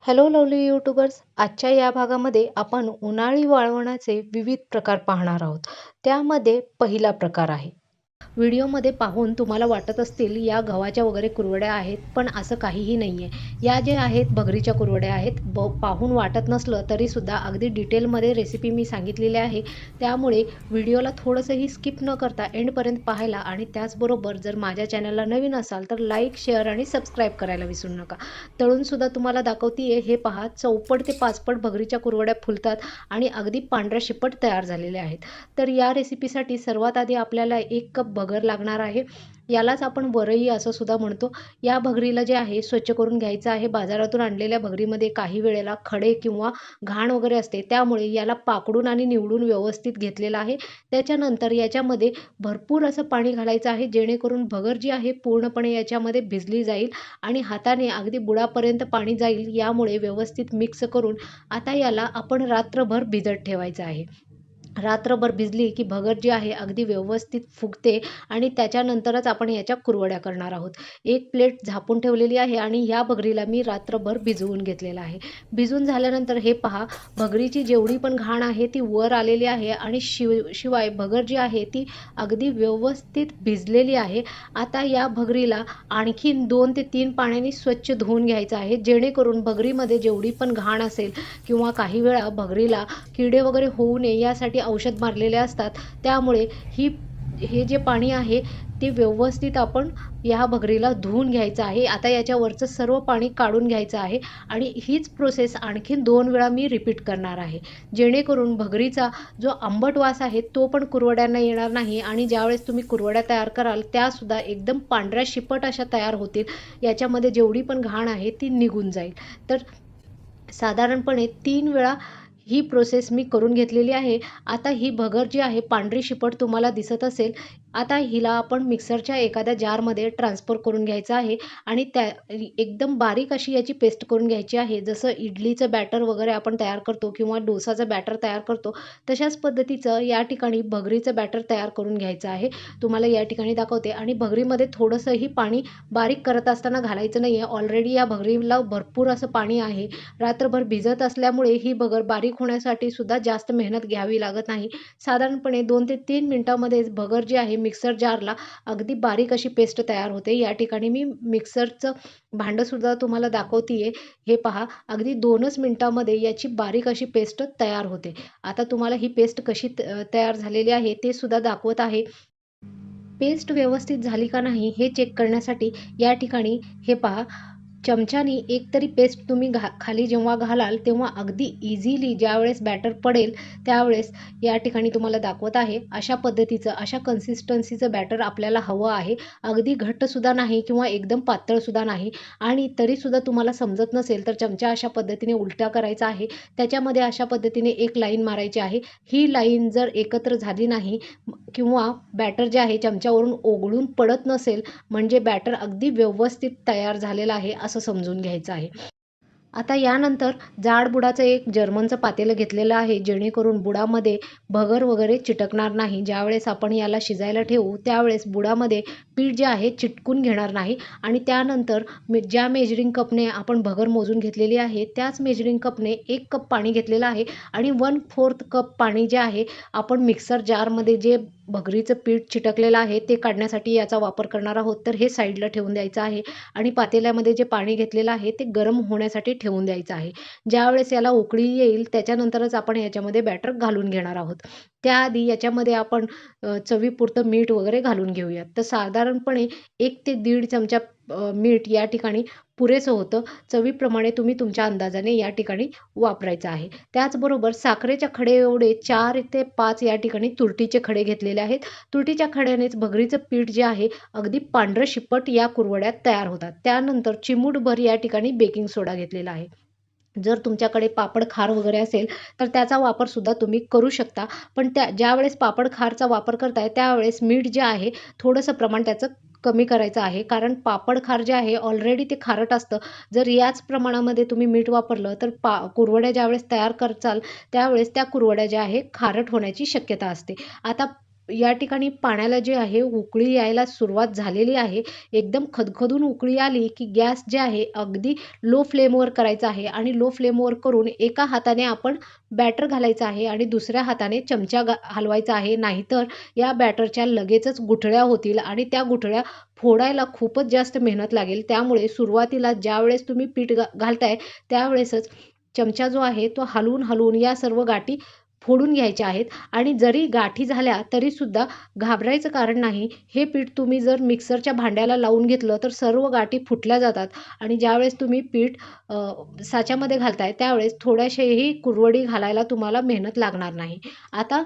Hello lovely YouTubers. आजच्या या भागामध्ये आपण उन्हाळी वाळवणाचे विविध प्रकार पाहणार आहोत. त्यामध्ये पहिला प्रकार आहे. व्हिडिओमध्ये पाहून तुम्हाला वाटत असतील या गव्हाच्या वगैरे कुरवड्या आहेत, पण असं काहीही नाही आहे. या जे आहेत भगरीच्या कुरवड्या आहेत. पाहून वाटत नसलं तरीसुद्धा अगदी डिटेलमध्ये रेसिपी मी सांगितलेली आहे. त्यामुळे व्हिडिओला थोडंसंही स्किप न करता एंडपर्यंत पाहायला आणि त्याचबरोबर जर माझ्या चॅनलला नवीन असाल तर लाईक, शेअर आणि सबस्क्राईब करायला विसरू नका. तळूनसुद्धा तुम्हाला दाखवते हे पहा, 4पट ते 5पट भगरीच्या कुरवड्या फुलतात आणि अगदी पांढऱ्या शिपट तयार झालेल्या आहेत. तर या रेसिपीसाठी सर्वात आधी आपल्याला 1 कप भगर लागणार आहे. यालाच आपण वरई असं सुद्धा म्हणतो. या भगरीला जे आहे स्वच्छ करून घ्यायचं आहे. बाजारातून आणलेल्या भगरीमध्ये काही वेळेला खडे किंवा घाण वगैरे असते, त्यामुळे याला पाकडून आणि निवडून व्यवस्थित घेतलेलं आहे. त्याच्यानंतर याच्यामध्ये भरपूर असं पाणी घालायचं आहे, जेणेकरून भगर जी आहे पूर्णपणे याच्यामध्ये भिजली जाईल आणि हाताने अगदी बुडापर्यंत पाणी जाईल. यामुळे व्यवस्थित मिक्स करून आता याला आपण रात्रभर भिजत ठेवायचं आहे. रात्रभर भिजली की भगर जी आहे अगदी व्यवस्थित फुगते आणि त्याच्यानंतरच आपण याच्या कुरवड्या करणार आहोत. एक प्लेट झाकून ठेवलेली आहे आणि ह्या भगरीला मी रात्रभर भिजवून घेतलेलं आहे. भिजून झाल्यानंतर हे पहा, भगरीची जेवढी पण घाण आहे ती वर आलेली आहे आणि शिवाय भगर जी आहे ती अगदी व्यवस्थित भिजलेली आहे. आता या भगरीला आणखीन 2 ते 3 पाण्याने स्वच्छ धुवून घ्यायचं आहे, जेणेकरून भगरीमध्ये जेवढी पण घाण असेल किंवा काही वेळा भगरीला किडे वगैरे होऊ नये यासाठी औषध मारलेले असतात. त्यामुळे हे जे पाणी आहे ते व्यवस्थित आपण या भगरीला धुवून घ्यायचं आहे. आता याच्यावरचं सर्व पाणी काढून घ्यायचं आहे आणि हीच प्रोसेस आणखीन 2 वेळा मी रिपीट करणार आहे, जेणेकरून भगरीचा जो आंबट वास आहे तो पण कुरवड्यांना येणार नाही आणि ज्यावेळेस तुम्ही कुरवड्या तयार कराल त्यासुद्धा एकदम पांढऱ्या शिपट अशा तयार होतील. याच्यामध्ये जेवढी पण घाण आहे ती निघून जाईल. तर साधारणपणे 3 वेळा ही प्रोसेस मी करून घेतलेली आहे. आता ही भगर जी आहे पांढरी शिपट तुम्हाला दिसत असेल. आता हिला आपण मिक्सरच्या एखाद्या जारमध्ये ट्रान्सफर करून घ्यायचं आहे आणि त्या एकदम बारीक अशी याची पेस्ट करून घ्यायची आहे. जसं इडलीचं बॅटर वगैरे आपण तयार करतो किंवा डोसाचं बॅटर तयार करतो, तशाच पद्धतीचं या ठिकाणी भगरीचं बॅटर तयार करून घ्यायचं आहे. तुम्हाला या ठिकाणी दाखवते आणि भगरीमध्ये थोडंसंही पाणी बारीक करत असताना घालायचं नाही आहे. ऑलरेडी या भगरीला भरपूर असं पाणी आहे. रात्रभर भिजत असल्यामुळे ही भगर बारीक होण्यासाठी सुद्धा जास्त मेहनत घ्यावी लागत नाही. साधारणपणे 2 ते 3 मिनिटांमध्येच भगर जी आहे मिक्सर जारला अगदी बारीक अशी पेस्ट तयार होते. या ठिकाणी मी मिक्सरचं भांडंसुद्धा तुम्हाला दाखवते आहे. हे पहा, अगदी 2च मिनिटांमध्ये याची बारीक अशी पेस्ट तयार होते. आता तुम्हाला ही पेस्ट कशी तयार झालेली आहे ते सुद्धा दाखवत आहे. पेस्ट व्यवस्थित झाली का नाही हे चेक करण्यासाठी या ठिकाणी हे पहा, चमच्यानी एक तरी पेस्ट तुम्ही खाली जेव्हा घालाल तेव्हा अगदी इझिली ज्यावेळेस बॅटर पडेल त्यावेळेस या ठिकाणी तुम्हाला दाखवत आहे. अशा पद्धतीचं, अशा कन्सिस्टन्सीचं बॅटर आपल्याला हवं आहे. अगदी घट्टसुद्धा नाही किंवा एकदम पातळसुद्धा नाही. आणि तरीसुद्धा तुम्हाला समजत नसेल तर चमचा अशा पद्धतीने उलटा करायचा आहे. त्याच्यामध्ये अशा पद्धतीने एक लाईन मारायची आहे. ही लाईन जर एकत्र झाली नाही किंवा बॅटर जे आहे चमच्यावरून ओघळून पडत नसेल, म्हणजे बॅटर अगदी व्यवस्थित तयार झालेलं आहे असं समजून घ्यायचं आहे. आता यानंतर जाड बुडाचं एक जर्मनचं पातेलं घेतलेलं आहे, जेणेकरून बुडामध्ये भगर वगैरे चिटकणार नाही. ज्यावेळेस आपण याला शिजायला ठेवू त्यावेळेस बुडामध्ये पीठ जे आहे चिटकून घेणार नाही. आणि त्यानंतर ज्या मेजरिंग कपने आपण भगर मोजून घेतलेली आहे त्याच मेजरिंग कपने 1 कप पाणी घेतलेलं आहे आणि 1/4 कप पाणी जे आहे आपण मिक्सर जारमध्ये जे भगरीचं पीठ चिटकलेलं आहे ते काढण्यासाठी याचा वापर करणार आहोत. तर हे साईडला ठेवून द्यायचं आहे आणि पातेल्यामध्ये जे पाणी घेतलेलं आहे ते गरम होण्यासाठी ठेवून द्यायचं आहे. ज्यावेळेस याला उकळी येईल त्याच्यानंतरच आपण याच्यामध्ये बॅटर घालून घेणार आहोत. त्याआधी याच्यामध्ये आपण चवीपुरतं मीठ वगैरे घालून घेऊयात. तर साधारणपणे 1 ते 1.5 चमचा मीठ या ठिकाणी पुरेसं होतं. चवीप्रमाणे तुम्ही तुमच्या अंदाजाने या ठिकाणी वापरायचं आहे. त्याचबरोबर साखरेच्या खडे एवढे 4 ते 5 या ठिकाणी तुरटीचे खडे घेतलेले आहेत. तुरटीच्या खड्यानेच भगरीचं पीठ जे आहे अगदी पांढरं शिपट या कुरवड्यात तयार होतात. त्यानंतर चिमूटभर या ठिकाणी बेकिंग सोडा घेतलेला आहे. जर तुमच्याकडे पापड खार वगैरे असेल तर त्याचा वापरसुद्धा तुम्ही करू शकता. पण ज्यावेळेस पापड खारचा वापर करताय त्यावेळेस मीठ जे आहे थोडंसं प्रमाण त्याचं कमी करायचं आहे. कारण पापड खार जे आहे ऑलरेडी ते खारट असतं. जर याच प्रमाणामध्ये तुम्ही मीठ वापरलं तर कुरवड्या ज्यावेळेस तयार करचाल त्यावेळेस त्या कुरवड्या ज्या आहे खारट होण्याची शक्यता असते. आता या ठिकाणी पाण्याला जे आहे उकळी यायला सुरुवात झालेली आहे. एकदम खदखदून उकळी आली की गॅस जे आहे अगदी लो फ्लेमवर करायचा आहे आणि लो फ्लेमवर करून एका हाताने आपण बॅटर घालायचं आहे आणि दुसऱ्या हाताने चमचा हलवायचा आहे. नाहीतर या बॅटरच्या लगेचच गुठळ्या होतील आणि त्या गुठळ्या फोडायला खूपच जास्त मेहनत लागेल. त्यामुळे सुरुवातीला ज्यावेळेस तुम्ही पीठ घालताय त्यावेळेसच चमचा जो आहे तो हलवून या सर्व गाठी फोडून घ्यायच्या आहेत. आणि जरी गाठी झाल्या तरीसुद्धा घाबरायचं कारण नाही. हे पीठ तुम्ही जर मिक्सरच्या भांड्याला लावून घेतलं तर सर्व गाठी फुटल्या जातात आणि ज्यावेळेस तुम्ही पीठ साच्यामध्ये घालताय त्यावेळेस थोड्याशाही कुरवडी घालायला तुम्हाला मेहनत लागणार नाही. आता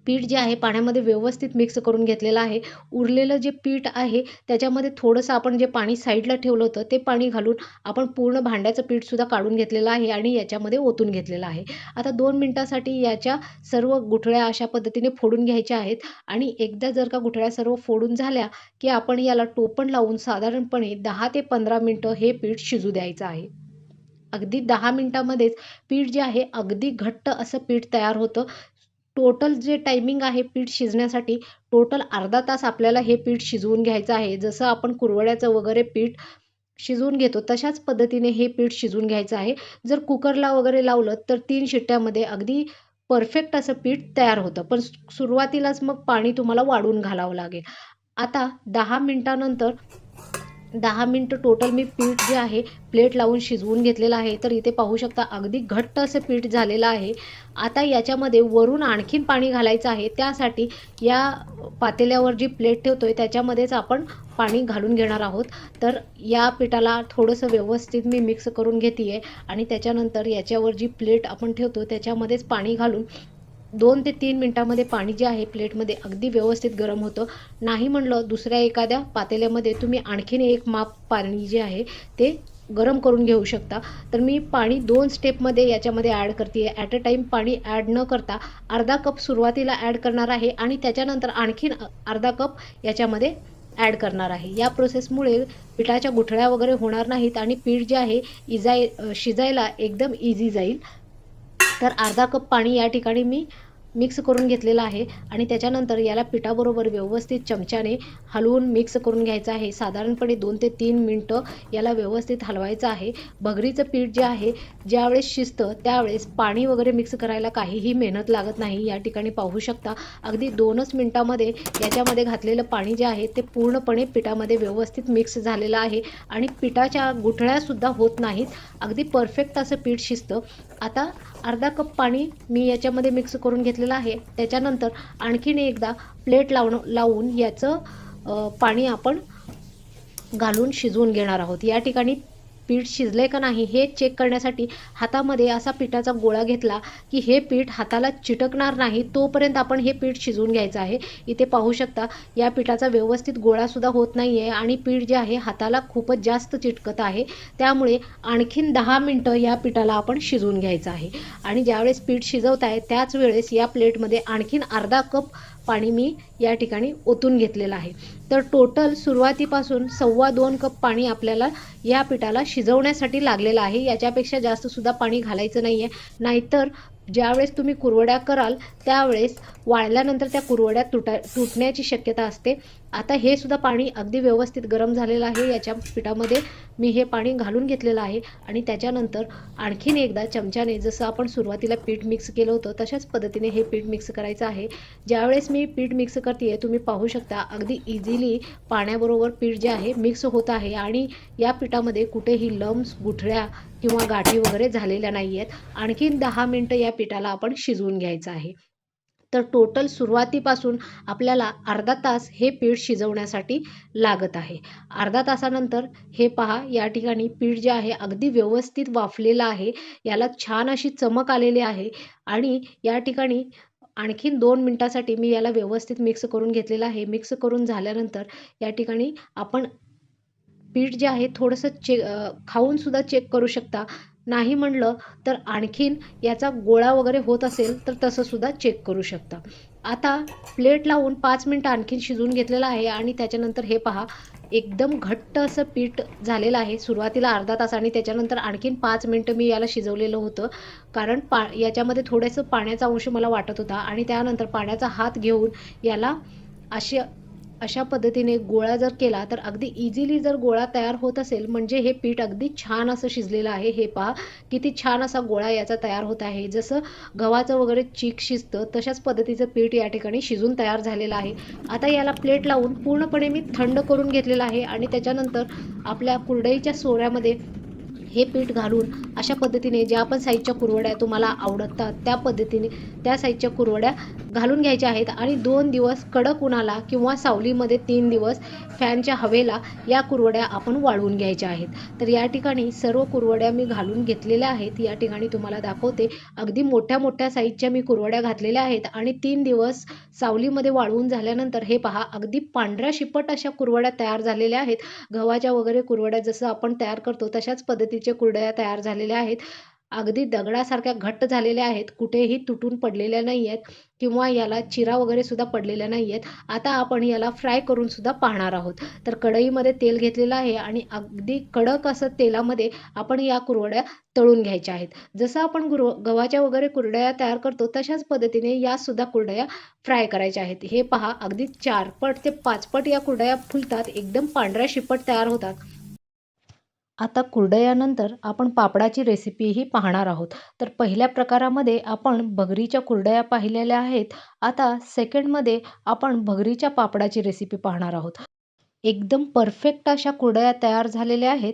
पीठ जे आहे पाण्यामध्ये व्यवस्थित मिक्स करून घेतलेलं आहे. उरलेलं जे पीठ आहे त्याच्यामध्ये थोडंसं आपण जे पाणी साईडला ठेवलं होतं ते पाणी घालून आपण पूर्ण भांड्याचं पीठसुद्धा काढून घेतलेलं आहे आणि याच्यामध्ये ओतून घेतलेलं आहे. आता 2 मिनिटासाठी याच्या सर्व गुठळ्या अशा पद्धतीने फोडून घ्यायच्या आहेत आणि एकदा जर का गुठळ्या सर्व फोडून झाल्या की आपण याला टोपण लावून साधारणपणे 10 ते 15 मिनिटं हे पीठ शिजू द्यायचं आहे. अगदी 10 मिनिटामध्येच पीठ जे आहे अगदी घट्ट असं पीठ तयार होतं. टोटल जे टायमिंग आहे पीठ शिजण्यासाठी टोटल अर्धा तास आपल्याला हे पीठ शिजवून घ्यायचं आहे. जसं आपण कुरवड्याचं वगैरे पीठ शिजवून घेतो तशाच पद्धतीने हे पीठ शिजवून घ्यायचं आहे. जर कुकरला वगैरे लावलं तर 3 शिट्ट्यामध्ये अगदी परफेक्ट असं पीठ तयार होतं. पण सुरुवातीलाच मग पाणी तुम्हाला वाढवून घालावं लागेल. आता 10 मिनिटानंतर 10 मिनिटं टोटल मी पीठ जे आहे प्लेट लावून शिजवून घेतलेलं आहे. तर इथे पाहू शकता अगदी घट्ट असं पीठ झालेलं आहे. आता याच्यामध्ये वरून आणखीन पाणी घालायचं आहे. त्यासाठी या पातेल्यावर जी प्लेट ठेवतोय त्याच्यामध्येच आपण पाणी घालून घेणार आहोत. तर या पिठाला थोडंसं व्यवस्थित मी मिक्स करून घेते आहे आणि त्याच्यानंतर याच्यावर जी प्लेट आपण ठेवतो त्याच्यामध्येच पाणी घालून 2 ते 3 मिनिटामध्ये पाणी जे आहे प्लेटमध्ये अगदी व्यवस्थित गरम होतं. नाही म्हणलं दुसऱ्या एखाद्या पातेल्यामध्ये तुम्ही आणखीन एक माप पाणी जे आहे ते गरम करून घेऊ शकता. तर मी पाणी 2 स्टेपमध्ये याच्यामध्ये ॲड करते आहे. ॲट अ टाईम पाणी ॲड न करता अर्धा कप सुरुवातीला ॲड करणार आहे आणि त्याच्यानंतर आणखीन अर्धा कप याच्यामध्ये ॲड करणार आहे. या प्रोसेसमुळे पिठाच्या गुठळ्या वगैरे होणार नाहीत आणि पीठ जे आहे शिजायला एकदम इझी जाईल. तर अर्धा कप पाणी या ठिकाणी मी मिक्स करून घेतलेलं आहे आणि त्याच्यानंतर याला पिठाबरोबर व्यवस्थित चमच्याने हलवून मिक्स करून घ्यायचं आहे. साधारणपणे 2 ते 3 मिनिटं याला व्यवस्थित हलवायचं आहे. भगरीचं पीठ जे आहे ज्यावेळेस शिजतं त्यावेळेस पाणी वगैरे मिक्स करायला काहीही मेहनत लागत नाही. या ठिकाणी पाहू शकता अगदी 2च मिनिटामध्ये याच्यामध्ये घातलेलं पाणी जे आहे ते पूर्णपणे पिठामध्ये व्यवस्थित मिक्स झालेलं आहे आणि पिठाच्या गुठळ्यासुद्धा होत नाहीत. अगदी परफेक्ट असं पीठ शिजतं. आता अर्धा कप पाणी मी याच्यामध्ये मिक्स करून घेतलेलं आहे. त्याच्यानंतर आणखीन एकदा प्लेट लावून याचं पाणी आपण घालून शिजवून घेणार आहोत. या ठिकाणी पीठ शिजले का नाही हे चेक करण्यासाठी हातामध्ये असा पिठाचा गोळा घेतला की हे पीठ हाताला चिटकणार नाही तोपर्यंत आपण हे पीठ शिजवून घ्यायचं आहे. इथे पाहू शकता या पिठाचा व्यवस्थित गोळासुद्धा होत नाही आहे आणि पीठ जे आहे हाताला खूपच जास्त चिटकत आहे. त्यामुळे आणखीन 10 मिनिटं या पिठाला आपण शिजवून घ्यायचं आहे आणि ज्यावेळेस पीठ शिजवत आहे त्याच वेळेस या प्लेटमध्ये आणखीन अर्धा कप पाणी मी या ठिकाणी ओतून घेतलेलं आहे. तर टोटल सुरुवातीपासून 2.25 कप पाणी आपल्याला या पिठाला शिजवण्यासाठी लागलेलं आहे. याच्यापेक्षा जास्तसुद्धा पाणी घालायचं नाही आहे. नाहीतर ज्यावेळेस तुम्ही कुरवड्या कराल त्यावेळेस वाळल्यानंतर त्या कुरवड्या तुटण्याची शक्यता असते. आता हे सुद्धा पाणी अगदी व्यवस्थित गरम झालेलं आहे. याच्या पिठामध्ये मी हे पाणी घालून घेतलेलं आहे आणि त्याच्यानंतर आणखीन एकदा चमच्याने जसं आपण सुरुवातीला पीठ मिक्स केलं होतं तशाच पद्धतीने हे पीठ मिक्स करायचं आहे. ज्यावेळेस मी पीठ मिक्स करते आहे तुम्ही पाहू शकता अगदी इझिली पाण्याबरोबर पीठ जे आहे मिक्स होत आहे आणि या पिठामध्ये कुठेही लम्स गुठळ्या किंवा गाठी वगैरे झालेल्या नाही आहेत. आणखीन 10 मिनिटं या पिठाला आपण शिजवून घ्यायचं आहे. तर टोटल सुरुवातीपासून आपल्याला अर्धा तास हे पीठ शिजवण्यासाठी लागत आहे. अर्धा तासानंतर हे पहा या ठिकाणी पीठ जे आहे अगदी व्यवस्थित वाफलेलं आहे. याला छान अशी चमक आलेली आहे आणि या ठिकाणी आणखीन 2 मिनिटासाठी मी याला व्यवस्थित मिक्स करून घेतलेलं आहे. मिक्स करून झाल्यानंतर या ठिकाणी आपण पीठ जे आहे थोडंसं खाऊनसुद्धा चेक करू शकता. नाही म्हणलं तर आणखीन याचा गोळा वगैरे होत असेल तर तसंसुद्धा चेक करू शकता. आता प्लेट लावून 5 मिनिटं आणखीन शिजवून घेतलेलं आहे आणि त्याच्यानंतर हे पहा एकदम घट्ट असं पीठ झालेलं आहे. सुरुवातीला अर्धा तास आणि त्याच्यानंतर आणखीन 5 मिनिटं मी याला शिजवलेलं होतं. कारण याच्यामध्ये थोडंसं पाण्याचा अंश मला वाटत होता आणि त्यानंतर पाण्याचा हात घेऊन याला अशा अशा पद्धतीने गोळा जर केला तर अगदी इझिली जर गोळा तयार होत असेल म्हणजे हे पीठ अगदी छान असं शिजलेलं आहे. हे पहा किती छान असा गोळा याचा तयार होत आहे. जसं गव्हाचं वगैरे चीक शिजतं तशाच पद्धतीचं पीठ या ठिकाणी शिजून तयार झालेलं आहे. आता याला प्लेट लावून पूर्णपणे मी थंड करून घेतलेलं आहे आणि त्याच्यानंतर आपल्या कुरडईच्या सोऱ्यामध्ये हे पीठ घालून अशा पद्धतीने ज्या पण साईजच्या कुरवड्या तुम्हाला आवडतात त्या पद्धतीने त्या साईजच्या कुरवड्या घालून घ्यायच्या आहेत आणि 2 दिवस कडक उन्हाला किंवा सावलीमध्ये 3 दिवस फॅनच्या हवेला या कुरवड्या आपण वाळवून घ्यायच्या आहेत. तर या ठिकाणी सर्व कुरवड्या मी घालून घेतलेल्या आहेत. या ठिकाणी तुम्हाला दाखवते अगदी मोठ्या मोठ्या साईजच्या मी कुरवड्या घातलेल्या आहेत आणि 3 दिवस सावलीमध्ये वाळवून झाल्यानंतर हे पहा अगदी पांढऱ्या शिपट अशा कुरवड्या तयार झालेल्या आहेत. गव्हाच्या वगैरे कुरवड्या जसं आपण तयार करतो तशाच पद्धतीच्या कुरवड्या तयार झालेल्या आहेत. अगदी दगडासारख्या घट्ट झालेल्या आहेत. कुठेही तुटून पडलेल्या नाही आहेत किंवा याला चिरा वगैरे सुद्धा पडलेल्या नाही आहेत. आता आपण याला फ्राय करून सुद्धा पाहणार आहोत. तर कढईमध्ये तेल घेतलेलं आहे आणि अगदी कडक असं तेलामध्ये आपण या कुरवड्या तळून घ्यायच्या आहेत. जसं आपण गव्हाच्या वगैरे कुरडया तयार करतो तशाच पद्धतीने या सुद्धा कुरडया फ्राय करायच्या आहेत. हे पहा अगदी 4 पट ते 5 पट या कुरडया फुलतात. एकदम पांढऱ्या शिपट तयार होतात. आता कुरडयानंतर आपण पापडाची रेसिपीही पाहणार आहोत. तर पहिल्या प्रकारामध्ये आपण भगरीच्या कुरडया पाहिलेल्या आहेत. आता सेकंडमध्ये आपण भगरीच्या पापडाची रेसिपी पाहणार आहोत. एकदम परफेक्ट अशा कुरडया तयार झालेल्या आहेत.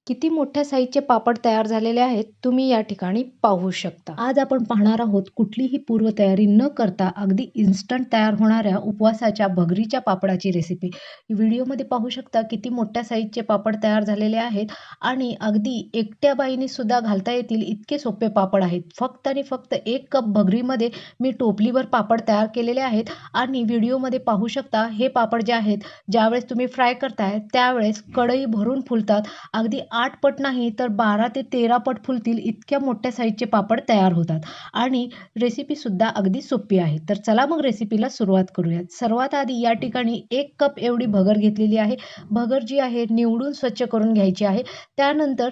किती मोठ्या साईजचे पापड तयार झालेले आहेत तुम्ही या ठिकाणी पाहू शकता. आज आपण पाहणार आहोत कुठलीही पूर्वतयारी न करता अगदी इन्स्टंट तयार होणाऱ्या उपवासाच्या भगरीच्या पापडाची रेसिपी. व्हिडिओमध्ये पाहू शकता किती मोठ्या साईजचे पापड तयार झालेले आहेत आणि अगदी एकट्या बाईने सुद्धा घालता येतील इतके सोपे पापड आहेत. फक्त आणि फक्त 1 कप भगरीमध्ये मी टोपलीवर पापड तयार केलेले आहेत आणि व्हिडिओमध्ये पाहू शकता हे पापड जे आहेत ज्यावेळेस तुम्ही फ्राय करताय त्यावेळेस कढई भरून फुलतात. अगदी 8 पट नाही तर 12 ते 13 पट फुलतील इतक्या मोठ्या साईजचे पापड तयार होतात आणि रेसिपीसुद्धा अगदी सोपी आहे. तर चला मग रेसिपीला सुरुवात करूयात. सर्वात आधी या ठिकाणी 1 कप एवढी भगर घेतलेली आहे. भगर जी आहे निवडून स्वच्छ करून घ्यायची आहे. त्यानंतर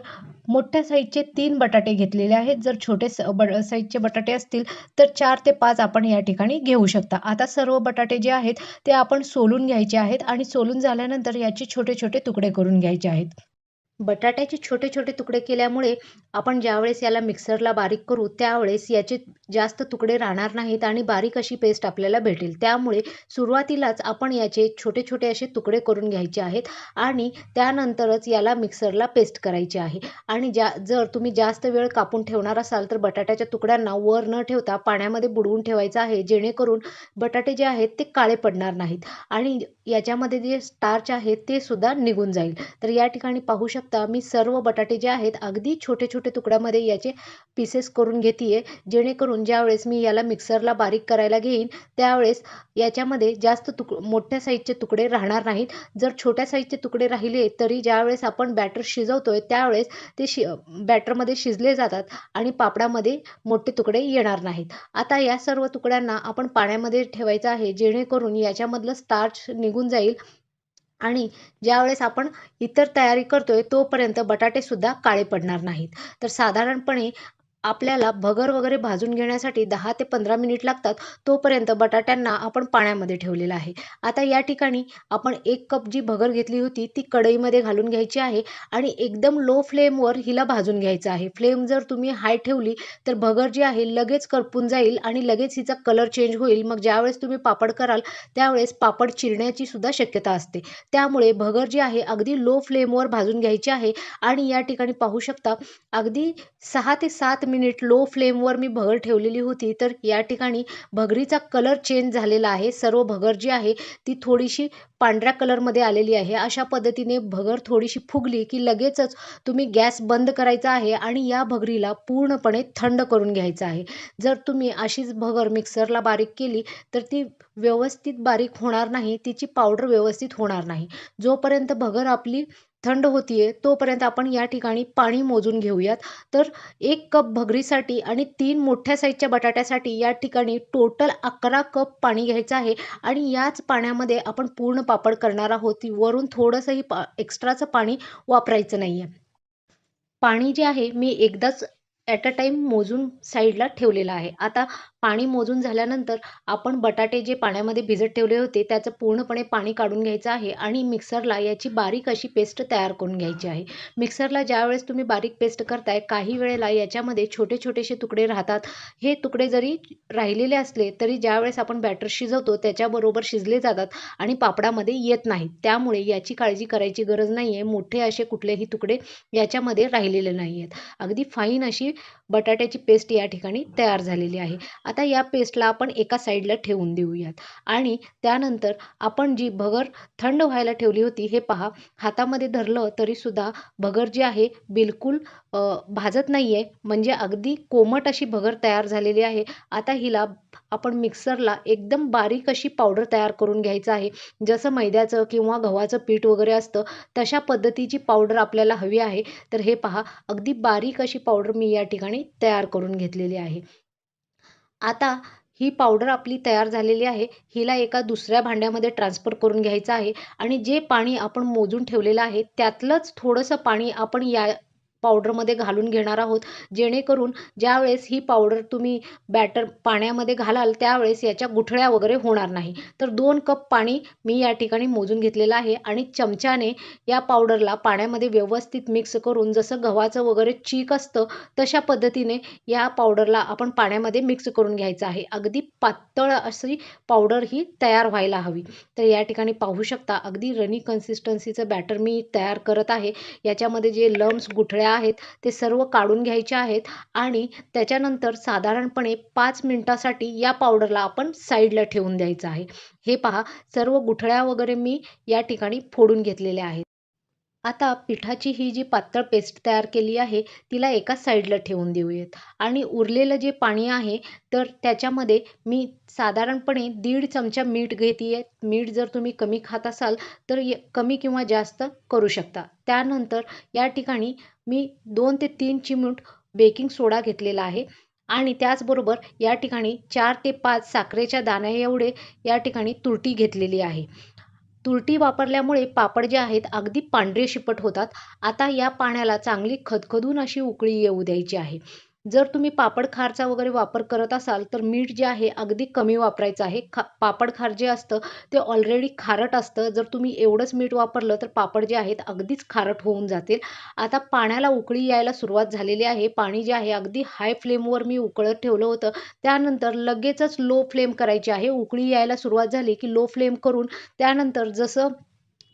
मोठ्या साईजचे 3 बटाटे घेतलेले आहेत. जर छोटे साईजचे बटाटे असतील तर 4 ते 5 आपण या ठिकाणी घेऊ शकता. आता सर्व बटाटे जे आहेत ते आपण सोलून घ्यायचे आहेत आणि सोलून झाल्यानंतर याचे छोटे छोटे तुकडे करून घ्यायचे आहेत. बटाट्याचे छोटे छोटे तुकडे केल्यामुळे आपण ज्यावेळेस याला मिक्सरला बारीक करू त्यावेळेस याचे जास्त तुकडे राहणार नाहीत आणि बारीक अशी पेस्ट आपल्याला भेटेल. त्यामुळे सुरुवातीलाच आपण याचे छोटे छोटे असे तुकडे करून घ्यायचे आहेत आणि त्यानंतरच याला मिक्सरला पेस्ट करायची आहे. आणि जर तुम्ही जास्त वेळ कापून ठेवणार असाल तर बटाट्याच्या तुकड्यांना वर न ठेवता पाण्यामध्ये बुडवून ठेवायचं आहे, जेणेकरून बटाटे जे आहेत ते काळे पडणार नाहीत आणि याच्यामध्ये जे स्टार्च आहे ते सुद्धा निघून जाईल. तर या ठिकाणी पाहू शकता मी सर्व बटाटे जे आहेत अगदी छोटे छोटे तुकड्यामध्ये याचे पीसेस करून घेते, जेणेकरून ज्यावेळेस मी याला मिक्सरला बारीक करायला घेईन त्यावेळेस याच्यामध्ये जास्त मोठ्या साईजचे तुकडे राहणार नाहीत. जर छोट्या साईजचे तुकडे राहिले तरी ज्यावेळेस आपण बॅटर शिजवतोय त्यावेळेस ते बॅटरमध्ये शिजले जातात आणि पापडामध्ये मोठे तुकडे येणार नाहीत. आता या सर्व तुकड्यांना आपण पाण्यामध्ये ठेवायचं आहे, जेणेकरून याच्यामधलं स्टार्च निघून जाईल आणि ज्यावेळेस आपण इतर तयारी करतोय तोपर्यंत बटाटे सुद्धा काळे पडणार नाहीत. तर साधारणपणे आपल्याला भगर वगैरे भाजून घेण्यासाठी 10 ते 15 मिनिट लागतात. तोपर्यंत बटाट्यांना आपण पाण्यामध्ये ठेवलेलं आहे. आता या ठिकाणी आपण 1 कप जी भगर घेतली होती ती कढईमध्ये घालून घ्यायची आहे आणि एकदम लो फ्लेमवर हिला भाजून घ्यायचं आहे. फ्लेम जर तुम्ही हाय ठेवली तर भगर जी आहे लगेच करपून जाईल आणि लगेच हिचा कलर चेंज होईल. मग ज्यावेळेस तुम्ही पापड कराल त्यावेळेस पापड चिरण्याची सुद्धा शक्यता असते. त्यामुळे भगर जी आहे अगदी लो फ्लेमवर भाजून घ्यायची आहे आणि या ठिकाणी पाहू शकता अगदी 6 ते 7 मिनिट लो फ्लेमवर मी भगर ठेवलेली होती. तर या ठिकाणी भगरीचा कलर चेंज झालेला आहे. सर्व भगर जी आहे ती थोडीशी पांढऱ्या कलरमध्ये आलेली आहे. अशा पद्धतीने भगर थोडीशी फुगली की लगेचच तुम्ही गॅस बंद करायचा आहे आणि या भगरीला पूर्णपणे थंड करून घ्यायचं आहे. जर तुम्ही अशीच भगर मिक्सरला बारीक केली तर ती व्यवस्थित बारीक होणार नाही, तिची पावडर व्यवस्थित होणार नाही. जोपर्यंत भगर आपली थंड होतीये तोपर्यंत आपण या ठिकाणी पाणी मोजून घेऊयात. तर 1 कप भगरीसाठी आणि 3 मोठ्या साईजच्या बटाट्यासाठी या ठिकाणी टोटल 11 कप पाणी घ्यायचं आहे आणि याच पाण्यामध्ये आपण पूर्ण पापड करणार आहोत. वरून थोडंसंही एक्स्ट्राचं पाणी वापरायचं नाहीये. पाणी जे आहे मी एकदाच ॲट अ टाईम मोजून साईडला ठेवलेलं आहे. आता पाणी मोजून झाल्यानंतर आपण बटाटे जे पाण्यामध्ये भिजत ठेवले होते त्याचं पूर्णपणे पाणी काढून घ्यायचं आहे आणि मिक्सरला याची बारीक अशी पेस्ट तयार करून घ्यायची आहे. मिक्सरला ज्यावेळेस तुम्ही बारीक पेस्ट करताय काही वेळेला याच्यामध्ये छोटे-छोटेसे तुकडे राहतात. हे तुकडे जरी राहिलेले असले तरी ज्यावेळेस आपण बॅटर शिजवतो त्याच्याबरोबर शिजले जातात आणि पापडामध्ये येत नाहीत. त्यामुळे याची काळजी करायची गरज नाहीये. मोठे असे कुठलेही तुकडे याच्यामध्ये राहिलेले नाही आहेत. अगदी फाईन अशी बटाट्याची पेस्ट या ठिकाणी तयार झालेली आहे. आता या पेस्टला आपण एका साईडला ठेवून देऊयात आणि त्यानंतर आपण जी भगर थंड व्हायला ठेवली होती, हे पहा हातामध्ये धरलं तरीसुद्धा भगर जी आहे बिलकुल भाजत नाही आहे, म्हणजे अगदी कोमट अशी भगर तयार झालेली आहे. आता हिला आपण मिक्सरला एकदम बारीक अशी पावडर तयार करून घ्यायचं आहे. जसं मैद्याचं किंवा गव्हाचं पीठ वगैरे असतं तशा पद्धतीची पावडर आपल्याला हवी आहे. तर हे पहा अगदी बारीक अशी पावडर मी या ठिकाणी तयार करून घेतलेली आहे. आता ही पावडर आपली तयार झालेली आहे. हिला एका दुसऱ्या भांड्यामध्ये ट्रान्सफर करून घ्यायचं आहे आणि जे पाणी आपण मोजून ठेवलेलं आहे त्यातलंच थोडंसं पाणी आपण या पावडरमध्ये घालून घेणार आहोत. जेणेकरून ज्यावेळेस ही पावडर तुम्ही बॅटर पाण्यामध्ये घालाल त्यावेळेस याच्या गुठळ्या वगैरे होणार नाही. तर 2 कप पाणी मी या ठिकाणी मोजून घेतलेलं आहे आणि चमच्याने या पावडरला पाण्यामध्ये व्यवस्थित मिक्स करून जसं गव्हाचं वगैरे चीक असतं तशा पद्धतीने या पावडरला आपण पाण्यामध्ये मिक्स करून घ्यायचं आहे. अगदी पातळ अशी पावडर ही तयार व्हायला हवी. तर या ठिकाणी पाहू शकता अगदी रनी कन्सिस्टन्सीचं बॅटर मी तयार करत आहे. याच्यामध्ये जे लम्स गुठळ्या आहेत ते सर्व काढून घ्यायचे आहेत आणि त्याच्यानंतर साधारणपणे 5 मिनिटासाठी या पावडरला आपण साईडला ठेवून द्यायचं आहे. हे पहा सर्व गुठळ्या वगैरे मी या ठिकाणी फोडून घेतलेल्या आहेत. आता पिठाची ही जी पातळ पेस्ट तयार केली आहे तिला एका साईडला ठेवून देऊयात आणि उरलेलं जे पाणी आहे तर त्याच्यामध्ये मी साधारणपणे 1.5 चमचा मीठ घेते आहे. मीठ जर तुम्ही कमी खात असाल तर कमी किंवा जास्त करू शकता. त्यानंतर या ठिकाणी मी 2 ते 3 चिमूट बेकिंग सोडा घेतलेला आहे आणि त्याचबरोबर या ठिकाणी 4 ते 5 साखरेच्या दाण्या एवढे या ठिकाणी तुरटी घेतलेली आहे. तुरटी वापरल्यामुळे पापड जे आहेत अगदी पांढरे शिपट होतात. आता या पाण्याला चांगली खदखदून अशी उकळी येऊ द्यायची आहे. जर तुम्ही पापड खारचा वगैरे वापर करत असाल तर मीठ जे आहे अगदी कमी वापरायचं आहे. पापड खार जे असतं ते ऑलरेडी खारट असतं. जर तुम्ही एवढंच मीठ वापरलं तर पापड जे आहेत अगदीच खारट होऊन जातील. आता पाण्याला उकळी यायला सुरुवात झालेली आहे. पाणी जे आहे अगदी हाय फ्लेमवर मी उकळत ठेवलं होतं. त्यानंतर लगेचच लो फ्लेम करायची आहे. उकळी यायला सुरुवात झाली की लो फ्लेम करून त्यानंतर जसं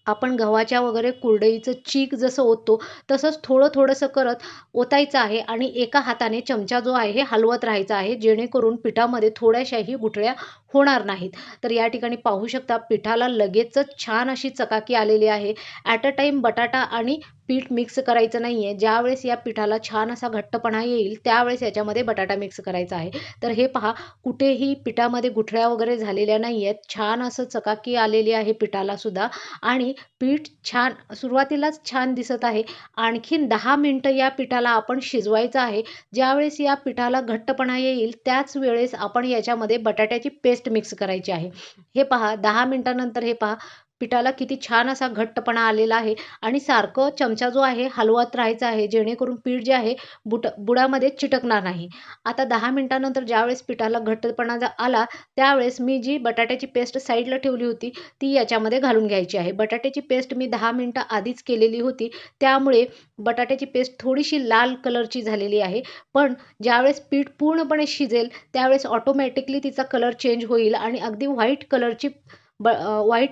आपण गव्हाच्या वगैरे कुरडईचं चीक जसं ओततो तसंच थोडंसं करत ओतायचं आहे आणि एका हाताने चमचा जो आहे हे हलवत राहायचा आहे जेणेकरून पिठामध्ये थोड्याशाही गुठळ्या होणार नाहीत. तर या ठिकाणी पाहू शकता पिठाला लगेचच छान अशी चकाकी आलेली आहे. ॲट अ टाईम बटाटा आणि पीठ मिक्स करायचं नाही आहे. ज्यावेळेस या पिठाला छान असा घट्टपणा येईल त्यावेळेस याच्यामध्ये बटाटा मिक्स करायचा आहे. तर हे पहा कुठेही पिठामध्ये गुठळ्या वगैरे झालेल्या नाही आहेत. छान असं चकाकी आलेली आहे पिठाला सुद्धा आणि पीठ छान सुरुवातीलाच छान दिसत आहे. आणखीन 10 मिनिटं या पिठाला आपण शिजवायचं आहे. ज्यावेळेस या पिठाला घट्टपणा येईल त्याच वेळेस आपण याच्यामध्ये बटाट्याची पेस्ट मिक्स करायची आहे. हे पहा 10 मिनिटानंतर हे पहा पिठाला किती छान असा घट्टपणा आलेला आहे आणि सारखं चमचा जो आहे हलवत राहायचा आहे जेणेकरून पीठ जे आहे बुडामध्ये चिटकणार नाही. आता 10 मिनिटानंतर ज्यावेळेस पिठाला घट्टपणा आला त्यावेळेस मी जी बटाट्याची पेस्ट साईडला ठेवली होती ती याच्यामध्ये घालून घ्यायची आहे. बटाट्याची पेस्ट मी 10 मिनिटं आधीच केलेली होती त्यामुळे बटाट्याची पेस्ट थोडीशी लाल कलरची झालेली आहे. पण ज्यावेळेस पीठ पूर्णपणे शिजेल त्यावेळेस ऑटोमॅटिकली तिचा कलर चेंज होईल आणि अगदी व्हाईट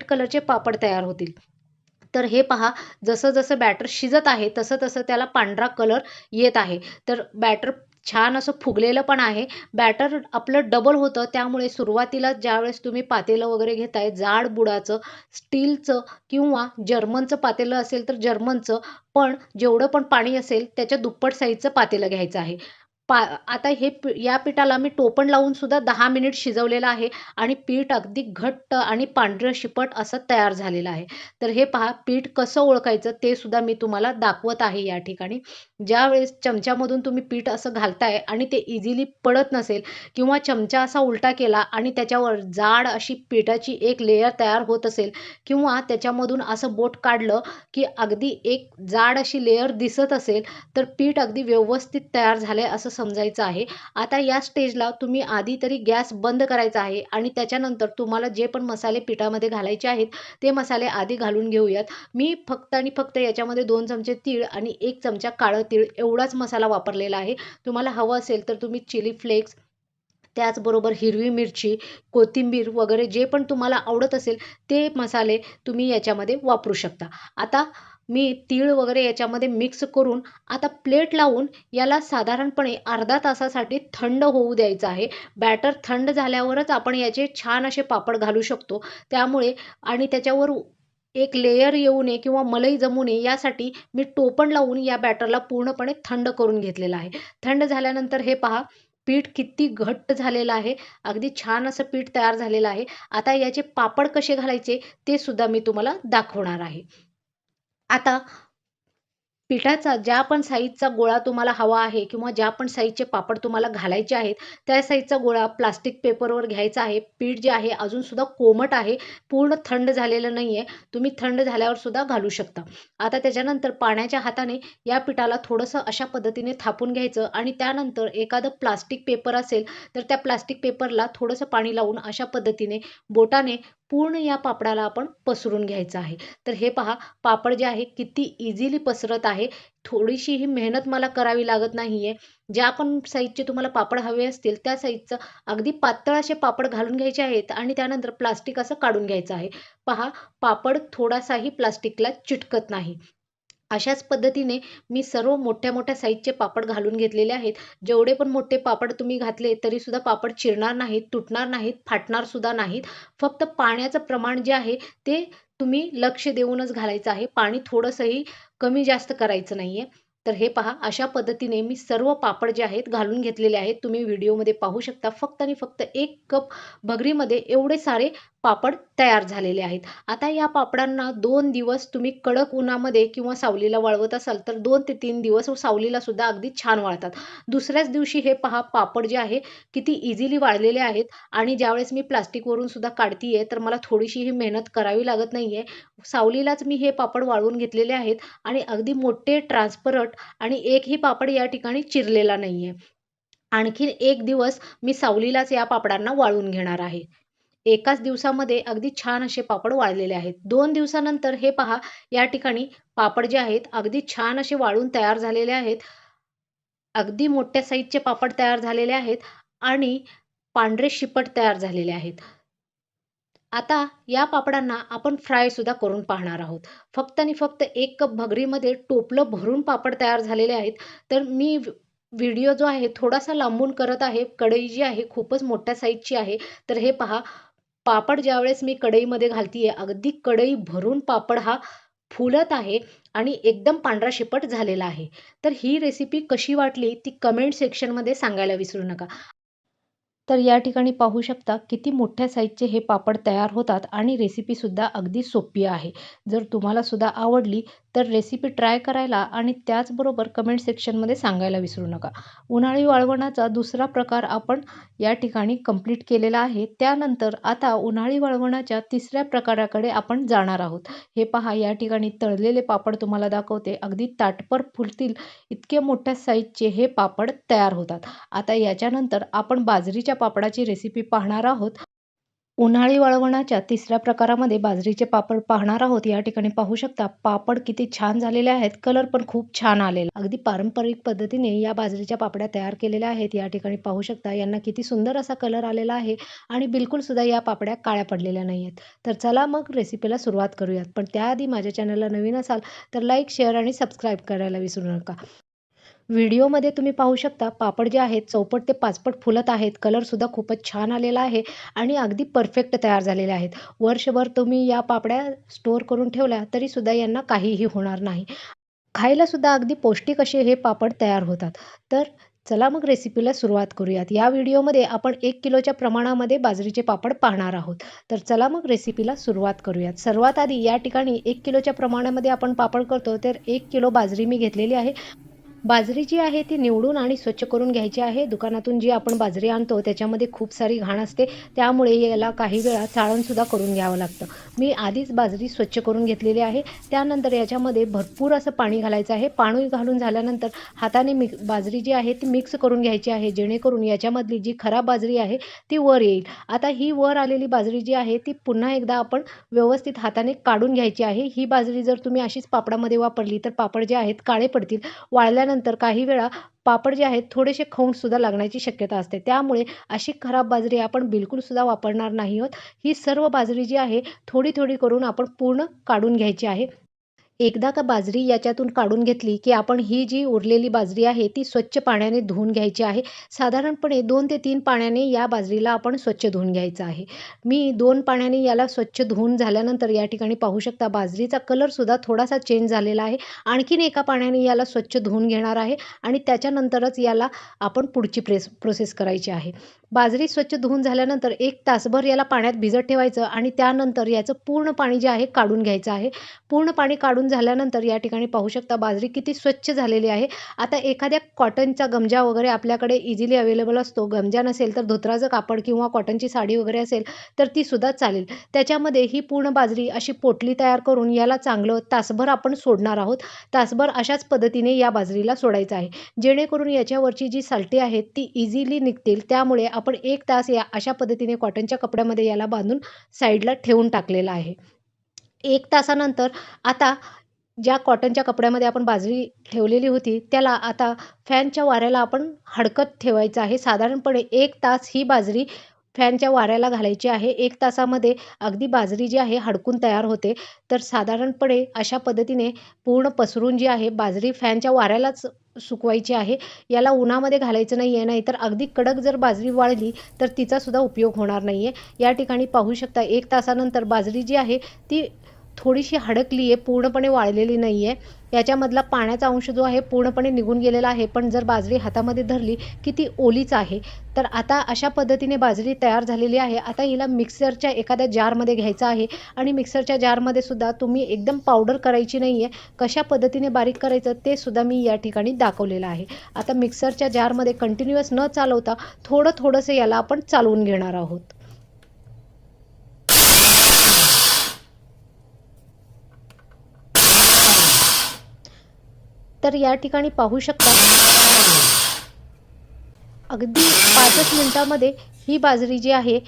कलरचे पापड तयार होतील. तर हे पहा जसं बॅटर शिजत आहे तसं त्याला पांढरा कलर येत आहे. तर बॅटर छान असं फुगलेलं पण आहे. बॅटर आपलं डबल होतं त्यामुळे सुरुवातीला ज्यावेळेस तुम्ही पातेलं वगैरे घेताय जाड बुडाचं, स्टीलचं किंवा जर्मनचं पातेलं असेल तर जर्मनचं, पण जेवढं पण पाणी असेल त्याच्या दुप्पट साईजचं पातेलं घ्यायचं आहे. आता या पिठाला मी टोपण लावून सुद्धा 10 मिनिट शिजवलेलं आहे आणि पीठ अगदी घट्ट आणि पांढरं शिपट असं तयार झालेलं आहे. तर हे पहा पीठ कसं ओळखायचं ते सुद्धा मी तुम्हाला दाखवत आहे या ठिकाणी. ज्यावेळेस चमच्यामधून तुम्ही पीठ असं घालताय आणि ते इझिली पडत नसेल किंवा चमचा असा उलटा केला आणि त्याच्यावर जाड अशी पिठाची एक लेयर तयार होत असेल किंवा त्याच्यामधून असं बोट काढलं, की अगदी एक जाड अशी लेयर दिसत असेल, तर पीठ अगदी व्यवस्थित तयार झालंय असं समजायचं आहे. आता या स्टेजला तुम्ही आधी तरी गॅस बंद करायचा आहे आणि त्याच्यानंतर तुम्हाला जे पण मसाले पिठामध्ये घालायचे आहेत, ते मसाले आधी घालून घेऊयात. मी फक्त आणि फक्त याच्यामध्ये 2 चमचे तीळ आणि 1 चमचा काळं तीळ एवढाच मसाला वापरलेला आहे. तुम्हाला हवं असेल तर तुम्ही चिली फ्लेक्स, त्याचबरोबर हिरवी मिरची, कोथिंबीर वगैरे जे पण तुम्हाला आवडत असेल ते मसाले तुम्ही याच्यामध्ये वापरू शकता. आता मी तीळ वगैरे याच्यामध्ये मिक्स करून आता प्लेट लावून याला साधारणपणे अर्धा तासासाठी थंड होऊ द्यायचं आहे. बॅटर थंड झाल्यावरच आपण याचे छान असे पापड घालू शकतो. त्यामुळे आणि त्याच्यावर एक लेयर येऊ नये किंवा मलई जमू नये यासाठी मी टोपण लावून या बॅटरला पूर्णपणे थंड करून घेतलेलं आहे. थंड झाल्यानंतर हे पहा पीठ किती घट्ट झालेलं आहे. अगदी छान असं पीठ तयार झालेलं आहे. आता याचे पापड कसे घालायचे ते सुद्धा मी तुम्हाला दाखवणार आहे. आता पिठाचा ज्या पण साईजचा गोळा तुम्हाला हवा आहे किंवा ज्या पण साईजचे पापड तुम्हाला घालायचे आहेत, त्या साईजचा गोळा प्लास्टिक पेपरवर घ्यायचा आहे. पीठ जे आहे अजूनसुद्धा कोमट आहे, पूर्ण थंड झालेलं नाही आहे. तुम्ही थंड झाल्यावर सुद्धा घालू शकता. आता त्याच्यानंतर पाण्याच्या हाताने या पिठाला थोडंसं अशा पद्धतीने थापून घ्यायचं आणि त्यानंतर एखादं प्लास्टिक पेपर असेल, तर त्या प्लास्टिक पेपरला थोडंसं पाणी लावून अशा पद्धतीने बोटाने पूर्ण या पापडाला आपण पसरून घ्यायचं आहे. तर हे पहा पापड जे आहे किती इझिली पसरत आहे. थोडीशीही मेहनत मला करावी लागत नाहीये. ज्या पण साइजचे तुम्हाला पापड हवे असतील त्या साइजचं अगदी पातळ असे पापड घालून घ्यायचे आहेत आणि त्यानंतर प्लास्टिक असं काढून घ्यायचं आहे. पहा पापड थोडासाही प्लास्टिकला चिटकत नाही. अशाच पद्धतीने मी सर्व मोठ्या-मोठ्या साइजचे पापड घालून घेतलेले आहेत. जेवढे पण मोठे पापड तुम्ही घातले तरीसुद्धा पापड चिरणार नाहीत, तुटणार नाहीत, फाटणार सुद्धा नाहीत. फक्त पाण्याचं प्रमाण जे आहे ते तुम्ही लक्ष देऊनच घालायचं आहे. पाणी थोडंसंही कमी जास्त करायचं नाहीये. तर हे पहा अशा पद्धतीने मी सर्व पापड जे आहेत घालून घेतलेले आहेत. तुम्ही व्हिडिओमध्ये पाहू शकता. फक्त आणि फक्त 1 कप भगरीमध्ये एवढे सारे पापड तयार झालेले आहेत. आता या पापडांना 2 दिवस तुम्ही कडक उन्हामध्ये किंवा सावलीला वाळवत असाल तर 2 ते 3 दिवस सावलीला सुद्धा अगदी छान वाळतात. दुसऱ्याच दिवशी हे पहा पापड जे आहे किती इझिली वाळलेले आहेत आणि ज्यावेळेस मी प्लास्टिकवरून सुद्धा काढतीये तर मला थोडीशीही मेहनत करावी लागत नाहीये. सावलीलाच मी हे पापड वाळवून घेतलेले आहेत आणि अगदी मोठे ट्रान्सपरंट आणि एकही पापड या ठिकाणी चिरलेला नाहीये. आणखीन 1 दिवस मी सावलीलाच या पापडांना वाळवून घेणार आहे. एकाच दिवसामध्ये अगदी छान असे पापड वाळलेले आहेत. 2 दिवसानंतर हे पहा या ठिकाणी पापड जे आहेत अगदी छान असे वाळून तयार झालेले आहेत. अगदी मोठ्या साइजचे पापड तयार झालेले आहेत आणि पांढरे शिपट तयार झालेले आहेत. आता या पापडांना आपण फ्राय सुद्धा करून पाहणार आहोत. फक्त आणि फक्त 1 कप भगरीमध्ये टोपलं भरून पापड तयार झालेले आहेत. तर मी व्हिडिओ जो आहे थोडासा लांबून करत आहे. कढई जी आहे खूपच मोठ्या साइजची आहे. तर हे पहा पापड ज्यावेळेस मी कढईमध्ये घालतीये, अगदी कढई भरून पापड हा फुलत आहे आणि एकदम पांढरा शिपट झालेला आहे. तर ही रेसिपी कशी वाटली ती कमेंट सेक्शनमध्ये सांगायला विसरू नका. तर या ठिकाणी पाहू शकता किती मोठ्या साईजचे हे पापड तयार होतात आणि रेसिपीसुद्धा अगदी सोपी आहे. जर तुम्हाला सुद्धा आवडली तर रेसिपी ट्राय करायला आणि त्याचबरोबर कमेंट सेक्शनमध्ये सांगायला विसरू नका. उन्हाळी वाळवणाचा दुसरा प्रकार आपण या ठिकाणी कंप्लीट केलेला आहे. त्यानंतर आता उन्हाळी वाळवणाच्या तिसऱ्या प्रकाराकडे आपण जाणार आहोत. हे पहा या ठिकाणी तळलेले पापड तुम्हाला दाखवते. अगदी ताटभर फुलतील इतके मोठ्या साईजचे हे पापड तयार होतात. आता याच्यानंतर आपण बाजरीच्या पापडाची रेसिपी पाहणार आहोत. उन्हाळी वळवणाच्या तिसऱ्या प्रकारामध्ये बाजरीचे पापड पाहणार आहोत. या ठिकाणी पाहू शकता पापड किती छान झालेले आहेत. कलर पण खूप छान आलेला. अगदी पारंपरिक पद्धतीने या बाजरीच्या पापड्या तयार केलेल्या आहेत. या ठिकाणी पाहू शकता यांना किती सुंदर असा कलर आलेला आहे आणि बिलकुल सुद्धा या पापड्या काळ्या पडलेल्या नाही आहेत. तर चला मग रेसिपीला सुरुवात करूयात. पण त्याआधी माझ्या चॅनलला नवीन असाल तर लाईक, शेअर आणि सबस्क्राईब करायला विसरू नका. व्हिडिओमध्ये तुम्ही पाहू शकता पापड जे आहेत चौपट ते पाचपट फुलत आहेत. कलरसुद्धा खूपच छान आलेला आहे आणि अगदी परफेक्ट तयार झालेले आहेत. वर्षभर तुम्ही या पापड्या स्टोअर करून ठेवल्या तरीसुद्धा यांना काहीही होणार नाही. खायला सुद्धा अगदी पौष्टिक असे हे पापड तयार होतात. तर चला मग रेसिपीला सुरुवात करूयात. या व्हिडिओमध्ये आपण 1 किलोच्या प्रमाणामध्ये बाजरीचे पापड पाहणार आहोत. तर चला मग रेसिपीला सुरुवात करूयात. सर्वात आधी या ठिकाणी 1 किलोच्या प्रमाणामध्ये आपण पापड करतो, तर 1 किलो बाजरी मी घेतलेली आहे. बाजरी जी आहे ती निवडून आणि स्वच्छ करून घ्यायची आहे. दुकानातून जी आपण बाजरी आणतो त्याच्यामध्ये खूप सारी घाण असते, त्यामुळे याला काही वेळा चाळणसुद्धा करून घ्यावं लागतं. मी आधीच बाजरी स्वच्छ करून घेतलेली आहे. त्यानंतर याच्यामध्ये भरपूर असं पाणी घालायचं आहे. पाणी घालून झाल्यानंतर हाताने बाजरी जी आहे ती मिक्स करून घ्यायची आहे, जेणेकरून याच्यामधली जी खराब बाजरी आहे ती वर येईल. आता ही वर आलेली बाजरी जी आहे ती पुन्हा एकदा आपण व्यवस्थित हाताने काढून घ्यायची आहे. ही बाजरी जर तुम्ही अशीच पापडामध्ये वापरली तर पापड जे आहेत काळे पडतील. वाळल्यानंतर काही वेळा पापड जे आहेत थोडेसे खवूनसुद्धा लागण्याची शक्यता असते. त्यामुळे अशी खराब बाजरी आपण बिलकुलसुद्धा वापरणार नाही आहोत. ही सर्व बाजरी जी आहे थोडी थोडी करून आपण पूर्ण काढून घ्यायची आहे. एकदा का बाजरी याच्यातून काढून घेतली, की आपण ही जी उरलेली बाजरी आहे ती स्वच्छ पाण्याने धुवून घ्यायची आहे. साधारणपणे 2 ते 3 पाण्याने या बाजरीला आपण स्वच्छ धुवून घ्यायचं आहे. मी 2 पाण्याने याला स्वच्छ धुवून झाल्यानंतर या ठिकाणी पाहू शकता बाजरीचा कलरसुद्धा थोडासा चेंज झालेला आहे. आणखीन एका पाण्याने याला स्वच्छ धुवून घेणार आहे आणि त्याच्यानंतरच याला आपण पुढची प्रोसेस करायची आहे. बाजरी स्वच्छ धुवून झाल्यानंतर 1 तासभर याला पाण्यात भिजत ठेवायचं आणि त्यानंतर याचं पूर्ण पाणी जे आहे काढून घ्यायचं आहे. पूर्ण पाणी काढून झाल्यानंतर या ठिकाणी पाहू शकता बाजरी किती स्वच्छ झालेली आहे. आता एखाद्या कॉटनचा गमजा वगैरे आपल्याकडे इझिली अवेलेबल असतो. गमजा नसेल तर धोतराचं कापड किंवा कॉटनची साडी वगैरे असेल तर ती सुद्धा चालेल. त्याच्यामध्ये ही पूर्ण बाजरी अशी पोटली तयार करून याला चांगलं तासभर आपण सोडणार आहोत. तासभर अशाच पद्धतीने या बाजरीला सोडायचं आहे. जेणेकरून याच्यावरची जी सालटी आहेत ती इझिली निघतील. त्यामुळे आपण 1 तास या अशा पद्धतीने कॉटनच्या कपड्यामध्ये याला बांधून साईडला ठेवून टाकलेला आहे. 1 तासानंतर आता ज्या कॉटनच्या कपड्यामध्ये आपण बाजरी ठेवलेली होती त्याला आता फॅनच्या वाऱ्याला आपण हडकत ठेवायचं आहे. साधारणपणे 1 तास ही बाजरी फॅनच्या वाऱ्याला घालायची आहे. 1 तासामध्ये अगदी बाजरी जी आहे हडकून तयार होते. तर साधारणपणे अशा पद्धतीने पूर्ण पसरून जी आहे बाजरी फॅनच्या वाऱ्यालाच सुकवायची आहे. याला उन्हामध्ये घालायचं नाही आहे, नाहीतर अगदी कडक जर बाजरी वाळली तर तिचासुद्धा उपयोग होणार नाही आहे. या ठिकाणी पाहू शकता 1 तासानंतर बाजरी जी आहे ती थोडीशी हडकली आहे, पूर्णपणे वाळलेली नाही आहे. याच्यामधला पाण्याचा अंश जो आहे पूर्णपणे निघून गेलेला आहे. पण जर बाजरी हातामध्ये धरली की ती ओलीच आहे. तर आता अशा पद्धतीने बाजरी तयार झालेली आहे. आता हिला मिक्सरच्या एखाद्या जारमध्ये घ्यायचं आहे आणि मिक्सरच्या जारमध्ये सुद्धा तुम्ही एकदम पावडर करायची नाही आहे. कशा पद्धतीने बारीक करायचं ते सुद्धा मी या ठिकाणी दाखवलेलं आहे. आता मिक्सरच्या जारमध्ये कंटिन्युअस न चालवता थोडंसं याला आपण चालवून घेणार आहोत. तर या ठिकाणी पाहू शकता अगदी 5च मिनिटामध्ये ही बाजरी जी आहे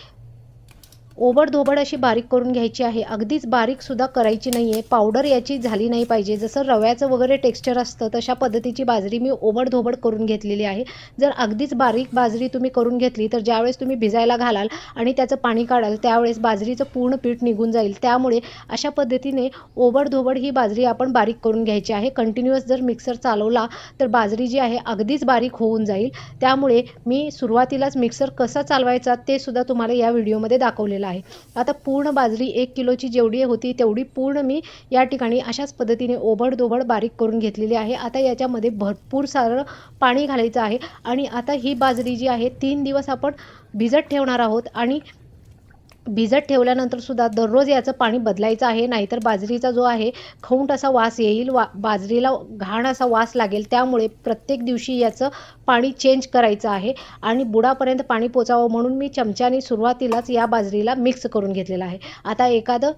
ओबडधोबड अशी बारीक करून घ्यायची आहे. अगदीच बारीकसुद्धा करायची नाही आहे. पावडर याची झाली नाही पाहिजे. जसं रव्याचं वगैरे टेक्स्चर असतं तशा पद्धतीची बाजरी मी ओबडधोबड करून घेतलेली आहे. जर अगदीच बारीक बाजरी तुम्ही करून घेतली तर ज्यावेळेस तुम्ही भिजायला घालाल आणि त्याचं पाणी काढाल त्यावेळेस बाजरीचं पूर्ण पीठ निघून जाईल. त्यामुळे अशा पद्धतीने ओबडधोबड ही बाजरी आपण बारीक करून घ्यायची आहे. कंटिन्युअस जर मिक्सर चालवला तर बाजरी जी आहे अगदीच बारीक होऊन जाईल. त्यामुळे मी सुरुवातीलाच मिक्सर कसा चालवायचा ते सुद्धा तुम्हाला या व्हिडिओमध्ये दाखवलेलं आहे. आता पूर्ण बाजरी 1 किलोची जेवढी होती तेवढी पूर्ण मी या ठिकाणी अशाच पद्धतीने ओबडधोबड बारीक करून घेतलेली आहे. आता याच्यामध्ये भरपूर सारं पाणी घालायचं आहे आणि आता ही बाजरी जी आहे 3 दिवस आपण भिजत ठेवणार आहोत आणि भिजत ठेवल्यानंतर सुद्धा दररोज याचं पाणी बदलायचं आहे. नाहीतर बाजरीचा जो आहे खवूट असा वास येईल, बाजरीला घाण असा वास लागेल. त्यामुळे प्रत्येक दिवशी याचं पाणी चेंज करायचं आहे आणि बुडापर्यंत पाणी पोचावं म्हणून मी चमच्याने सुरुवातीलाच या बाजरीला मिक्स करून घेतलेलं आहे. आता एखादं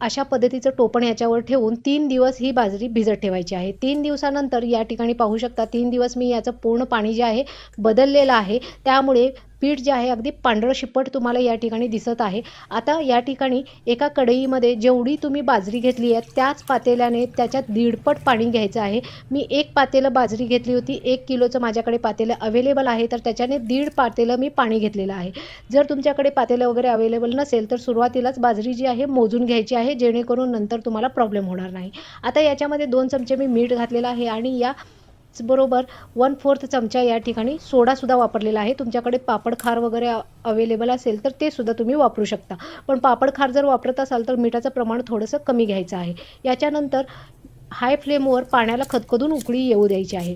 अशा पद्धतीचं टोपण याच्यावर ठेवून 3 दिवस ही बाजरी भिजत ठेवायची आहे. 3 दिवसानंतर या ठिकाणी पाहू शकता 3 दिवस मी याचं पूर्ण पाणी जे आहे बदललेलं आहे. त्यामुळे पीठ जे आहे अगदी पांढरं शिपट तुम्हाला या ठिकाणी दिसत आहे. आता या ठिकाणी एका कढईमध्ये जेवढी तुम्ही बाजरी घेतली आहे त्याच पातेल्याने त्याच्यात 1.5 पट पाणी घ्यायचं आहे. मी 1 पातेलं बाजरी घेतली होती. 1 किलोचं माझ्याकडे पातेलं अवेलेबल आहे तर त्याच्याने 1.5 पातेलं मी पाणी घेतलेलं आहे. जर तुमच्याकडे पातेलं वगैरे अवेलेबल नसेल तर सुरुवातीलाच बाजरी जी आहे मोजून घ्यायची आहे, जेणेकरून नंतर तुम्हाला प्रॉब्लेम होणार नाही. आता याच्यामध्ये 2 चमचे मी मीठ घातलेलं आहे आणि या बरोबर 1/4 चमचा या ठिकाणी सोडासुद्धा वापरलेला आहे. तुमच्याकडे पापड खार वगैरे अवेलेबल असेल तर ते सुद्धा तुम्ही वापरू शकता. पण पापड खार जर वापरत असाल तर मिठाचं प्रमाण थोडंसं कमी घ्यायचं आहे. याच्यानंतर हाय फ्लेमवर पाण्याला खदखदून उकळी येऊ द्यायची आहे.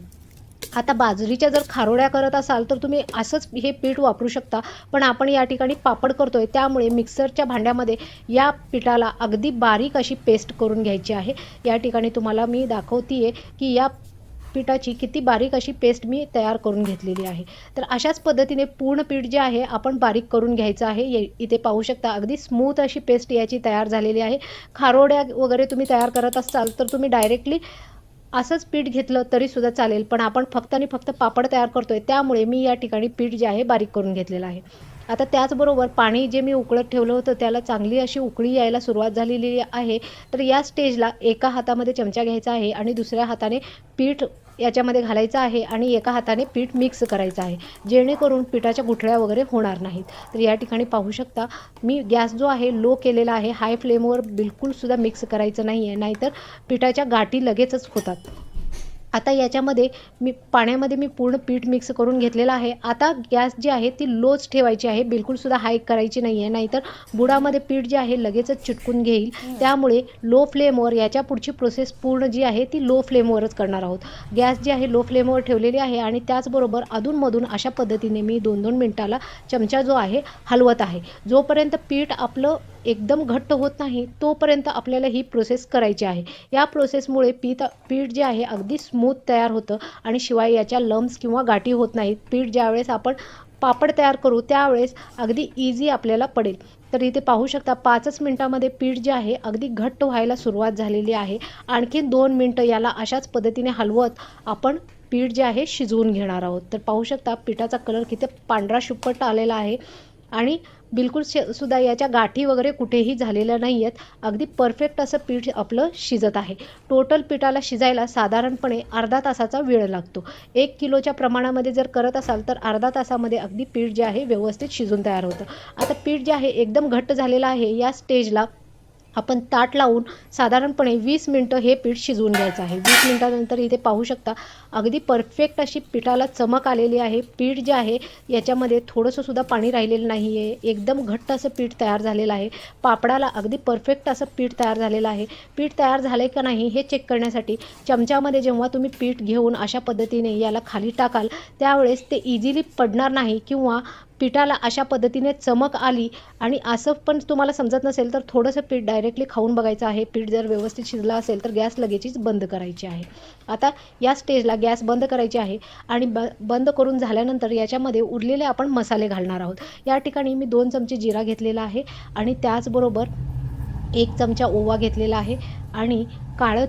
आता बाजरीच्या जर खारोड्या करत असाल तर तुम्ही असंच हे पीठ वापरू शकता, पण आपण या ठिकाणी पापड करतोय त्यामुळे मिक्सरच्या भांड्यामध्ये या पिठाला अगदी बारीक अशी पेस्ट करून घ्यायची आहे. या ठिकाणी तुम्हाला मी दाखवते की या पिठाची किती बारीक अशी पेस्ट मी तयार करून घेतलेली आहे. तर अशाच पद्धतीने पूर्ण पीठ जे आहे आपण बारीक करून घ्यायचं आहे. इथे पाहू शकता अगदी स्मूथ अशी पेस्ट याची तयार झालेली आहे. खारोड्या वगैरे तुम्ही तयार करत असाल तर तुम्ही डायरेक्टली असंच पीठ घेतलं तरीसुद्धा चालेल, पण आपण फक्त आणि फक्त पापड तयार करतोय त्यामुळे मी या ठिकाणी पीठ जे आहे बारीक करून घेतलेलं आहे. आता त्याचबरोबर पाणी जे मी उकळत ठेवलं होतं त्याला चांगली अशी उकळी यायला सुरुवात झालेली आहे. तर या स्टेजला एका हातामध्ये चमचा घ्यायचा आहे आणि दुसऱ्या हाताने पीठ याच्यामध्ये घालायचं आहे आणि एका हाताने पीठ मिक्स करायचं आहे, जेणेकरून पिठाच्या गुठळ्या वगैरे होणार नाहीत. तर या ठिकाणी पाहू शकता मी गॅस जो आहे लो केलेला आहे. हाय फ्लेमवर बिलकुलसुद्धा मिक्स करायचं नाही आहे, नाहीतर पिठाच्या गाठी लगेचच होतात. आता याच्यामध्ये पाण्यामध्ये मी पूर्ण पीठ मिक्स करून घेतलेलं आहे. आता गॅस जी आहे ती लोच ठेवायची आहे, बिलकुलसुद्धा हाय करायची नाही आहे, नाहीतर बुडामध्ये पीठ जे आहे लगेचच चिटकून घेईल. त्यामुळे लो फ्लेमवर याच्या पुढची प्रोसेस पूर्ण जी आहे ती लो फ्लेमवरच करणार आहोत. गॅस जी आहे लो फ्लेमवर ठेवलेली आहे आणि त्याचबरोबर अधूनमधून अशा पद्धतीने मी 2-2 मिनटाला चमचा जो आहे हलवत आहे. जोपर्यंत पीठ आपलं एकदम घट्ट होत नाही तोपर्यंत आपल्याला ही प्रोसेस करायची आहे. या प्रोसेसमुळे पीठ जे आहे अगदी स्मूथ तयार होतं आणि शिवाय याच्या लम्स किंवा गाठी होत नाहीत. पीठ ज्यावेळेस आपण पापड तयार करू त्यावेळेस अगदी इझी आपल्याला पडेल. तर इथे पाहू शकता 5च मिनटामध्ये पीठ जे आहे अगदी घट्ट व्हायला सुरुवात झालेली आहे. आणखीन 2 मिनटं याला अशाच पद्धतीने हलवत आपण पीठ जे आहे शिजवून घेणार आहोत. तर पाहू शकता पिठाचा कलर किती पांढरा शुभ्र आलेला आहे आणि बिलकुल सुद्धा याच्या गाठी वगैरे कुठेही झालेल्या नाही आहेत. अगदी परफेक्ट असं पीठ आपलं शिजत आहे. टोटल पिठाला शिजायला साधारणपणे अर्धा तासाचा वेळ लागतो. 1 किलोच्या प्रमाणामध्ये जर करत असाल तर अर्धा तासामध्ये अगदी पीठ जे आहे व्यवस्थित शिजून तयार होतं. आता पीठ जे आहे एकदम घट्ट झालेलं आहे. या स्टेजला आपण ताट लावून साधारणपणे 20 मिनटं हे पीठ शिजवून घ्यायचं आहे. 20 मिनटानंतर इथे पाहू शकता अगदी परफेक्ट अशी पिठाला चमक आलेली आहे. पीठ जे आहे याच्यामध्ये थोडंसंसुद्धा पाणी राहिलेलं नाही आहे. एकदम घट्ट असं पीठ तयार झालेलं आहे. पापडाला अगदी परफेक्ट असं पीठ तयार झालेलं आहे. पीठ तयार झालं आहे का नाही हे चेक करण्यासाठी चमच्यामध्ये जेव्हा तुम्ही पीठ घेऊन अशा पद्धतीने याला खाली टाकाल त्यावेळेस ते इझिली पडणार नाही किंवा पिठाला अशा पद्धतीने चमक आली आणि असं पण तुम्हाला समजत नसेल तर थोडंसं पीठ डायरेक्टली खाऊन बघायचं आहे. पीठ जर व्यवस्थित शिजलं असेल तर गॅस लगेचच बंद करायची आहे. आता या स्टेजला गॅस बंद करायची आहे आणि बंद करून झाल्यानंतर याच्यामध्ये उरलेले आपण मसाले घालणार आहोत. या ठिकाणी मी 2 चमचे जिरा घेतलेला आहे आणि त्याचबरोबर 1 चमचा ओवा घेतलेला आहे आणि काळं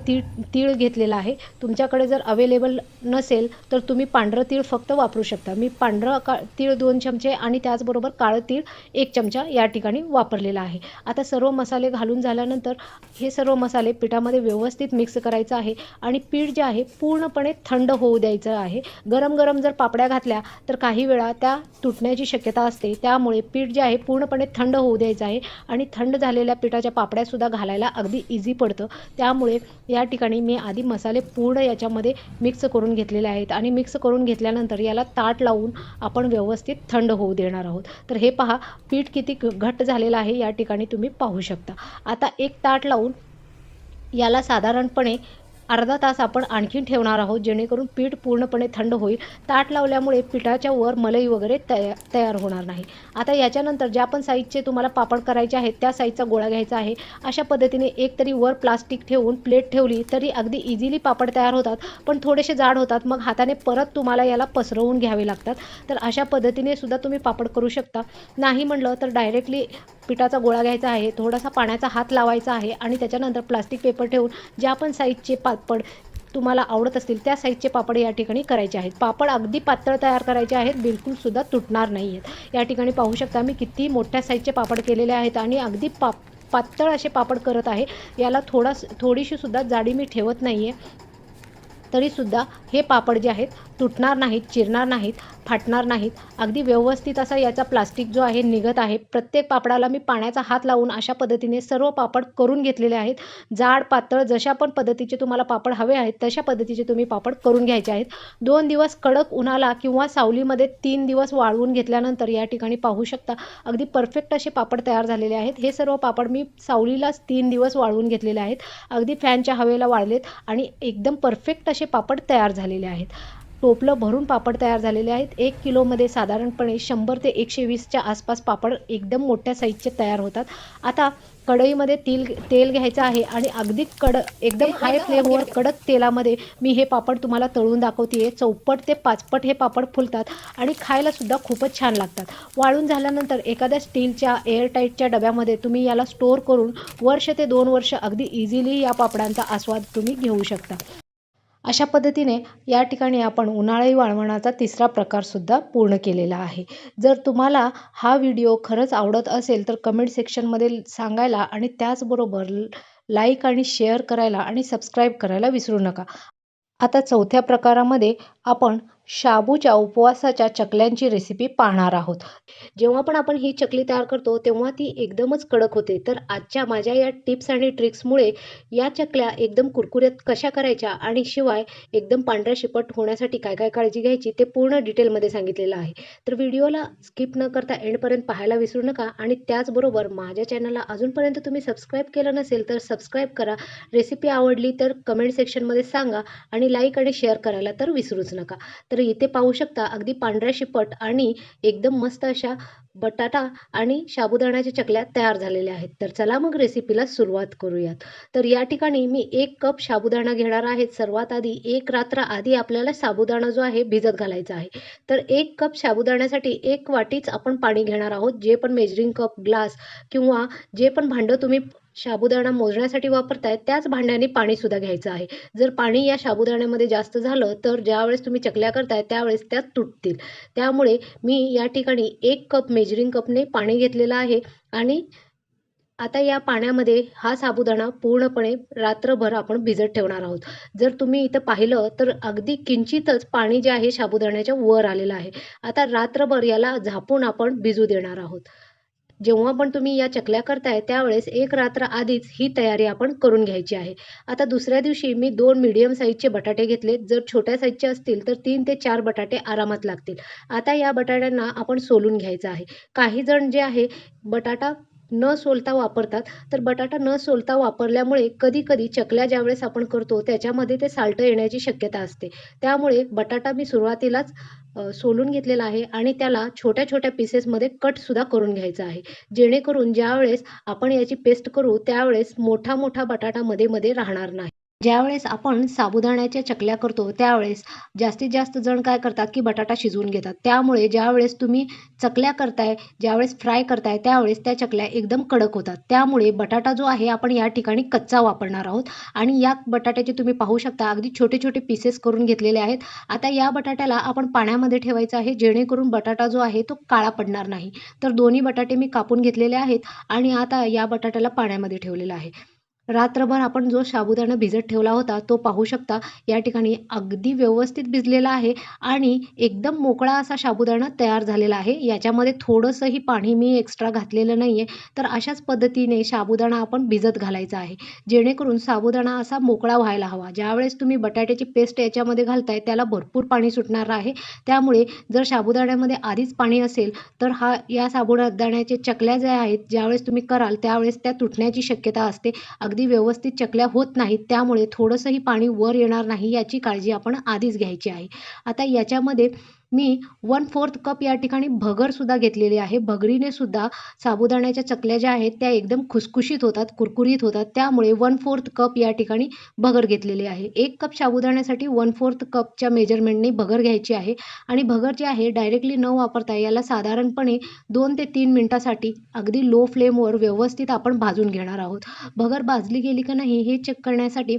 तीळ घेतलेलं आहे. तुमच्याकडे जर अवेलेबल नसेल तर तुम्ही पांढरं तीळ फक्त वापरू शकता. मी पांढरं तीळ 2 चमचे आणि त्याचबरोबर काळं तीळ 1 चमचा या ठिकाणी वापरलेला आहे. आता सर्व मसाले घालून झाल्यानंतर हे सर्व मसाले पिठामध्ये व्यवस्थित मिक्स करायचं आहे आणि पीठ जे आहे पूर्णपणे थंड होऊ द्यायचं आहे. गरम गरम जर पापड्या घातल्या तर काही वेळा त्या तुटण्याची शक्यता असते. त्यामुळे पीठ जे आहे पूर्णपणे थंड होऊ द्यायचं आहे आणि थंड झालेल्या पिठाच्या पापड्यासुद्धा घालायला अगदी इझी पडतं. त्यामुळे या ठिकाणी मी आधी मसाले पूर्ण याच्यामध्ये मिक्स करून घेतलेले आहेत आणि मिक्स करून घेतल्यानंतर याला ताट लावून आपण व्यवस्थित थंड होऊ देणार आहोत. तर हे पहा पीठ किती घट्ट झालेलं आहे या ठिकाणी तुम्ही पाहू शकता. आता एक ताट लावून याला साधारणपणे अर्धा तास आपण आणखीन ठेवणार आहोत जेणेकरून पीठ पूर्णपणे थंड होईल. ताट लावल्यामुळे पिठाच्या वर मलई वगैरे तयार होणार नाही. आता याच्यानंतर ज्या पण साईजचे तुम्हाला पापड करायचे आहेत त्या साईजचा गोळा घ्यायचा आहे. अशा पद्धतीने एक तरी वर प्लास्टिक ठेवून प्लेट ठेवली तरी अगदी इझिली पापड तयार होतात, पण थोडेसे जाड होतात. मग हाताने परत तुम्हाला याला पसरवून घ्यावे लागतात. तर अशा पद्धतीने सुद्धा तुम्ही पापड करू शकता. नाही म्हणलं तर डायरेक्टली पिठाचा गोळा घ्यायचा आहे, थोडासा पाण्याचा हात लावायचा आहे आणि त्याच्यानंतर प्लास्टिक पेपर ठेवून ज्या पण साईजचे पापड तुम्हाला आवडत असतील त्या साईजचे पापड या ठिकाणी करायचे आहेत. पापड अगदी पातळ तयार करायचे आहेत, बिलकुलसुद्धा तुटणार नाही आहेत. या ठिकाणी पाहू शकता मी किती मोठ्या साईजचे पापड केलेले आहेत आणि अगदी पातळ असे पापड करत आहे. याला थोडीशी सुद्धा जाडी मी ठेवत नाही आहे. तरीसुद्धा हे पापड जे आहेत तुटणार नाहीत, चिरणार नाहीत, फाटणार नाहीत. अगदी व्यवस्थित असा याचा प्लास्टिक जो आहे निघत आहे. प्रत्येक पापडाला मी पाण्याचा हात लावून अशा पद्धतीने सर्व पापड करून घेतलेले आहेत. जाड पातळ जशा पण पद्धतीचे तुम्हाला पापड हवे आहेत तशा पद्धतीचे तुम्ही पापड करून घ्यायचे आहेत. 2 दिवस कडक उन्हाला किंवा सावलीमध्ये 3 दिवस वाळवून घेतल्यानंतर या ठिकाणी पाहू शकता अगदी परफेक्ट असे पापड तयार झालेले आहेत. हे सर्व पापड मी सावलीलाच 3 दिवस वाळवून घेतलेले आहेत. अगदी फॅनच्या हवेला वाळलेत आणि एकदम परफेक्ट असे पापड तयार झालेले आहेत. टोपलं भरून पापड तयार झालेले आहेत. 1 किलोमध्ये साधारणपणे 100 ते 120च्या आसपास पापड एकदम मोठ्या साईजचे तयार होतात. आता कढईमध्ये तेल घ्यायचं आहे आणि अगदी एकदम हाय फ्लेमवर कडक तेलामध्ये मी हे पापड तुम्हाला तळून दाखवते आहे. 4पट ते 5पट हे पापड फुलतात आणि खायलासुद्धा खूपच छान लागतात. वाळून झाल्यानंतर एखाद्या स्टीलच्या एअरटाईटच्या डब्यामध्ये तुम्ही याला स्टोअर करून वर्ष ते 2 वर्ष अगदी इझिली या पापडांचा आस्वाद तुम्ही घेऊ शकता. अशा पद्धतीने या ठिकाणी आपण उन्हाळी वाळवणाचा तिसरा प्रकारसुद्धा पूर्ण केलेला आहे. जर तुम्हाला हा व्हिडिओ खरंच आवडत असेल तर कमेंट सेक्शनमध्ये सांगायला आणि त्याचबरोबर लाईक आणि शेअर करायला आणि सबस्क्राईब करायला विसरू नका. आता चौथ्या प्रकारामध्ये आपण शाबूच्या उपवासाच्या चकल्यांची रेसिपी पाहणार आहोत. जेव्हा पण आपण ही चकली तयार करतो तेव्हा ती एकदमच कडक होते. तर आजच्या माझ्या या टिप्स आणि ट्रिक्समुळे या चकल्या एकदम कुरकुरीत कशा करायच्या आणि शिवाय एकदम पांढऱ्या शिपट होण्यासाठी काय काय काळजी घ्यायची ते पूर्ण डिटेलमध्ये सांगितलेलं आहे. तर व्हिडिओला स्किप न करता एंडपर्यंत पाहायला विसरू नका आणि त्याचबरोबर माझ्या चॅनलला अजूनपर्यंत तुम्ही सबस्क्राईब केलं नसेल तर सबस्क्राईब करा. रेसिपी आवडली तर कमेंट सेक्शनमध्ये सांगा आणि लाईक आणि शेअर करायला तर विसरूच नका. तर इथे पाहू शकता अगदी पांढऱ्या शिपट आणि एकदम मस्त अशा बटाटा आणि साबुदाण्याच्या चकल्या तयार झालेल्या आहेत. तर चला मग रेसिपीला सुरुवात करूयात. तर या ठिकाणी मी 1 कप साबुदाणा घेणार आहे. सर्वात आधी 1 रात्र आधी आपल्याला साबुदाणा जो आहे भिजत घालायचा आहे. तर 1 कप साबुदाण्यासाठी 1 वाटीच आपण पाणी घेणार आहोत. जे पण मेजरिंग कप, ग्लास किंवा जे पण भांडं तुम्ही साबुदाणा मोजण्यासाठी वापरताय त्याच भांड्याने पाणीसुद्धा घ्यायचं आहे. जर पाणी या साबुदाण्यामध्ये जास्त झालं तर ज्यावेळेस तुम्ही चकल्या करताय त्यावेळेस त्या तुटतील. त्यामुळे मी या ठिकाणी 1 कप मेजरिंग कपने पाणी घेतलेलं आहे आणि आता या पाण्यामध्ये हा साबुदाणा पूर्णपणे रात्रभर आपण भिजत ठेवणार आहोत. जर तुम्ही इथं पाहिलं तर अगदी किंचितच पाणी जे आहे साबुदाण्याच्या वर आलेलं आहे. आता रात्रभर याला झाकून आपण भिजू देणार आहोत. जेव्हा पण तुम्ही या चकल्या करताय त्यावेळेस 1 रात्र आधीच ही तयारी आपण करून घ्यायची आहे. आता दुसऱ्या दिवशी मी 2 मीडियम साईजचे बटाटे घेतले. जर छोट्या साईजचे असतील तर 3 ते 4 बटाटे आरामात लागतील. आता या बटाट्यांना आपण सोलून घ्यायचं आहे. काही जण जे आहे बटाटा न सोलता वापरतात. तर बटाटा न सोलता वापरल्यामुळे कधी-कधी चकल्या ज्यावेळेस आपण करतो त्याच्यामध्ये ते साल्टं येण्याची शक्यता असते. त्यामुळे बटाटा मी सुरुवातीलाच सोलून घेतलेला आहे आणि त्याला छोट्या-छोट्या पीसेसमध्ये कटसुद्धा करून घ्यायचा आहे. जेणेकरून ज्यावेळेस आपण याची पेस्ट करू त्यावेळेस मोठा-मोठा बटाटा मध्ये-मध्ये राहणार नाही. ज्यावेळेस आपण साबुदाण्याच्या चकल्या करतो त्यावेळेस जास्तीत जास्त जण काय करतात की बटाटा शिजवून घेतात. त्यामुळे ज्यावेळेस तुम्ही चकल्या करताय, ज्यावेळेस फ्राय करताय त्यावेळेस त्या चकल्या एकदम कडक होतात. त्यामुळे बटाटा जो आहे आपण या ठिकाणी कच्चा वापरणार आहोत आणि या बटाट्याचे तुम्ही पाहू शकता अगदी छोटे-छोटे पीसेस करून घेतलेले आहेत. आता या बटाट्याला आपण पाण्यामध्ये ठेवायचं आहे जेणेकरून बटाटा जो आहे तो काळा पडणार नाही. तर दोन्ही बटाटे मी कापून घेतलेले आहेत आणि आता या बटाट्याला पाण्यामध्ये ठेवलेलं आहे. रात्रभर आपण जो साबुदाणा भिजत ठेवला होता तो पाहू शकता या ठिकाणी अगदी व्यवस्थित भिजलेला आहे आणि एकदम मोकळा असा साबुदाणा तयार झालेला आहे. याच्यामध्ये थोडंसंही पाणी मी एक्स्ट्रा घातलेलं नाहीये. तर अशाच पद्धतीने साबुदाणा आपण भिजत घालायचा आहे. जेणेकरून साबुदाणा असा मोकळा व्हायला हवा. ज्यावेळेस तुम्ही बटाट्याची पेस्ट याच्यामध्ये घालताय त्याला भरपूर पाणी सुटणार आहे. त्यामुळे जर साबुदाण्यामध्ये आधीच पाणी असेल तर या साबुदाण्याच्या चकल्या ज्या आहेत ज्यावेळेस तुम्ही कराल त्यावेळेस त्या तुटण्याची शक्यता असते. अगदी व्यवस्थित चकल्या होत नाहीत. त्यामुळे थोडंसंही पाणी वर येणार नाही याची काळजी आपण आधीच घ्यायची आहे. आता याच्यामध्ये मी 1/4 कप या ठिकाणी भगरसुद्धा घेतलेली आहे. भगरीने सुद्धा साबुदाण्याच्या चकल्या ज्या आहेत त्या एकदम खुसखुशीत होतात, कुरकुरीत होतात. त्यामुळे 1/4 कप या ठिकाणी भगर घेतलेली आहे. 1 कप साबुदाण्यासाठी 1/4 कपच्या मेजरमेंटने भगर घ्यायची आहे आणि भगर जी आहे डायरेक्टली न वापरता याला साधारणपणे 2 ते 3 मिनिटासाठी अगदी लो फ्लेमवर व्यवस्थित आपण भाजून घेणार आहोत. भगर भाजली गेली का नाही हे चेक करण्यासाठी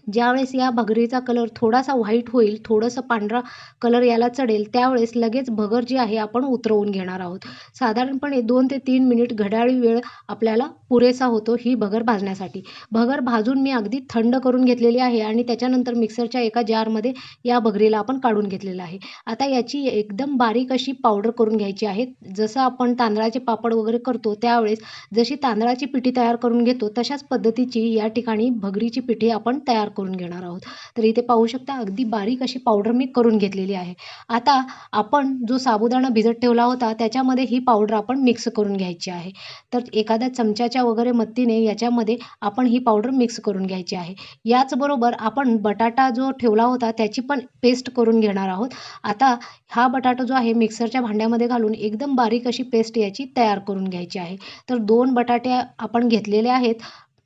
ज्यावेळेस या भगरीचा कलर थोडासा व्हाईट होईल, थोडंसं पांढरा कलर याला चढेल, त्यावेळेस लगेच भगर जी आहे आपण उतरवून घेणार आहोत. साधारणपणे 2 ते 3 मिनिट घड्याळी वेळ आपल्याला पुरेसा होतो ही भगर भाजण्यासाठी. भगर भाजून मी अगदी थंड करून घेतलेली आहे आणि त्याच्यानंतर मिक्सरच्या एका जारमध्ये या भगरीला आपण काढून घेतलेलं आहे. आता याची एकदम बारीक अशी पावडर करून घ्यायची आहे. जसं आपण तांदळाचे पापड वगैरे करतो त्यावेळेस जशी तांदळाची पिठी तयार करून घेतो तशाच पद्धतीची या ठिकाणी भगरीची पिठी आपण तयार करून घेणार आहोत. तर इथे पाहू शकता अगदी बारीक अशी पावडर मी करून घेतलेली आहे. आता आपण जो साबुदाणा भिजत ठेवला होता त्याच्यामध्ये ही पावडर आपण मिक्स करून घ्यायची आहे. तर एखाद्या चमच्याच्या वगैरे मदतीने याच्यामध्ये आपण ही पावडर मिक्स करून घ्यायची आहे. याचबरोबर आपण बटाटा जो ठेवला होता त्याची पण पेस्ट करून घेणार आहोत. आता हा बटाटा जो आहे मिक्सरच्या भांड्यामध्ये घालून एकदम बारीक अशी पेस्ट याची तयार करून घ्यायची आहे. तर 2 बटाटे आपण घेतलेले आहेत.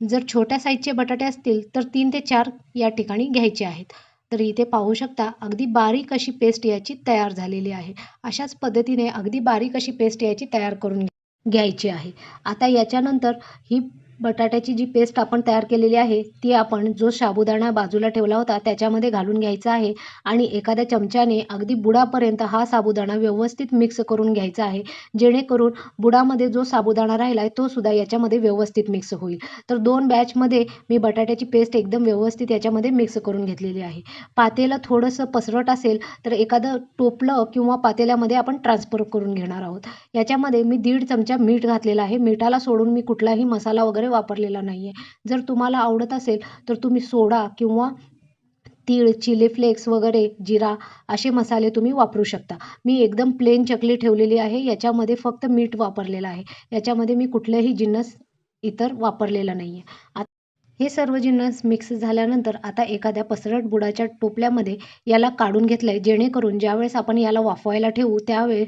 जर छोट्या साईजचे बटाटे असतील तर 3 ते 4 या ठिकाणी घ्यायचे आहेत. तर इथे पाहू शकता अगदी बारीक अशी पेस्ट याची तयार झालेली आहे. अशाच पद्धतीने अगदी बारीक अशी पेस्ट याची तयार करून घ्यायची आहे. आता याच्यानंतर ही बटाट्याची जी पेस्ट आपण तयार केलेली आहे ती आपण जो साबुदाणा बाजूला ठेवला होता त्याच्यामध्ये घालून घ्यायचा आहे आणि एखाद्या चमच्याने अगदी बुडापर्यंत हा साबुदाणा व्यवस्थित मिक्स करून घ्यायचा आहे. जेणेकरून बुडामध्ये जो साबुदाणा राहिला आहे तो सुद्धा याच्यामध्ये व्यवस्थित मिक्स होईल. तर 2 बॅचमध्ये मी बटाट्याची पेस्ट एकदम व्यवस्थित याच्यामध्ये मिक्स करून घेतलेली आहे. पातेलं थोडंसं पसरट असेल तर एखादं टोपलं किंवा पातेल्यामध्ये आपण ट्रान्सफर करून घेणार आहोत. याच्यामध्ये मी 1.5 चमचा मीठ घातलेलं आहे. मिठाला सोडून मी कुठलाही मसाला वगैरे वापरलेला नाही आहे. जर तुम्हाला आवडत असेल तर तुम्ही सोडा किंवा तीळ, चिली फ्लेक्स वगैरे, जिरा असे मसाले तुम्ही वापरू शकता. मी एकदम प्लेन चकली ठेवलेली आहे. याच्यामध्ये फक्त मीठ वापरलेलं आहे. याच्यामध्ये मी कुठलेही जिन्नस इतर वापरलेला नाही आहे. हे सर्व जिन्नस मिक्स झाल्यानंतर आता एखाद्या पसरट बुडाच्या टोपल्यामध्ये याला काढून घेतलंय जेणेकरून ज्यावेळेस आपण याला वाफवायला ठेवू त्यावेळेस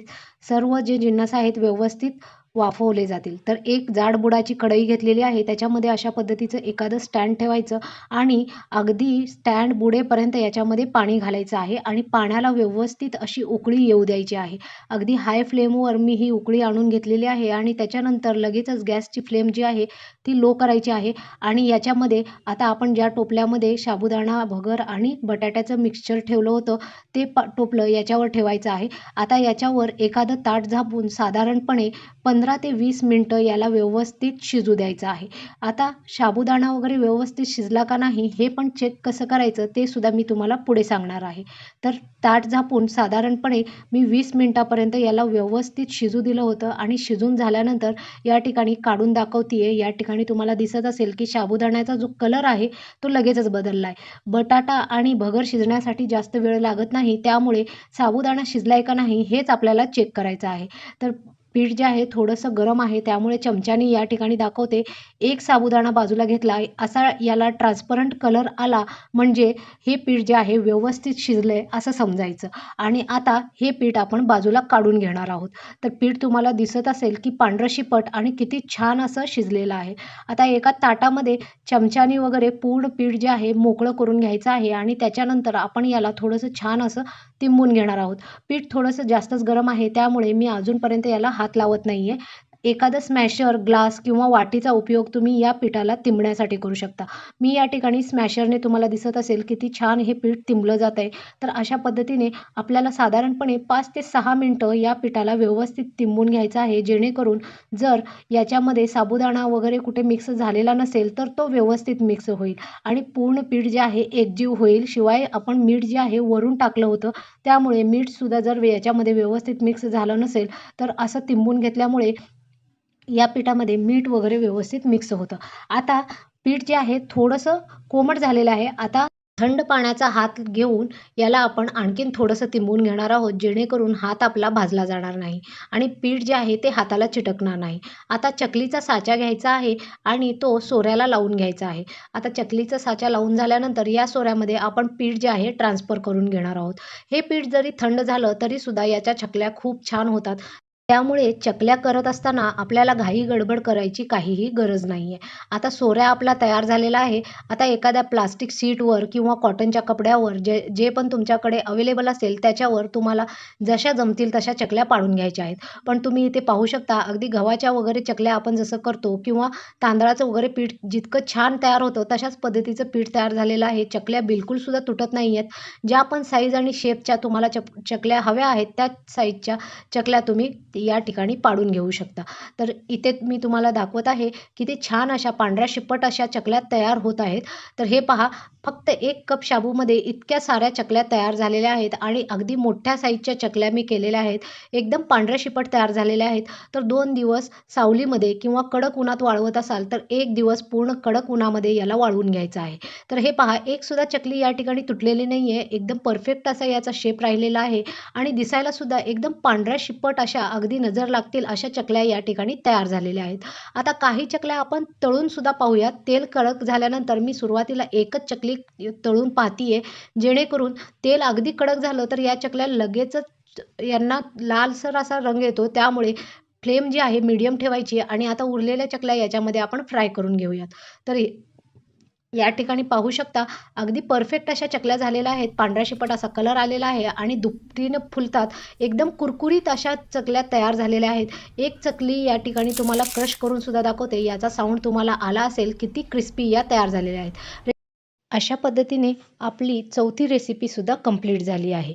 सर्व जे जिन्नस आहेत व्यवस्थित वाफवले जातील. तर एक जाड बुडाची कढई घेतलेली आहे. त्याच्यामध्ये अशा पद्धतीचं एखादं स्टँड ठेवायचं आणि अगदी स्टँड बुडेपर्यंत याच्यामध्ये पाणी घालायचं आहे आणि पाण्याला व्यवस्थित अशी उकळी येऊ द्यायची आहे. अगदी हाय फ्लेमवर मी ही उकळी आणून घेतलेली आहे आणि त्याच्यानंतर लगेचच गॅसची फ्लेम जी आहे ती लो करायची आहे आणि याच्यामध्ये आता आपण ज्या टोपल्यामध्ये साबुदाणा, भगर आणि बटाट्याचं मिक्सचर ठेवलं होतं ते टोपलं याच्यावर ठेवायचं आहे. आता याच्यावर एखादं ताट झाकून साधारणपणे 15 ते 20 मिनिटं याला व्यवस्थित शिजू द्यायचं आहे. आता साबुदाणा वगैरे व्यवस्थित शिजला का नाही हे पण चेक कसं करायचं ते सुद्धा मी तुम्हाला पुढे सांगणार आहे. तर ताट झाकून साधारणपणे मी 20 मिनिटापर्यंत याला व्यवस्थित शिजू दिलं होतं आणि शिजून झाल्यानंतर या ठिकाणी काढून दाखवतीये. या ठिकाणी तुम्हाला दिसत असेल की साबुदाण्याचा जो कलर आहे तो लगेचच बदलला आहे. बटाटा आणि भगर शिजण्यासाठी जास्त वेळ लागत नाही. त्यामुळे साबुदाणा शिजलाय का नाही हेच आपल्याला चेक करायचं आहे. तर पीठ जे आहे थोडंसं गरम आहे त्यामुळे चमच्याने या ठिकाणी दाखवते. एक साबुदाणा बाजूला घेतला असा याला ट्रान्सपरंट कलर आला म्हणजे हे पीठ जे आहे व्यवस्थित शिजलंय असं समजायचं आणि आता हे पीठ आपण बाजूला काढून घेणार आहोत. तर पीठ तुम्हाला दिसत असेल की पांढरं शिपट आणि किती छान असं शिजलेलं आहे. आता एका ताटामध्ये चमच्याने वगैरे पूर्ण पीठ जे आहे मोकळं करून घ्यायचं आहे आणि त्याच्यानंतर आपण याला थोडंसं छान असं तिंबून घेणार आहोत. पीठ थोडंसं जास्तच गरम आहे त्यामुळे मी अजूनपर्यंत याला हात लावत नाही आहे. एखादं स्मॅशर, ग्लास किंवा वाटीचा उपयोग तुम्ही या पिठाला तिंबण्यासाठी करू शकता. मी या ठिकाणी स्मॅशरने तुम्हाला दिसत असेल किती छान हे पीठ तिंबलं जात आहे. तर अशा पद्धतीने आपल्याला साधारणपणे 5 ते 6 मिनिटं या पिठाला व्यवस्थित तिंबून घ्यायचं आहे. जेणेकरून जर याच्यामध्ये साबुदाणा वगैरे कुठे मिक्स झालेला नसेल तर तो व्यवस्थित मिक्स होईल आणि पूर्ण पीठ जे आहे एकजीव होईल. शिवाय आपण मीठ जे आहे वरून टाकलं होतं त्यामुळे मीठसुद्धा जर याच्यामध्ये व्यवस्थित मिक्स झालं नसेल तर असं तिंबून घेतल्यामुळे या पिठामध्ये मीठ वगैरे व्यवस्थित मिक्स होतं. आता पीठ जे आहे थोडंसं कोमट झालेलं आहे. आता थंड पाण्याचा हात घेऊन याला आपण आणखीन थोडंसं तिंबून घेणार आहोत जेणेकरून हात आपला भाजला जाणार नाही आणि पीठ जे आहे ते हाताला चिटकणार नाही. आता चकलीचा साचा घ्यायचा आहे आणि तो सोऱ्याला लावून घ्यायचा आहे. आता चकलीचा साचा लावून झाल्यानंतर या सोऱ्यामध्ये आपण पीठ जे आहे ट्रान्सफर करून घेणार आहोत. हे पीठ जरी थंड झालं तरीसुद्धा याच्या चकल्या खूप छान होतात. त्यामुळे चकल्या करत असताना आपल्याला घाई गडबड करायची काहीही गरज नाही आहे. आता सोऱ्या आपला तयार झालेला आहे. आता एखाद्या प्लास्टिक शीटवर किंवा कॉटनच्या कपड्यावर जे जे पण तुमच्याकडे अवेलेबल असेल त्याच्यावर तुम्हाला जशा जमतील तशा चकल्या पाडून घ्यायच्या आहेत. पण तुम्ही इथे पाहू शकता अगदी गव्हाच्या वगैरे चकल्या आपण जसं करतो किंवा तांदळाचं वगैरे पीठ जितकं छान तयार होतं तशाच पद्धतीचं पीठ तयार झालेलं आहे. चकल्या बिलकुलसुद्धा तुटत नाही आहेत. ज्या पण साईज आणि शेपच्या तुम्हाला चकल्या हव्या आहेत त्या साईजच्या चकल्या तुम्ही या ठिकाणी पाडून घेऊ शकता. तर इथे मी तुम्हाला दाखवत आहे की ते छान अशा पांढऱ्या शिपट अशा चकल्या तयार होत आहेत. तर हे पहा, फक्त 1 कप शाबूमध्ये इतक्या साऱ्या चकल्या तयार झालेल्या आहेत आणि अगदी मोठ्या साईजच्या चकल्या मी केलेल्या आहेत. एकदम पांढऱ्या शिपट तयार झालेल्या आहेत. तर 2 दिवस सावलीमध्ये किंवा कडक उन्हात वाळवत असाल तर 1 दिवस पूर्ण कडक उन्हामध्ये याला वाळवून घ्यायचं आहे. तर हे पहा, एक सुद्धा चकली या ठिकाणी तुटलेली नाही आहे. एकदम परफेक्ट असा याचा शेप राहिलेला आहे आणि दिसायला सुद्धा एकदम पांढऱ्या शिपट अशा अगदी नजर लागतील अशा चकल्या या ठिकाणी तयार झालेल्या आहेत. आता काही चकल्या आपण तळून सुद्धा पाहूयात. तेल कडक झाल्यानंतर मी सुरुवातीला एकच चकली तळून पाहतीये, जेणेकरून तेल अगदी कडक झालं तर या चकल्या लगेचच यांना लालसर असा रंग येतो. त्यामुळे फ्लेम जी आहे मीडियम ठेवायची आणि आता उरलेल्या चकल्या याच्यामध्ये आपण फ्राय करून घेऊयात. तर या ठिकाणी पाहू शकता, अगदी परफेक्ट अशा चकल्या झालेल्या आहेत. पांढऱ्या शिपट असा कलर आलेला आहे आणि दुपटीनं फुलतात. एकदम कुरकुरीत अशा चकल्या तयार झालेल्या आहेत. एक चकली या ठिकाणी तुम्हाला क्रश करून सुद्धा दाखवते. याचा साऊंड तुम्हाला आला असेल. किती क्रिस्पी या तयार झालेल्या आहेत. अशा पद्धतीने आपली चौथी रेसिपी सुद्धा कंप्लीट झाली आहे.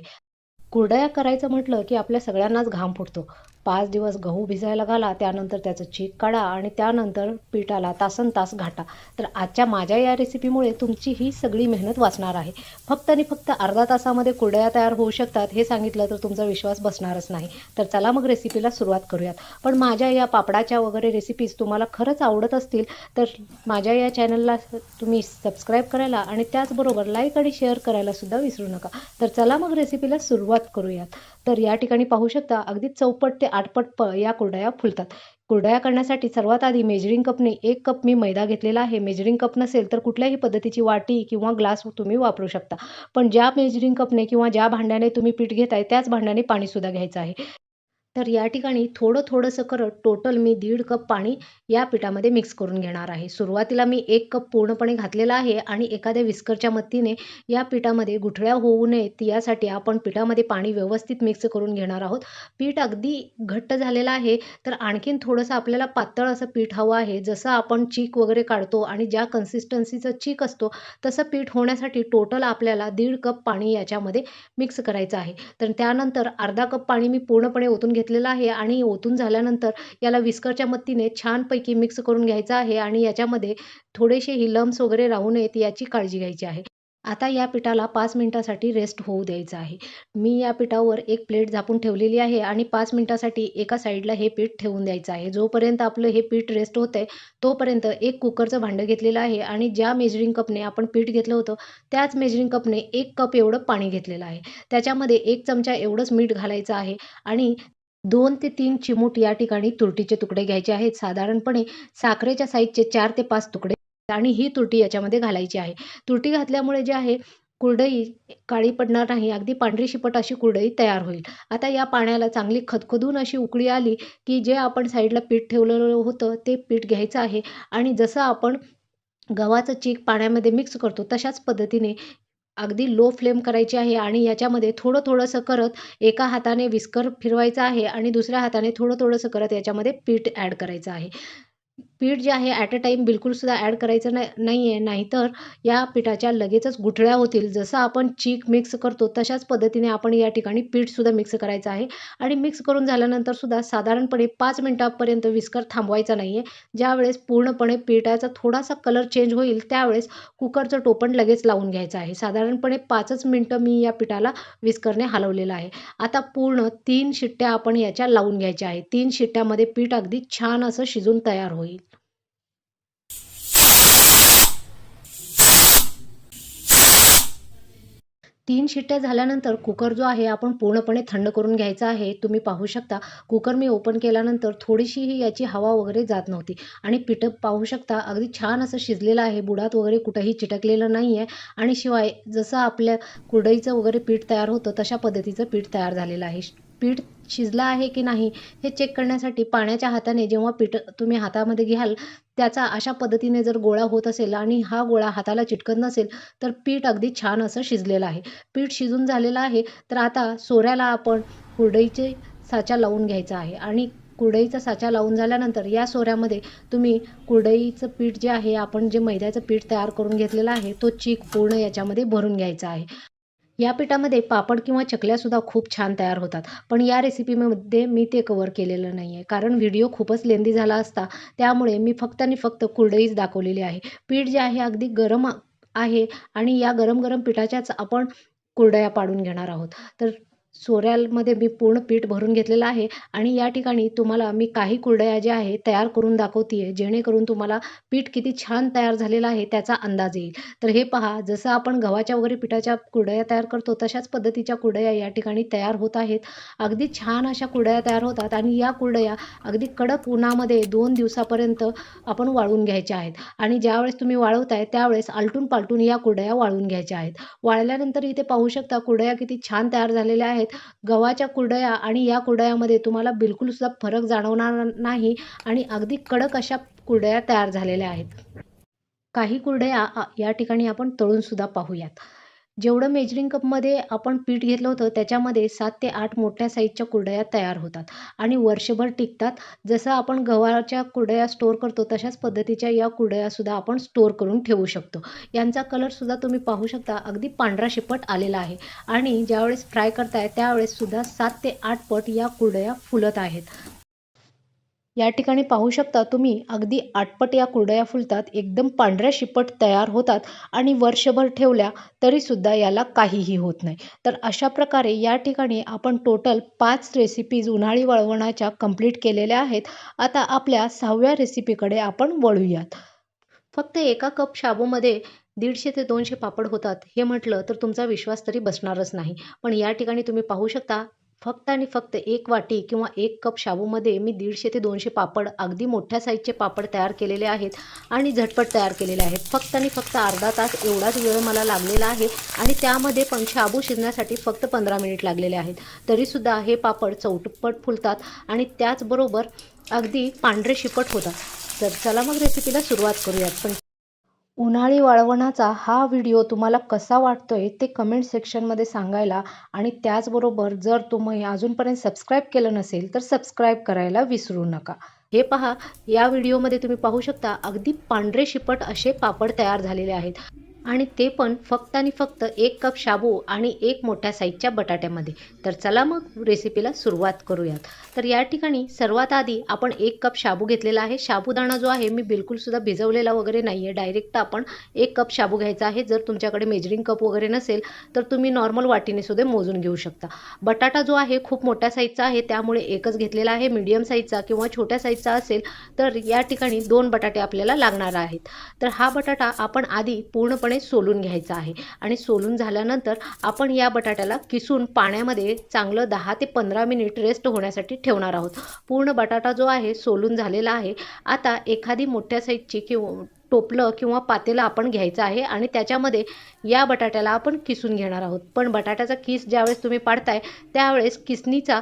कुरडया करायचं म्हटलं की आपल्या सगळ्यांनाच घाम फुटतो. 5 दिवस गहू भिजायला घाला, त्यानंतर त्याचं चीक काढा आणि त्यानंतर पिठाला तासनतास घाटा. तर आजच्या माझ्या या रेसिपीमुळे तुमची ही सगळी मेहनत वाचणार आहे. फक्त आणि फक्त अर्धा तासामध्ये कुरडया तयार होऊ शकतात हे सांगितलं तर तुमचा विश्वास बसणारच नाही. तर चला मग रेसिपीला सुरुवात करूयात. पण माझ्या या पापडाच्या वगैरे रेसिपीज तुम्हाला खरंच आवडत असतील तर माझ्या या चॅनलला तुम्ही सबस्क्राईब करायला आणि त्याचबरोबर लाईक आणि शेअर करायला सुद्धा विसरू नका. तर चला मग रेसिपीला सुरुवात करूयात. तर या ठिकाणी पाहू शकता, अगदी 4 ते 8 या कुरडया फुलतात. कुरडया करण्यासाठी सर्वात आधी मेजरिंग कपने 1 कप मी मैदा घेतलेला आहे. मेजरिंग कप नसेल तर कुठल्याही पद्धतीची वाटी किंवा ग्लास तुम्ही वापरू शकता. पण ज्या मेजरिंग कपने किंवा ज्या भांड्याने तुम्ही पीठ घेताय त्याच भांड्याने पाणीसुद्धा घ्यायचं आहे. तर या ठिकाणी थोडंसं करत टोटल मी 1.5 कप पाणी या पिठामध्ये मिक्स करून घेणार आहे. सुरुवातीला मी 1 कप पूर्णपणे घातलेला आहे आणि एखाद्या विस्करच्या मदतीने या पिठामध्ये गुठळ्या होऊ नयेत यासाठी आपण पिठामध्ये पाणी व्यवस्थित मिक्स करून घेणार आहोत. पीठ अगदी घट्ट झालेलं आहे, तर आणखीन थोडंसं आपल्याला पातळ असं पीठ हवं आहे. जसं आपण चीक वगैरे काढतो आणि ज्या कन्सिस्टन्सीचा चीक असतो तसं पीठ होण्यासाठी टोटल आपल्याला 1.5 कप पाणी याच्यामध्ये मिक्स करायचं आहे. तर त्यानंतर अर्धा कप पाणी मी पूर्णपणे ओतून घेतलेलं आहे आणि ओतून झाल्यानंतर याला विस्करच्या मदतीने छानपैकी मिक्स करून घ्यायचं आहे आणि याच्यामध्ये थोडेसेही लम्स वगैरे राहू नयेत याची काळजी घ्यायची आहे. आता या पिठाला 5 मिनिटासाठी रेस्ट होऊ द्यायचं आहे. मी या पिठावर एक प्लेट झाकून ठेवलेली आहे आणि 5 मिनिटासाठी एका साईडला हे पीठ ठेवून द्यायचं आहे. जोपर्यंत आपलं हे पीठ रेस्ट होतंय तोपर्यंत एक कुकरचं भांडं घेतलेलं आहे आणि ज्या मेजरिंग कपने आपण पीठ घेतलं होतं त्याच मेजरिंग कपने 1 कप एवढं पाणी घेतलेलं आहे. त्याच्यामध्ये 1 चमचा एवढंच मीठ घालायचं आहे आणि 2 ते 3 चिमूट या ठिकाणी तुरटीचे तुकडे घ्यायचे आहेत. साधारणपणे साखरेच्या साइजचे 4 ते 5 तुकडे आणि ही तुरटी याच्यामध्ये घालायची आहे. तुरटी घातल्यामुळे जे आहे कुरडई काळी पडणार नाही. अगदी पांढरी शिपट अशी कुरडई तयार होईल. आता या पाण्याला चांगली खदखदून अशी उकळी आली, की जे आपण साईडला पीठ ठेवलेलं होतं ते पीठ घ्यायचं आहे आणि जसं आपण गव्हाचं चीक पाण्यामध्ये मिक्स करतो तशाच पद्धतीने अगदी लो फ्लेम करायची आहे आणि याच्यामध्ये थोडंसं करत एका हाताने विस्कर फिरवायचा आहे आणि दुसऱ्या हाताने थोडंसं करत याच्यामध्ये पीठ ॲड करायचं आहे. पीठ जे आहे ॲट अ टाईम बिलकुलसुद्धा ॲड करायचं नाही आहे. नाहीतर या पिठाच्या लगेचच गुठळ्या होतील. जसं आपण चीक मिक्स करतो तशाच पद्धतीने आपण या ठिकाणी पीठसुद्धा मिक्स करायचं आहे आणि मिक्स करून झाल्यानंतरसुद्धा साधारणपणे 5 मिनिटापर्यंत विस्कर थांबवायचा नाही आहे. ज्यावेळेस पूर्णपणे पिठाचा थोडासा कलर चेंज होईल त्यावेळेस कुकरचं टोपण लगेच लावून घ्यायचं आहे. साधारणपणे 5च मिनिटं मी या पिठाला विस्करने हलवलेलं आहे. आता पूर्ण 3 शिट्ट्या आपण याच्या लावून घ्यायच्या आहेत. 3 शिट्ट्यामध्ये पीठ अगदी छान असं शिजून तयार होईल. 3 शिट्ट्या झाल्यानंतर कुकर जो आहे आपण पूर्णपणे थंड करून घ्यायचा आहे. तुम्ही पाहू शकता कुकर मी ओपन केल्यानंतर थोडीशीही याची हवा वगैरे जात नव्हती आणि पीठ पाहू शकता अगदी छान असं शिजलेलं आहे. बुडात वगैरे कुठेही चिटकलेलं नाही आहे आणि शिवाय जसं आपल्या कुरडईचं वगैरे पीठ तयार होतं तशा पद्धतीचं पीठ तयार झालेलं आहे. पीठ शिजलं आहे की नाही हे चेक करण्यासाठी पाण्याच्या हाताने जेव्हा पीठ तुम्ही हातामध्ये घ्याल त्याचा अशा पद्धतीने जर गोळा होत असेल आणि हा गोळा हाताला चिटकत नसेल तर पीठ अगदी छान असं शिजलेलं आहे. पीठ शिजून झालेलं आहे. तर आता सोऱ्याला आपण कुरडईचे साचा लावून घ्यायचा आहे आणि कुरडईचा साचा लावून झाल्यानंतर या सोऱ्यामध्ये तुम्ही कुरडईचं पीठ जे आहे आपण जे मैद्याचं पीठ तयार करून घेतलेलं आहे तो चीक पूर्ण याच्यामध्ये भरून घ्यायचा आहे. या पिठामध्ये पापड किंवा चकल्यासुद्धा खूप छान तयार होतात. पण या रेसिपीमध्ये मी ते कव्हर केलेलं नाही आहे. कारण व्हिडिओ खूपच लेंदी झाला असता. त्यामुळे मी फक्त आणि फक्त कुरडईच दाखवलेली आहे. पीठ जे आहे अगदी गरम आहे आणि या गरम-गरम पिठाच्याच आपण कुरडया पाडून घेणार आहोत. तर सोऱ्यामध्ये मी पूर्ण पीठ भरून घेतलेलं आहे आणि या ठिकाणी तुम्हाला मी काही कुरडया ज्या आहे तयार करून दाखवते जेणेकरून तुम्हाला पीठ किती छान तयार झालेलं आहे त्याचा अंदाज येईल. तर हे पहा, जसं आपण गव्हाच्या वगैरे पिठाच्या कुरडया तयार करतो तशाच पद्धतीच्या कुरडया या ठिकाणी तयार होत आहेत. अगदी छान अशा कुरडया तयार होतात आणि या कुरडया अगदी कडक उन्हामध्ये 2 दिवसापर्यंत आपण वाळवून घ्यायच्या आहेत आणि ज्यावेळेस तुम्ही वाळवताय त्यावेळेस आलटून-पालटून या कुरडया वाळवून घ्यायच्या आहेत. वाळल्यानंतर इथे पाहू शकता कुरडया किती छान तयार झालेल्या आहेत. गव्हाच्या कुरडया आणि या कुरडयामध्ये तुम्हाला बिलकुल सुद्धा फरक जाणवणार नाही आणि अगदी कडक अशा कुरडया तयार झालेल्या आहेत. काही कुरडया या ठिकाणी आपण तळून सुद्धा पाहूयात. जेवढं मेजरिंग कपमध्ये आपण पीठ घेतलं होतं त्याच्यामध्ये 7 ते 8 मोठ्या साईजच्या कुरडया तयार होतात आणि वर्षभर टिकतात. जसं आपण गव्हाच्या कुरडया स्टोअर करतो तशाच पद्धतीच्या या कुरडयासुद्धा आपण स्टोअर करून ठेवू शकतो. यांचा कलरसुद्धा तुम्ही पाहू शकता अगदी पांढरा शिपट आलेला आहे आणि ज्यावेळेस फ्राय करताय त्यावेळेससुद्धा 7 ते 8 पट या कुरडया फुलत आहेत. या ठिकाणी पाहू शकता तुम्ही अगदी 8 पट या कुरडया फुलतात, एकदम पांढऱ्या शिपट तयार होतात आणि वर्षभर ठेवल्या तरीसुद्धा याला काहीही होत नाही. तर अशा प्रकारे या ठिकाणी आपण टोटल 5 रेसिपीज उन्हाळी वळवणाच्या कंप्लीट केलेल्या आहेत. आता आपल्या 6व्या रेसिपीकडे आपण वळूयात. फक्त एका कप शाबूमध्ये 150 ते 200 पापड होतात हे म्हटलं तर तुमचा विश्वास तरी बसणारच नाही. पण या ठिकाणी तुम्ही पाहू शकता फक्त आणि फक्त 1 वाटी किंवा 1 कप शाबूमध्ये मी 150 ते 200 पापड अगदी मोठ्या साईजचे पापड तयार केलेले आहेत आणि झटपट तयार केलेले आहेत. फक्त आणि फक्त अर्धा तास एवढाच वेळ मला लागलेला आहे आणि त्यामध्ये पण शाबू शिजण्यासाठी फक्त 15 मिनिट लागलेले आहेत. तरीसुद्धा हे पापड चौपट फुलतात आणि त्याचबरोबर अगदी पांढरे शिपट होतात. तर चला मग रेसिपीला सुरुवात करूयात. पण उन्हाळी वाळवणाचा हा व्हिडिओ तुम्हाला कसा वाटतोय ते कमेंट सेक्शनमध्ये सांगायला आणि त्याचबरोबर जर तुम्ही अजूनपर्यंत सबस्क्राईब केलं नसेल तर सबस्क्राईब करायला विसरू नका. हे पहा, या व्हिडिओमध्ये तुम्ही पाहू शकता अगदी पांढरे शिपट असे पापड तयार झालेले आहेत आणि ते पण फक्त आणि फक्त 1 कप शाबू आणि 1 मोठ्या साईजच्या बटाट्यामध्ये. तर चला मग रेसिपीला सुरुवात करूयात. तर या ठिकाणी सर्वात आधी आपण 1 कप शाबू घेतलेला आहे. साबुदाणा जो आहे मी बिलकुलसुद्धा भिजवलेला वगैरे नाही आहे. डायरेक्ट आपण 1 कप शाबू घ्यायचा आहे. जर तुमच्याकडे मेजरिंग कप वगैरे नसेल तर तुम्ही नॉर्मल वाटीने सुद्धा मोजून घेऊ शकता. बटाटा जो आहे खूप मोठ्या साईजचा आहे त्यामुळे एकच घेतलेला आहे. मीडियम साईजचा किंवा छोट्या साईजचा असेल तर या ठिकाणी 2 बटाटे आपल्याला लागणार आहेत. तर हा बटाटा आपण आधी पूर्णपणे सोलून घ्यायचा आहे आणि सोलून झाल्यानंतर आपण या बटाट्याला किसून पाण्यामध्ये चांगलं 10 ते 15 मिनिट रेस्ट होण्यासाठी ठेवणार आहोत. पूर्ण बटाटा जो आहे सोलून झालेला आहे. आता एखादी मोठ्या साईजची किंवा टोपलं किंवा पातेलं आपण घ्यायचं आहे आणि त्याच्यामध्ये या बटाट्याला आपण किसून घेणार आहोत. पण बटाट्याचा किस ज्यावेळेस तुम्ही पाडताय त्यावेळेस किसणीचा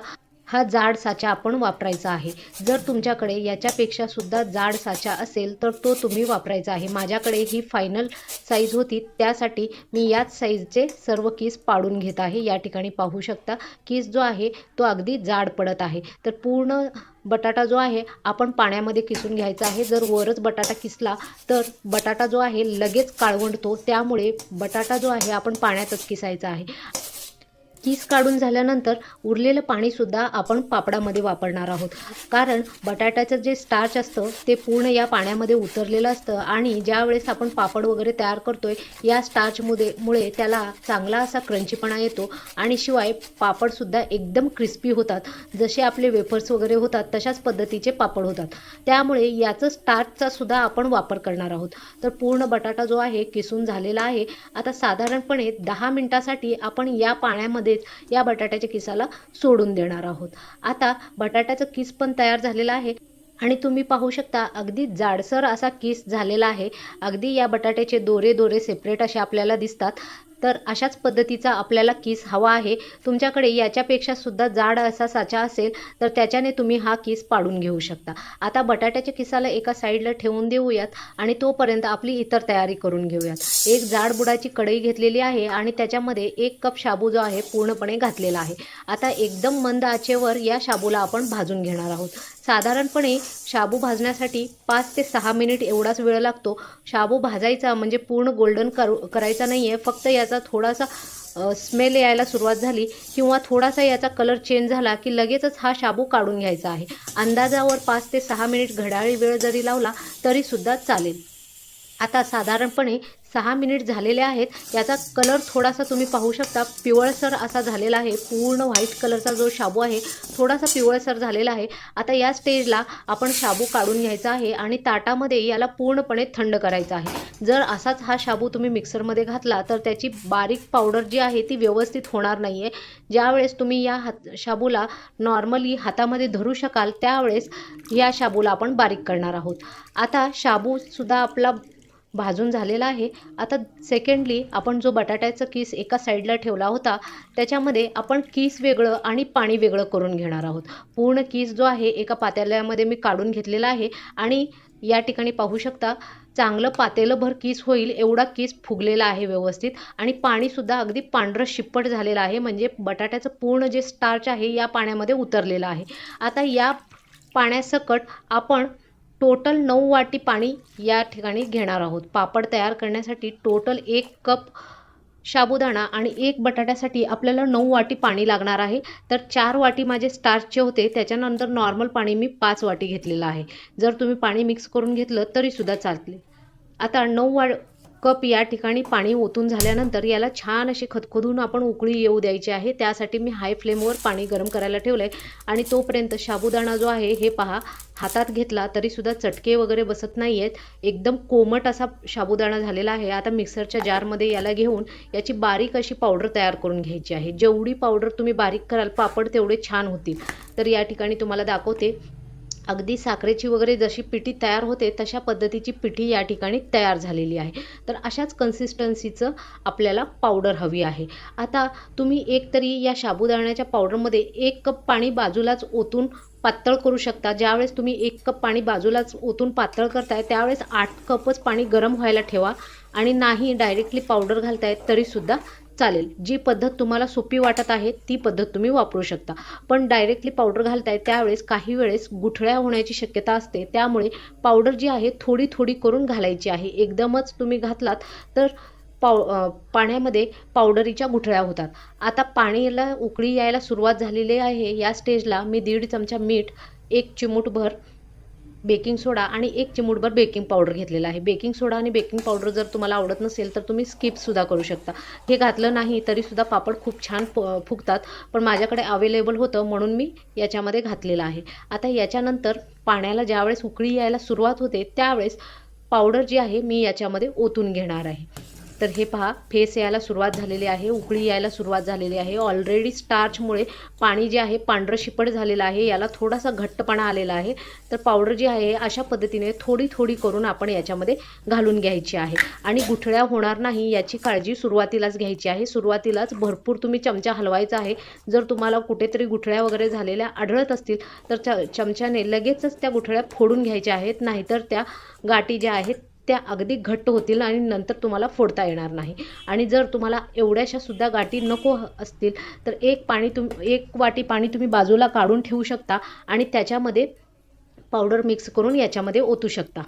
हा जाड साचा आपण वापरायचा आहे. जर तुमच्याकडे याच्यापेक्षा सुद्धा जाड साचा असेल तर तो तुम्ही वापरायचा आहे. माझ्याकडे ही फायनल साईज होती त्यासाठी मी याच साईजचे सर्व किस पाडून घेत आहे. या ठिकाणी पाहू शकता किस जो आहे तो अगदी जाड पडत आहे. तर पूर्ण बटाटा जो आहे आपण पाण्यामध्ये किसून घ्यायचा आहे. जर वरच बटाटा किसला तर बटाटा जो आहे लगेच काळवंडतो. त्यामुळे बटाटा जो आहे आपण पाण्यातच किसायचा आहे. किस काढून झाल्यानंतर उरलेलं पाणीसुद्धा आपण पापडामध्ये वापरणार आहोत. कारण बटाट्याचं जे स्टार्च असतं ते पूर्ण या पाण्यामध्ये उतरलेलं असतं आणि ज्यावेळेस आपण पापड वगैरे तयार करतोय या मुळे त्याला चांगला असा क्रंचीपणा येतो आणि शिवाय पापडसुद्धा एकदम क्रिस्पी होतात. जसे आपले वेफर्स वगैरे होतात तशाच पद्धतीचे पापड होतात. त्यामुळे याचं स्टार्चचा सुद्धा आपण वापर करणार आहोत. तर पूर्ण बटाटा जो आहे किसून झालेला आहे. आता साधारणपणे 10 मिनिटासाठी आपण या पाण्यामध्ये या बटाट्याच्या किसाला सोडून देणार आहोत. आता बटाट्याचं किस पण तयार झालेला आहे आणि तुम्ही पाहू शकता अगदी जाडसर असा किस झालेला आहे. अगदी या बटाट्याचे दोरे दोरे सेपरेट असे आपल्याला दिसतात. तर अशाच पद्धतीचा आपल्याला किस हवा आहे. तुमच्याकडे याच्यापेक्षा सुद्धा जाड असा साचा असेल तर त्याच्याने तुम्ही हा किस पाडून घेऊ शकता. आता बटाट्याच्या किसाला एका साईडला ठेवून देऊयात आणि तोपर्यंत आपली इतर तयारी करून घेऊयात. एक जाड बुडाची कढई घेतलेली आहे आणि त्याच्यामध्ये 1 कप शाबू जो आहे पूर्णपणे घातलेला आहे. आता एकदम मंद आचेवर या शाबूला आपण भाजून घेणार आहोत. साधारणपणे शाबू भाजण्यासाठी 5 ते 6 मिनिट एवढाच वेळ लागतो. शाबू भाजायचा म्हणजे पूर्ण गोल्डन करायचा नाही आहे, फक्त याचा थोडासा स्मेल यायला सुरुवात झाली किंवा थोडासा याचा कलर चेंज झाला की लगेचच हा शाबू काढून घ्यायचा आहे. अंदाजावर 5 ते 6 मिनिट घड्याळी वेळ जरी लावला तरीसुद्धा चालेल. आता साधारणपणे 6 मिनिट झालेले आहेत. याचा कलर थोडासा तुम्ही पाहू शकता पिवळसर असा झालेला आहे. पूर्ण व्हाईट कलरचा जो शाबू आहे थोडासा पिवळसर झालेला आहे. आता या स्टेजला आपण शाबू काढून घ्यायचा आहे आणि ताटामध्ये याला पूर्णपणे थंड करायचा आहे. जर असाच हा शाबू तुम्ही मिक्सरमध्ये घातला तर त्याची बारीक पावडर जी आहे ती व्यवस्थित होणार नाही आहे. ज्यावेळेस तुम्ही या शाबूला नॉर्मली हातामध्ये धरू शकाल त्यावेळेस या शाबूला आपण बारीक करणार आहोत. आता शाबूसुद्धा आपला भाजून झालेला आहे. आता सेकंडली आपण जो बटाट्याचा किस एका साईडला ठेवला होता त्याच्यामध्ये आपण किस वेगळं आणि पाणी वेगळं करून घेणार आहोत. पूर्ण किस जो आहे एका पातेल्यामध्ये मी काढून घेतलेला आहे आणि या ठिकाणी पाहू शकता चांगलं पातेलंभर किस होईल एवढा किस फुगलेला आहे व्यवस्थित आणि पाणीसुद्धा अगदी पांढरं शिप्पट झालेलं आहे, म्हणजे बटाट्याचं पूर्ण जे स्टार्च आहे या पाण्यामध्ये उतरलेलं आहे. आता या पाण्यासकट आपण टोटल 9 वाटी पाणी या ठिकाणी घेणार आहोत. पापड तयार करण्यासाठी टोटल 1 कप साबुदाणा आणि 1 बटाट्यासाठी आपल्याला 9 वाटी पाणी लागणार आहे. तर 4 वाटी माझे स्टार्चचे होते, त्याच्यानंतर नॉर्मल पाणी मी 5 वाटी घेतलेलं आहे. जर तुम्ही पाणी मिक्स करून घेतलं तरीसुद्धा चालते. आता 9 कप या ठिकाणी पाणी ओतून झाल्यानंतर याला छान अशी खदखदून आपण उकळी येऊ द्यायची आहे. त्यासाठी मी हाय फ्लेमवर पाणी गरम करायला ठेवलं आहे आणि तोपर्यंत साबुदाणा जो आहे हे पहा हातात घेतला तरीसुद्धा चटके वगैरे बसत नाही आहेत. एकदम कोमट असा साबुदाणा झालेला आहे. आता मिक्सरच्या जारमध्ये याला घेऊन याची बारीक अशी पावडर तयार करून घ्यायची आहे. जेवढी पावडर तुम्ही बारीक कराल पापड तेवढे छान होतील. तर या ठिकाणी तुम्हाला दाखवते अगदी साखरेची वगैरे जशी पिठी तयार होते तशा पद्धतीची पिठी या ठिकाणी तयार झालेली आहे. तर अशाच कन्सिस्टन्सीचं आपल्याला पावडर हवी आहे. आता तुम्ही एकतरी या साबुदाण्याच्या पावडरमध्ये 1 कप पाणी बाजूलाच ओतून पातळ करू शकता. ज्यावेळेस तुम्ही 1 कप पाणी बाजूलाच ओतून पातळ करताय त्यावेळेस 8 कपच पाणी गरम व्हायला ठेवा आणि नाही डायरेक्टली पावडर घालताय तरीसुद्धा चालेल. जी पद्धत तुम्हाला सोपी वाटत आहे ती पद्धत तुम्ही वापरू शकता. पण डायरेक्टली पावडर घालताय त्यावेळेस काही वेळेस गुठळ्या होण्याची शक्यता असते, त्यामुळे पावडर जी आहे थोडी थोडी करून घालायची आहे. एकदमच तुम्ही घातलात तर पाण्यामध्ये पावडरीच्या गुठळ्या होतात. आता पाणीला उकळी यायला सुरुवात झालेली आहे. या स्टेजला मी 1.5 चमचा मीठ, 1 चिमूटभर बेकिंग सोडा आणि 1 चिमूटभर बेकिंग पावडर घेतलेला आहे. बेकिंग सोडा आणि बेकिंग पावडर जर तुम्हाला आवडत नसेल तर तुम्ही स्किपसुद्धा करू शकता. हे घातलं नाही तरीसुद्धा पापड खूप छान फुगतात, पण माझ्याकडे अवेलेबल होतं म्हणून मी याच्यामध्ये घातलेलं आहे. आता याच्यानंतर पाण्याला ज्यावेळेस उकळी यायला सुरुवात होते त्यावेळेस पावडर जी आहे मी याच्यामध्ये ओतून घेणार आहे. तर हे पहा फेस यायला सुरुवात झालेली आहे, उकळी यायला सुरुवात झालेली आहे. ऑलरेडी स्टार्चमुळे पाणी जे आहे पांढरं शिपट झालेलं आहे, याला थोडासा घट्टपणा आलेला आहे. तर पावडर जी आहे अशा पद्धतीने थोडी थोडी करून आपण याच्यामध्ये घालून घ्यायची आहे आणि गुठळ्या होणार नाही याची काळजी सुरुवातीलाच घ्यायची आहे. सुरुवातीलाच भरपूर तुम्ही चमचा हलवायचा आहे. जर तुम्हाला कुठेतरी गुठळ्या वगैरे झालेल्या आढळत असतील तर चमच्याने लगेचच त्या गुठळ्या फोडून घ्यायच्या आहेत, नाहीतर त्या गाठी ज्या आहेत त्या अगदी घट्ट होतील आणि नंतर तुम्हाला फोडता येणार नाही. आणि जर तुम्हाला एवढ्याशा सुद्धा गाठी नको असतील तर 1 वाटी पाणी तुम्ही बाजूला काढून ठेवू शकता आणि त्याच्यामध्ये पावडर मिक्स करून याच्यामध्ये ओतू शकता.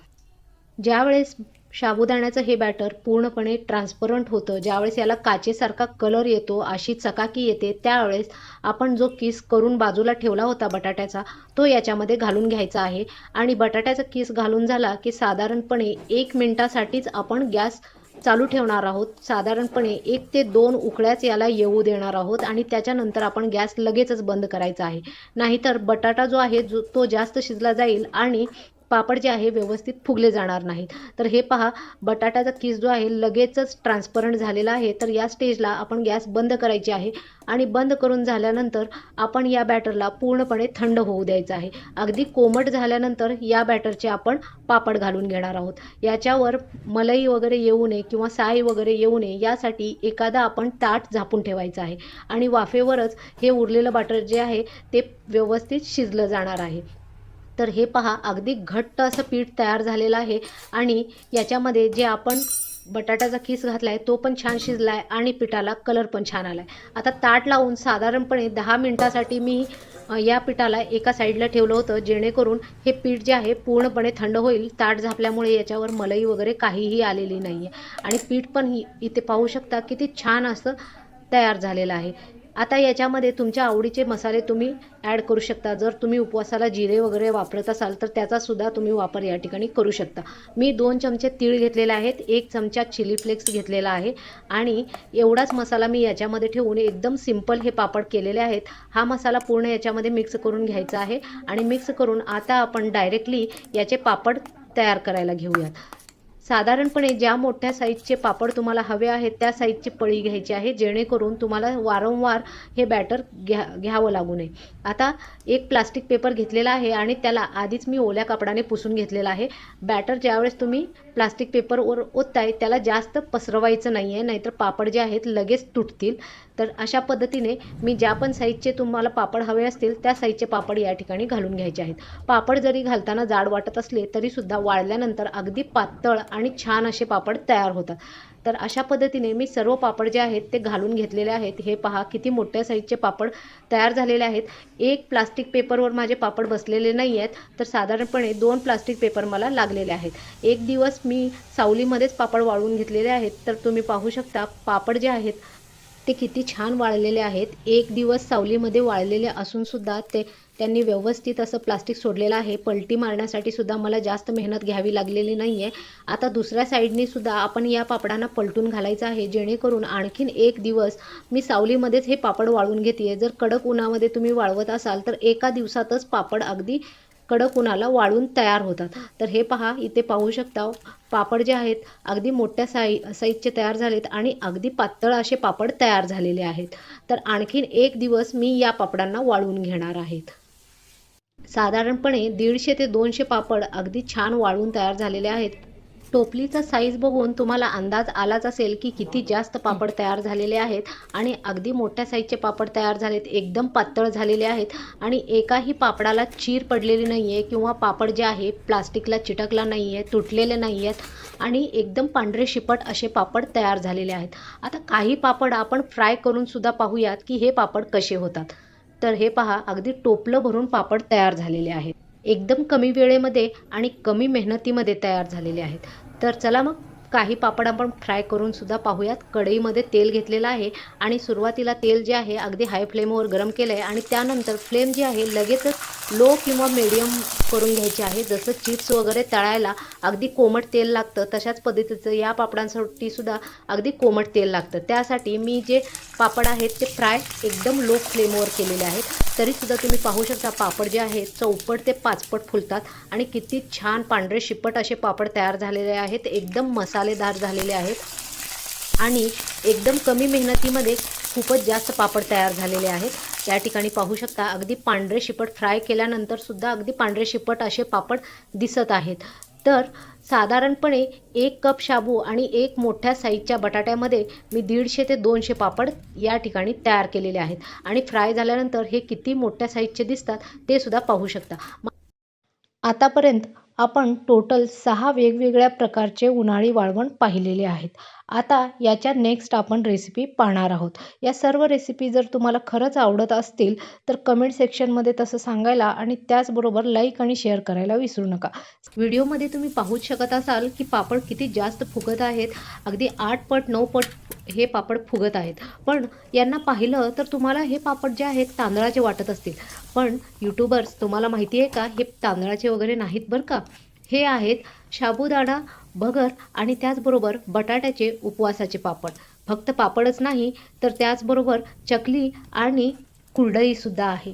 ज्यावेळेस साबुदाण्याचं हे बॅटर पूर्णपणे ट्रान्सपरंट होतं, ज्यावेळेस याला काचेसारखा कलर येतो, अशी चकाकी येते, त्यावेळेस आपण जो किस करून बाजूला ठेवला होता बटाट्याचा तो याच्यामध्ये घालून घ्यायचा आहे. आणि बटाट्याचा किस घालून झाला की साधारणपणे 1 मिनिटासाठीच आपण गॅस चालू ठेवणार आहोत. साधारणपणे 1 ते 2 उकळ्याच याला येऊ देणार आहोत आणि त्याच्यानंतर आपण गॅस लगेचच बंद करायचा आहे. नाहीतर बटाटा जो आहे तो जास्त शिजला जाईल आणि पापड जे आहे व्यवस्थित फुगले जाणार नाहीत. तर हे पहा बटाट्याचा किस जो आहे लगेचच ट्रान्सपरंट झालेला आहे. तर या स्टेजला आपण गॅस बंद करायची आहे आणि बंद करून झाल्यानंतर आपण या बॅटरला पूर्णपणे थंड होऊ द्यायचं आहे. अगदी कोमट झाल्यानंतर या बॅटरचे आपण पापड घालून घेणार आहोत. याच्यावर मलई वगैरे येऊ नये किंवा साय वगैरे येऊ नये यासाठी एखादा आपण ताट झापून ठेवायचं आहे आणि वाफेवरच हे उरलेलं बॅटर जे आहे ते व्यवस्थित शिजलं जाणार आहे. तर हे पहा अगदी घट्ट असं पीठ तयार झालेलं आहे आणि याच्यामध्ये जे आपण बटाट्याचा खीस घातला आहे तो पण छान शिजला आहे आणि पिठाला कलर पण छान आला आहे. आता ताट लावून साधारणपणे 10 मिनिटासाठी मी या पिठाला एका साईडला ठेवलं होतं, जेणेकरून हे पीठ जे आहे पूर्णपणे थंड होईल. ताट झाकल्यामुळे याच्यावर मलई वगैरे काहीही आलेली नाही आहे आणि पीठ पण इथे पाहू शकता किती छान असं तयार झालेलं आहे. आता याच्यामध्ये तुमच्या आवडीचे मसाले तुम्ही ॲड करू शकता. जर तुम्ही उपवासाला जिरे वगैरे वापरत असाल तर त्याचासुद्धा तुम्ही वापर या ठिकाणी करू शकता. मी 2 चमचे तीळ घेतलेले आहेत, 1 चमचा चिली फ्लेक्स घेतलेला आहे आणि एवढाच मसाला मी याच्यामध्ये ठेवून एकदम सिंपल हे पापड केलेले आहेत. हा मसाला पूर्ण याच्यामध्ये मिक्स करून घ्यायचा आहे आणि मिक्स करून आता आपण डायरेक्टली याचे पापड तयार करायला घेऊयात. साधारणपणे ज्या मोठ्या साईजचे पापड तुम्हाला हवे आहेत त्या साईजची पळी घ्यायची आहे, जेणेकरून तुम्हाला वारंवार हे बॅटर घ्यावं लागू नये. आता एक प्लास्टिक पेपर घेतलेला आहे आणि त्याला आधीच मी ओल्या कापडाने पुसून घेतलेला आहे. बॅटर ज्यावेळेस तुम्ही प्लास्टिक पेपरवर ओतताय त्याला जास्त पसरवायचं नाही आहे, नाहीतर पापड जे आहेत लगेच तुटतील. तर अशा पद्धतीने मी ज्या पण साईजचे तुम्हाला पापड हवे असतील त्या साईजचे पापड या ठिकाणी घालून घ्यायचे आहेत. पापड जरी घालताना जाड वाटत असले तरीसुद्धा वाळल्यानंतर अगदी पातळ आणि छान असे पापड तयार होतात. तर अशा पद्धतीने मी सर्व पापड जे आहेत ते घालून घेतलेले आहेत. हे पहा किती मोठ्या साईजचे पापड तयार झालेले आहेत. एक प्लास्टिक पेपरवर माझे पापड बसलेले नाही आहेत, तर साधारणपणे 2 प्लास्टिक पेपर मला लागलेले आहेत. एक दिवस मी सावलीमध्येच पापड वाळवून घेतलेले आहेत. तर तुम्ही पाहू शकता पापड जे आहेत ते किती छान वाळलेले आहेत. एक दिवस सावलीमध्ये वाळलेले असूनसुद्धा त्यांनी व्यवस्थित असं प्लास्टिक सोडलेलं आहे. पलटी मारण्यासाठी सुद्धा मला जास्त मेहनत घ्यावी लागलेली नाही आहे. आता दुसऱ्या साईडनी सुद्धा आपण या पापडांना पलटून घालायचं आहे, जेणेकरून आणखीन एक दिवस मी सावलीमध्येच हे पापड वाळवून घेते. जर कडक उन्हामध्ये तुम्ही वाळवत असाल तर एका दिवसातच पापड अगदी कडक उन्हाला वाळून तयार होतात. तर हे पहा, इथे पाहू शकता पापड जे आहेत अगदी मोठ्या साईजचे तयार झालेत आणि अगदी पातळ असे पापड तयार झालेले आहेत. तर आणखीन एक दिवस मी या पापडांना वाळवून घेणार आहेत. साधारणपणे 150 ते 200 पापड अगदी छान वाळून तयार झालेले आहेत. टोपलीचा साईज बघून तुम्हाला अंदाज आलाच असेल की किती जास्त पापड तयार झालेले आहेत आणि अगदी मोठ्या साईजचे पापड तयार झालेत, एकदम पातळ झालेले आहेत आणि एकाही पापडाला चीर पडलेली नाही आहे किंवा पापड जे आहे प्लास्टिकला चिटकला नाही आहे, तुटलेले नाही आहेत आणि एकदम पांढरे शिपट असे पापड तयार झालेले आहेत. आता काही पापड आपण फ्राय करून सुद्धा पाहूयात की हे पापड कसे होतात. तर हे पहा, अगदी टोपलं भरून पापड तयार झालेले आहेत. एकदम कमी वेळेमध्ये आणि कमी मेहनतीमध्ये तयार झालेले आहेत. तर चला मग काही पापड आपण फ्राय करून सुद्धा पाहूयात. कढईमध्ये तेल घेतलेलं आहे आणि सुरुवातीला तेल जे आहे अगदी हाय फ्लेमवर गरम केलं आहे आणि त्यानंतर फ्लेम जी आहे लगेचच लो किंवा मीडियम करून घ्यायची आहे. जसं चिप्स वगैरे तळायला अगदी कोमट तेल लागतं तशाच पद्धतीचं या पापडांसाठी सुद्धा अगदी कोमट तेल लागतं. त्यासाठी मी जे पापड आहेत ते फ्राय एकदम लो फ्लेमवर केलेले आहेत. तरीसुद्धा तुम्ही पाहू शकता पापड जे आहेत चौपट ते पाचपट फुलतात आणि किती छान पांढरे शिपट असे पापड तयार झालेले आहेत. एकदम मसालेदार झालेले आहेत आणि एकदम कमी मेहनतीमध्ये खूपच जास्त पापड तयार झालेले आहेत. या ठिकाणी पाहू शकता अगदी पांढरे शिपट फ्राय केल्यानंतर सुद्धा अगदी पांढरे शिपट असे पापड दिसत आहेत. तर साधारणपणे 1 कप शाबू आणि 1 मोठ्या साईजच्या बटाट्यामध्ये मी 150 ते 200 पापड या ठिकाणी तयार केलेले आहेत आणि फ्राय झाल्यानंतर हे किती मोठ्या साईजचे दिसतात ते सुद्धा पाहू शकता. आतापर्यंत आपण टोटल 6 वेगवेगळ्या प्रकारचे उन्हाळी वाळवण पाहिलेले आहेत. आता याच्या नेक्स्ट आपण रेसिपी पाहणार आहोत. या सर्व रेसिपी जर तुम्हाला खरंच आवडत असतील तर कमेंट सेक्शनमध्ये तसं सांगायला आणि त्याचबरोबर लाईक आणि शेअर करायला विसरू नका. व्हिडिओमध्ये तुम्ही पाहूच शकत असाल की पापड किती जास्त फुगत आहेत. अगदी 8 पट 9 पट हे पापड फुगत आहेत. पण यांना पाहिलं तर तुम्हाला हे पापड जे आहेत तांदळाचे वाटत असतील, पण यूट्यूबर्स तुम्हाला माहिती आहे का हे तांदळाचे वगैरे नाहीत बरं का. हे आहेत साबुदाणा, भगर आणि त्याचबरोबर बटाट्याचे उपवासाचे पापड. फक्त पापडच नाही तर त्याचबरोबर चकली आणि कुरडईसुद्धा आहे.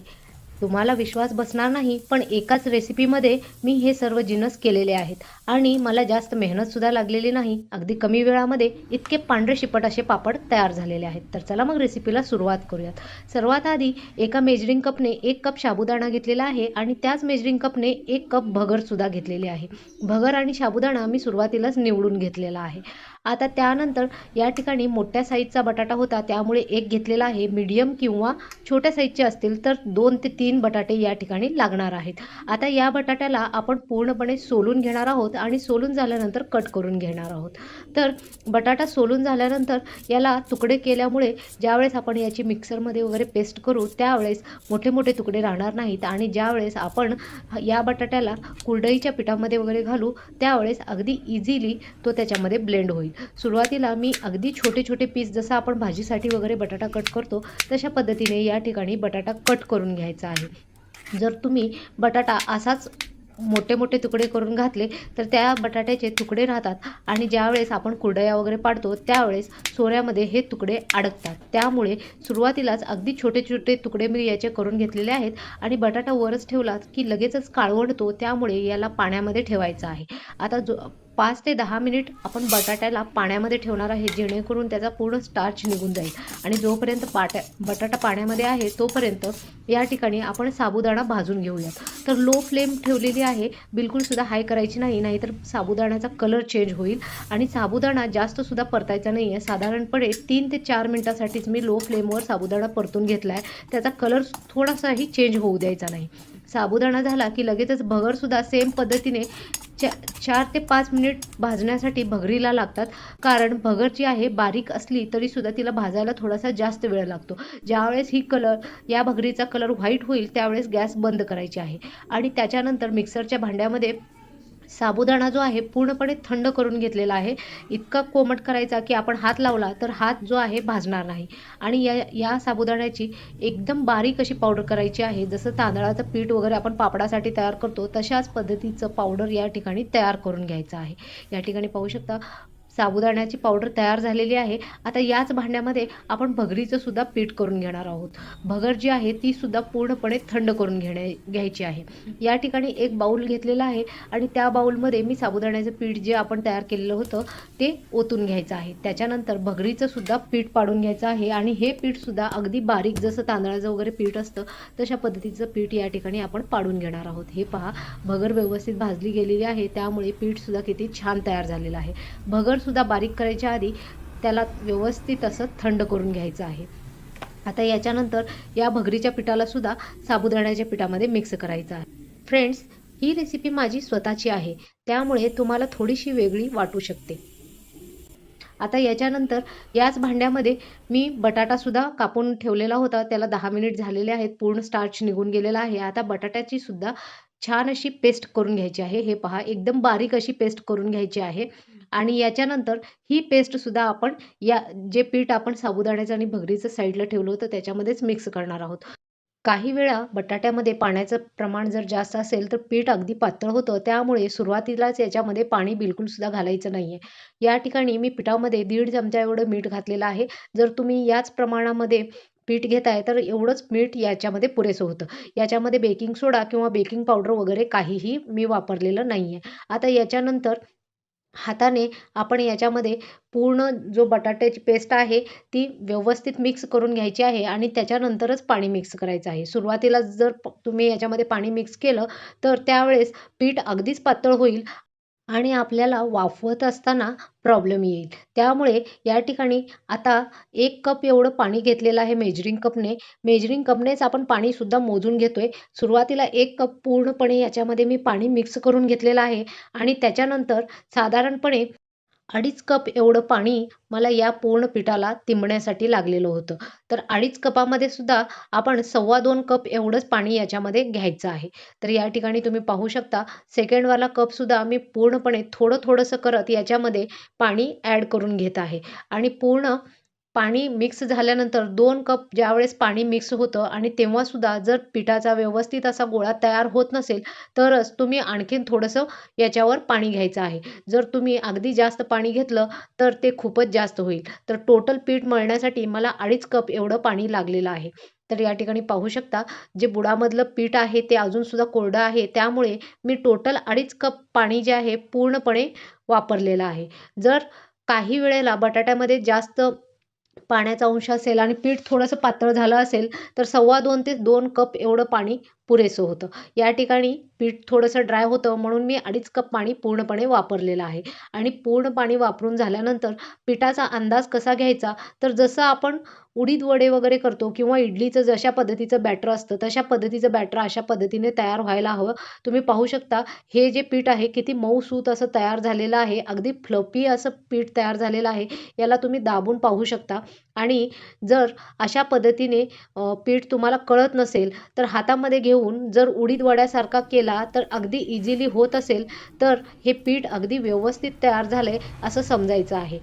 तुम्हाला विश्वास बसणार नाही, पण एकाच रेसिपीमध्ये मी हे सर्व जिन्नस केलेले आहेत आणि मला जास्त मेहनतसुद्धा लागलेली नाही. अगदी कमी वेळामध्ये इतके पांढरे शिपट असे पापड तयार झालेले आहेत. तर चला मग रेसिपीला सुरुवात करूयात. सर्वात आधी एका मेजरिंग कपने 1 कप साबुदाणा घेतलेला आहे आणि त्याच मेजरिंग कपने 1 कप भगरसुद्धा घेतलेली आहे. भगर आणि साबुदाणा मी सुरुवातीलाच निवडून घेतलेला आहे आता त्यानंतर या ठिकाणी मोठ्या साईजचा बटाटा होता त्यामुळे एक घेतलेला आहे. मीडियम किंवा छोट्या साईजचे असतील तर 2 ते 3 बटाटे या ठिकाणी लागणार आहेत. आता या बटाट्याला आपण पूर्णपणे सोलून घेणार आहोत आणि सोलून झाल्यानंतर कट करून घेणार आहोत. तर बटाटा सोलून झाल्यानंतर याला तुकडे केल्यामुळे ज्यावेळेस आपण याची मिक्सरमध्ये वगैरे पेस्ट करू त्यावेळेस मोठे मोठे तुकडे राहणार नाहीत आणि ज्यावेळेस आपण या बटाट्याला कुरडईच्या पिठामध्ये वगैरे घालू त्यावेळेस अगदी इझिली तो त्याच्यामध्ये ब्लेंड होईल. सुरुवातीला मी अगदी छोटे छोटे पीस जसं आपण भाजीसाठी वगैरे बटाटा कट करतो तशा पद्धतीने या ठिकाणी बटाटा कट करून घ्यायचा आहे. जर तुम्ही बटाटा असाच मोठे मोठे तुकडे करून घातले तर त्या बटाट्याचे तुकडे राहतात आणि ज्यावेळेस आपण कुरडया वगैरे पाडतो त्यावेळेस सोऱ्यामध्ये हे तुकडे अडकतात. त्यामुळे सुरुवातीलाच अगदी छोटे छोटे तुकडे मी याचे करून घेतलेले आहेत आणि बटाटा वरच ठेवला की लगेचच काळवंडतो त्यामुळे याला पाण्यामध्ये ठेवायचा आहे. आता 5 ते 10 मिनिट आपण बटाट्याला पाण्यामध्ये ठेवणार आहे जेणेकरून त्याचा पूर्ण स्टार्च निघून जाईल आणि जोपर्यंत बटाटा पाण्यामध्ये आहे तोपर्यंत या ठिकाणी आपण साबुदाणा भाजून घेऊयात. तर लो फ्लेम ठेवलेली आहे, बिलकुलसुद्धा हाय करायची नाही, नाहीतर साबुदाण्याचा कलर चेंज होईल आणि साबुदाणा जास्तसुद्धा परतायचा नाही आहे. साधारणपणे 3 ते 4 मिनटासाठीच मी लो फ्लेमवर साबुदाणा परतून घेतला आहे. त्याचा कलर थोडासाही चेंज होऊ द्यायचा नाही. साबुदाणा झाला की लगेचच भगरसुद्धा सेम पद्धतीने 4 ते 5 मिनिट भाजण्यासाठी भगरीला लागतात. कारण भगर जी आहे बारीक असली तरीसुद्धा तिला भाजायला थोडासा जास्त वेळ लागतो. ज्यावेळेस या भगरीचा कलर व्हाईट होईल त्यावेळेस गॅस बंद करायची आहे आणि त्याच्यानंतर मिक्सरच्या भांड्यामध्ये साबुदाणा जो आहे पूर्णपणे थंड करून घेतलेला आहे. इतका कोमट करायचा की आपण हात लावला तर हात जो आहे भाजणार नाही आणि या साबुदाण्याची एकदम बारीक अशी पावडर करायची आहे. जसं तांदळाचं पीठ वगैरे आपण पापडासाठी तयार करतो तशाच पद्धतीचं पावडर या ठिकाणी तयार करून घ्यायचं आहे. या ठिकाणी पाहू शकता साबुदाण्याची पावडर तयार झालेली आहे. आता याच भांड्यामध्ये आपण भगरीचं सुद्धा पीठ करून घेणार आहोत. भगर जी आहे ती सुद्धा पूर्णपणे थंड करून घ्यायची आहे. या ठिकाणी एक बाऊल घेतलेला आहे आणि त्या बाऊलमध्ये मी साबुदाण्याचं पीठ जे आपण तयार केलेलं होतं ते ओतून घ्यायचं आहे. त्याच्यानंतर भगरीचं सुद्धा पीठ पाडून घ्यायचं आहे आणि हे पीठ सुद्धा अगदी बारीक जसं तांदळाचं वगैरे पीठ असतं तशा पद्धतीचं पीठ या ठिकाणी आपण पाडून घेणार आहोत. हे पहा, भगर व्यवस्थित भाजली गेलेली आहे त्यामुळे पीठ सुद्धा किती छान तयार झालेलं आहे. भगर सुद्धा बारीक करायच्या आधी त्याला व्यवस्थित असं थंड करून घ्यायचं आहे. आता याच्यानंतर या भगरीच्या पिठाला सुद्धा साबुदाण्याच्या पिठामध्ये मिक्स करायचं आहे. फ्रेंड्स, ही रेसिपी माझी स्वतःची आहे त्यामुळे तुम्हाला थोडीशी वेगळी वाटू शकते. आता याच्यानंतर याच भांड्यामध्ये मी बटाटा सुद्धा कापून ठेवलेला होता, त्याला 10 मिनिट झालेले आहेत, पूर्ण स्टार्च निघून गेलेला आहे. आता बटाट्याची सुद्धा छान अशी पेस्ट करून घ्यायची आहे. हे पहा, एकदम बारीक अशी पेस्ट करून घ्यायची आहे आणि याच्यानंतर ही पेस्ट सुद्धा आपण जे पीठ आपण साबुदाण्याचं आणि भगरीचं साईडला ठेवलं होतं त्याच्यामध्येच मिक्स करणार आहोत. काही वेळा बटाट्यामध्ये पाण्याचं प्रमाण जर जास्त असेल तर पीठ अगदी पातळ होतं, त्यामुळे सुरुवातीलाच याच्यामध्ये पाणी बिलकुलसुद्धा घालायचं नाही आहे. या ठिकाणी मी पिठामध्ये 1.5 चमचा एवढं मीठ घातलेलं आहे. जर तुम्ही याच प्रमाणामध्ये पीठ घेताय तर एवढंच मीठ याच्यामध्ये पुरेसं होतं. याच्यामध्ये बेकिंग सोडा किंवा बेकिंग पावडर वगैरे काहीही मी वापरलेलं नाही आहे. आता याच्यानंतर हाताने आपण याच्यामध्ये पूर्ण जो बटाट्याची पेस्ट आहे ती व्यवस्थित मिक्स करून घ्यायची आहे आणि त्याच्यानंतरच पाणी मिक्स करायचं आहे. सुरुवातीला जर तुम्ही याच्यामध्ये पाणी मिक्स केलं तर त्यावेळेस पीठ अगदीच पातळ होईल आणि आपल्याला वाफवत असताना प्रॉब्लेम येईल. त्यामुळे या ठिकाणी आता 1 कप एवढं पाणी घेतलेलं आहे मेजरिंग कपने. मेजरिंग कपनेच आपण पाणीसुद्धा मोजून घेतोय. सुरुवातीला 1 कप पूर्णपणे याच्यामध्ये मी पाणी मिक्स करून घेतलेलं आहे आणि त्याच्यानंतर साधारणपणे 2.5 कप एवढं पाणी मला या पूर्ण पिठाला तिंबण्यासाठी लागलेलं होतं. तर 2.5 कपामध्ये सुद्धा आपण 2.25 कप एवढंच पाणी याच्यामध्ये घ्यायचं आहे. तर या ठिकाणी तुम्ही पाहू शकता सेकंडवाला कपसुद्धा मी पूर्णपणे थोडंसं करत याच्यामध्ये पाणी ॲड करून घेत आहे आणि पूर्ण पाणी मिक्स झाल्यानंतर 2 कप ज्यावेळेस पाणी मिक्स होतं आणि तेव्हासुद्धा जर पिठाचा व्यवस्थित असा गोळा तयार होत नसेल तरच तुम्ही आणखीन थोडंसं याच्यावर पाणी घ्यायचं आहे. जर तुम्ही अगदी जास्त पाणी घेतलं तर ते खूपच जास्त होईल. तर टोटल पीठ मळण्यासाठी मला 2.5 कप एवढं पाणी लागलेलं आहे. तर या ठिकाणी पाहू शकता जे बुडामधलं पीठ आहे ते अजूनसुद्धा कोरडं आहे, त्यामुळे मी टोटल 2.5 कप पाणी जे आहे पूर्णपणे वापरलेलं आहे. जर काही वेळेला बटाट्यामध्ये जास्त पाण्याचा अंश असेल आणि पीठ थोडंसं पातळ झालं असेल तर 1.25 ते 2 कप एवढं पाणी पुरेसं होतं. या ठिकाणी पीठ थोडंसं ड्राय होतं म्हणून मी 2.5 कप पाणी पूर्णपणे वापरलेलं आहे. आणि पूर्ण पाणी वापरून झाल्यानंतर पिठाचा अंदाज कसा घ्यायचा, तर जसं आपण उडीद वडे वगैरे करतो किंवा इडलीचं जशा पद्धतीचं बॅटर असतं तशा पद्धतीचं बॅटर अशा पद्धतीने तयार व्हायला हवं. तुम्ही पाहू शकता हे जे पीठ आहे किती मऊसूत असं तयार झालेलं आहे. अगदी फ्लफी असं पीठ तयार झालेलं आहे. याला तुम्ही दाबून पाहू शकता. आणि जर अशा पद्धतीने पीठ तुम्हाला कळत नसेल तर हातामध्ये घेऊन जर उडीद वड्यासारखा केला तर अगदी इझिली होत असेल तर हे पीठ अगदी व्यवस्थित तयार झालंय असं समजायचं आहे.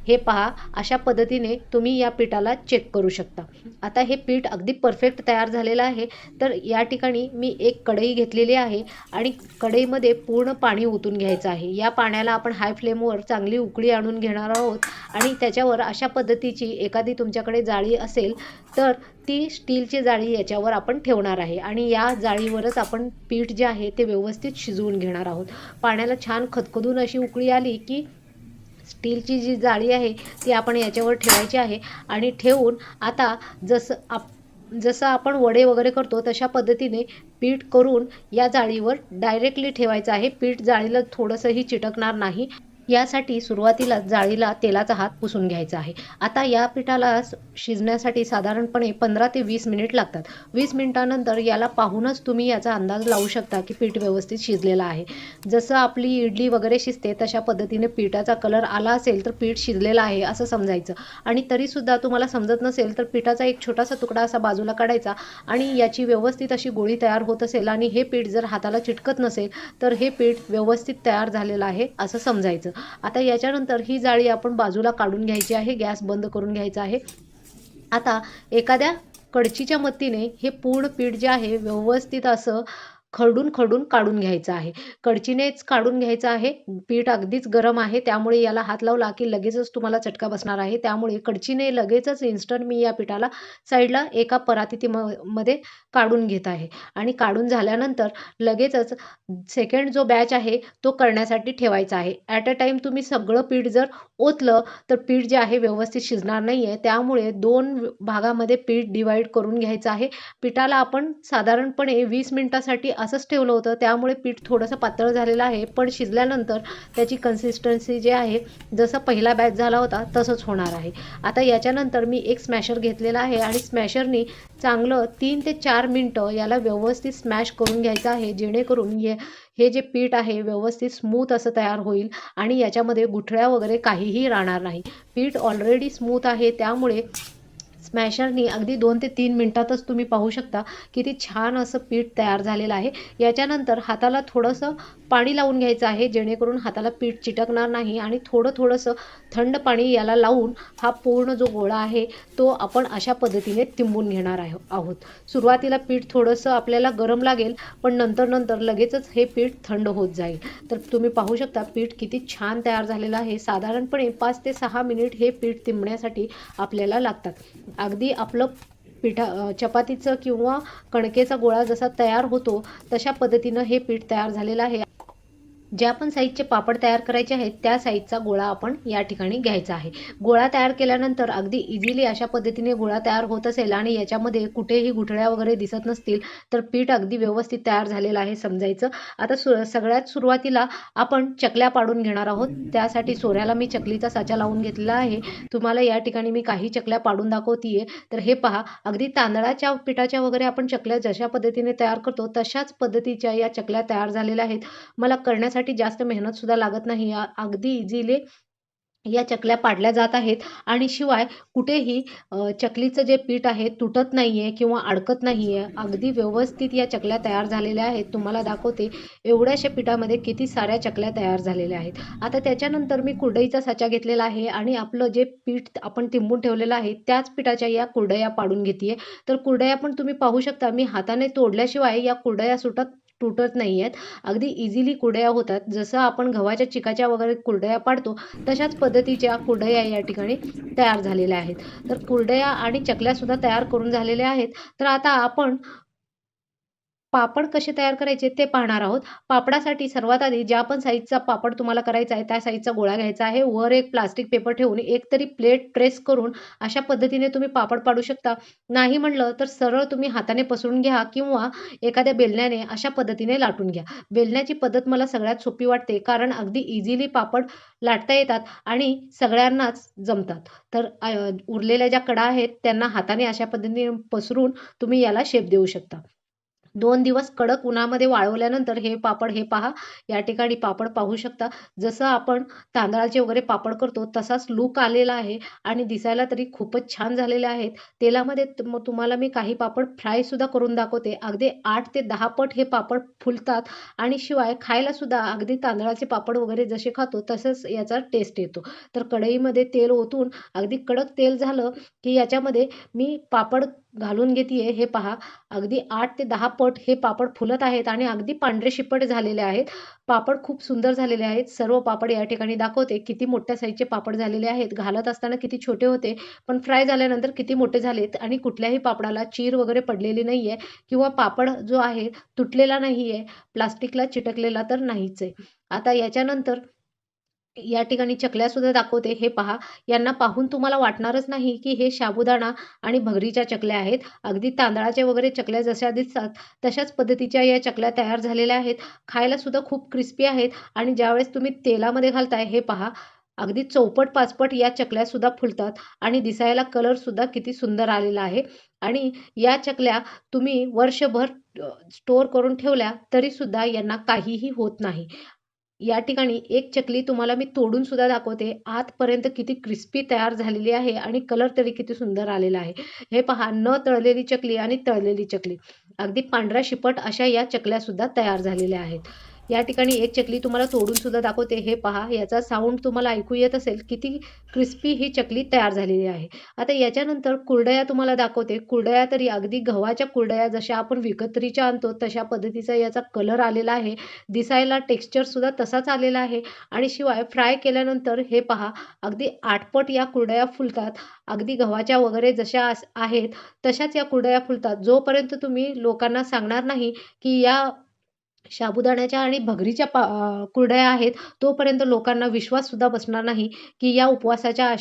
हे पहा, अशा पद्धतीने तुम्ही या पिठाला चेक करू शकता. आता हे पीठ अगदी परफेक्ट तयार झालेलं आहे. तर या ठिकाणी मी एक कढई घेतलेली आहे आणि कढईमध्ये पूर्ण पाणी ओतून घ्यायचं आहे. या पाण्याला आपण हाय फ्लेमवर चांगली उकळी आणून घेणार आहोत आणि त्याच्यावर अशा पद्धतीची एखादी तुमच्याकडे जाळी असेल तर ती स्टीलची जाळी याच्यावर आपण ठेवणार आहे आणि या जाळीवरच आपण पीठ जे आहे ते व्यवस्थित शिजवून घेणार आहोत. पाण्याला छान खदखदून अशी उकळी आली की स्टीलची जी जाळी आहे ती आपण याच्यावर ठेवायची आहे आणि ठेवून आता जसं आपण वडे वगैरे करतो तशा पद्धतीने पीठ करून या जाळीवर डायरेक्टली ठेवायचं आहे. पीठ जाळीला थोडंसंही चिटकणार नाही. यासाठी सुरुवातीला जाळीला तेलाचा हात पुसून घ्यायचा आहे. आता या पिठाला शिजण्यासाठी साधारणपणे 15 ते 20 मिनिट लागतात. 20 मिनिटानंतर याला पाहूनच तुम्ही याचा अंदाज लावू शकता की पीठ व्यवस्थित शिजलेलं आहे. जसं आपली इडली वगैरे शिजते तशा पद्धतीने पिठाचा कलर आला असेल तर पीठ शिजलेलं आहे असं समजायचं. आणि तरीसुद्धा तुम्हाला समजत नसेल तर पिठाचा एक छोटासा तुकडा असा बाजूला काढायचा आणि याची व्यवस्थित अशी गोळी तयार होत असेल आणि हे पीठ जर हाताला चिटकत नसेल तर हे पीठ व्यवस्थित तयार झालेलं आहे असं समजायचं. आता याच्यानंतर ही जाळी आपण बाजूला काढून घ्यायची आहे. गॅस बंद करून घ्यायचा आहे. आता एखाद्या कढईच्या मदतीने हे पूर्ण पीठ जे आहे व्यवस्थित असं खरडून खरडून काढून घ्यायचं आहे. कढईनेच काढून घ्यायचं आहे. पीठ अगदीच गरम आहे त्यामुळे याला हात लावला की लगेचच तुम्हाला चटका बसणार आहे. त्यामुळे कढईने लगेचच इन्स्टंट मी या पिठाला साईडला एका मध्ये काढून घेत आहे. आणि काढून झाल्यानंतर लगेचच सेकंड जो बॅच आहे तो करण्यासाठी ठेवायचा आहे. ॲट अ टाईम तुम्ही सगळं पीठ जर ओतलं तर पीठ जे आहे व्यवस्थित शिजणार नाही आहे. त्यामुळे 2 भागामध्ये पीठ डिवाईड करून घ्यायचं आहे. पिठाला आपण साधारणपणे 20 मिनिटासाठी असंच ठेवलं होतं त्यामुळे पीठ थोडंसं पातळ झालेलं आहे. पण शिजल्यानंतर त्याची कन्सिस्टन्सी जी आहे जसं पहिला बॅच झाला होता तसंच होणार आहे. आता याच्यानंतर मी एक स्मॅशर घेतलेला आहे आणि स्मॅशरनी चांगलं 3 ते 4 मिनिटं याला व्यवस्थित स्मॅश करून घ्यायचं आहे. जेणेकरून हे जे पीठ आहे व्यवस्थित स्मूथ असं तयार होईल आणि याच्यामध्ये गुठळ्या वगैरे काहीही राहणार नाही. पीठ ऑलरेडी स्मूथ आहे त्यामुळे स्मॅशरनी अगदी 2 ते 3 मिनिटातच तुम्ही पाहू शकता किती छान असं पीठ तयार झालेलं आहे. याच्यानंतर हाताला थोडंसं पाणी लावून घ्यायचं आहे जेणेकरून हाताला पीठ चिटकणार नाही आणि थोडंसं थंड पाणी याला लावून हा पूर्ण जो गोळा आहे तो आपण अशा पद्धतीने तिंबून घेणार आहोत. सुरुवातीला पीठ थोडंसं आपल्याला गरम लागेल पण नंतर लगेचच हे पीठ थंड होत जाईल. तर तुम्ही पाहू शकता पीठ किती छान तयार झालेलं आहे. साधारणपणे 5 ते 6 मिनिट हे पीठ तिंबण्यासाठी आपल्याला लागतात. अगदी आपलं चपातीचं किंवा कणकेचा गोळा जसा तयार होतो तशा पद्धतीनं हे पीठ तयार झालेलं आहे. ज्या पण साईजचे पापड तयार करायचे आहेत त्या साईजचा गोळा आपण या ठिकाणी घ्यायचा आहे. गोळा तयार केल्यानंतर अगदी इझिली अशा पद्धतीने गोळा तयार होत असेल आणि याच्यामध्ये कुठेही गुठळ्या वगैरे दिसत नसतील तर पीठ अगदी व्यवस्थित तयार झालेलं आहे समजायचं. आता सगळ्यात सुरुवातीला आपण चकल्या पाडून घेणार आहोत. त्यासाठी सोऱ्याला मी चकलीचा साचा लावून घेतलेला आहे. तुम्हाला या ठिकाणी मी काही चकल्या पाडून दाखवतीये. तर हे पहा, अगदी तांदळाच्या पिठाच्या वगैरे आपण चकल्या जशा पद्धतीने तयार करतो तशाच पद्धतीच्या या चकल्या तयार झालेल्या आहेत. मला करण्यासाठी जास्त मेहनत सुद्धा लागत नाही. अगदी इझिली या चकल्या पाडल्या जात आहेत आणि शिवाय कुठेही चकलीचं जे पीठ आहे तुटत नाहीये किंवा अडकत नाहीये. अगदी व्यवस्थित या चकल्या तयार झालेल्या आहेत. तुम्हाला दाखवते एवढ्याशा पिठामध्ये किती साऱ्या चकल्या तयार झालेल्या आहेत. आता त्याच्यानंतर मी कुरडईचा साचा घेतलेला आहे आणि आपलं जे पीठ आपण तिंबून ठेवलेलं आहे त्याच पिठाच्या या कुरडया पाडून घेतेय. तर कुरडया पण तुम्ही पाहू शकता मी हाताने तोडल्याशिवाय या कुरडया तुटत नाही आहेत. अगदी इझिली कुरडया होतात. जसं आपण गव्हाच्या चिकाच्या वगैरे कुरडया पाडतो तशाच पद्धतीच्या कुरडया या ठिकाणी तयार झालेल्या आहेत. तर कुरडया आणि चकल्यासुद्धा तयार करून झालेल्या आहेत. तर आता आपण पापड कसे तयार करायचे ते पाहणार आहोत. पापडासाठी सर्वात आधी ज्या पण साईजचा पापड तुम्हाला करायचा आहे त्या साईजचा गोळा घ्यायचा आहे. वर एक प्लास्टिक पेपर ठेवून एक तरी प्लेट प्रेस करून अशा पद्धतीने तुम्ही पापड पाडू शकता. नाही म्हणलं तर सरळ तुम्ही हाताने पसरून घ्या किंवा एखाद्या बेलण्याने अशा पद्धतीने लाटून घ्या. बेलण्याची पद्धत मला सगळ्यात सोपी वाटते, कारण अगदी इझिली पापड लाटता येतात आणि सगळ्यांनाच जमतात. तर उरलेल्या ज्या कडा आहेत त्यांना हाताने अशा पद्धतीने पसरून तुम्ही याला शेप देऊ शकता. 2 दिवस कडक उन्हामध्ये वाळवल्यानंतर हे पापड, हे पहा या ठिकाणी पापड पाहू शकता. जसं आपण तांदळाचे वगैरे पापड करतो तसाच लूक आलेला आहे आणि दिसायला तरी खूपच छान झालेले आहेत. तेलामध्ये मग तुम्हाला मी काही पापड फ्रायसुद्धा करून दाखवते. अगदी 8 ते 10 पट हे पापड फुलतात आणि शिवाय खायलासुद्धा अगदी तांदळाचे पापड वगैरे जसे खातो तसंच याचा टेस्ट येतो. तर कढईमध्ये तेल ओतून अगदी कडक तेल झालं की याच्यामध्ये मी पापड घालून घेतीये. हे पहा अगदी 8 ते 10 पट हे पापड फुलत आहेत आणि अगदी पांढरे शिपट झालेले आहेत. पापड खूप सुंदर झालेले आहेत. सर्व पापड या ठिकाणी दाखवते. किती मोठ्या साईजचे पापड झालेले आहेत. घालत असताना किती छोटे होते, पण फ्राय झाल्यानंतर किती मोठे झालेत आणि कुठल्याही पापडाला चीर वगैरे पडलेली नाहीये किंवा पापड जो आहे तुटलेला नाहीये, प्लास्टिकला चिटकलेला तर नाहीच आहे. आता याच्यानंतर या ठिकाणी चकल्यासुद्धा दाखवते. हे पहा, यांना पाहून तुम्हाला वाटणारच नाही की हे साबुदाणा आणि भगरीच्या चकल्या आहेत. अगदी तांदळाच्या वगैरे चकल्या जशा दिसतात तशाच पद्धतीच्या या चकल्या तयार झालेल्या आहेत. खायलासुद्धा खूप क्रिस्पी आहेत आणि ज्यावेळेस तुम्ही तेलामध्ये घालताय हे पहा, अगदी चौपट पाचपट या चकल्यासुद्धा फुलतात आणि दिसायला कलरसुद्धा किती सुंदर आलेला आहे. आणि या चकल्या तुम्ही वर्षभर स्टोअर करून ठेवल्या तरीसुद्धा यांना काहीही होत नाही. या ठिकाणी एक चकली तुम्हाला मी तोडून सुद्धा दाखवते. आतपर्यंत किती क्रिस्पी तयार झालेली आहे आणि कलर तरी किती सुंदर आलेला आहे. हे पहा, न तळलेली चकली आणि तळलेली चकली. अगदी पांढऱ्या शिपट अशा या चकल्या सुद्धा तयार झालेल्या आहेत. या ठिकाणी एक चकली तुम्हाला तोडून सुद्धा दाखवते. हे पहा, याचा साऊंड तुम्हाला ऐकू येत असेल. किती क्रिस्पी ही चकली तयार झालेली आहे. आता याच्यानंतर कुरडया तुम्हाला दाखवते. कुरडया तरी अगदी गव्हाच्या कुरडया जशा आपण विकत्रीच्या आणतो तशा पद्धतीचा याचा कलर आलेला आहे. दिसायला टेक्स्चर सुद्धा तसाच आलेला आहे आणि शिवाय फ्राय केल्यानंतर हे पहा, अगदी आठपट या कुरडया फुलतात. अगदी गव्हाच्या वगैरे जशा आहेत तशाच या कुरडया फुलतात. जोपर्यंत तुम्ही लोकांना सांगणार नाही की या साबुदाण्याच्या आणि भगरीच्या कुरडया आहेत, तोपर्यंत लोकांना विश्वास सुद्धा बसणार नाही की या उपवासाच्या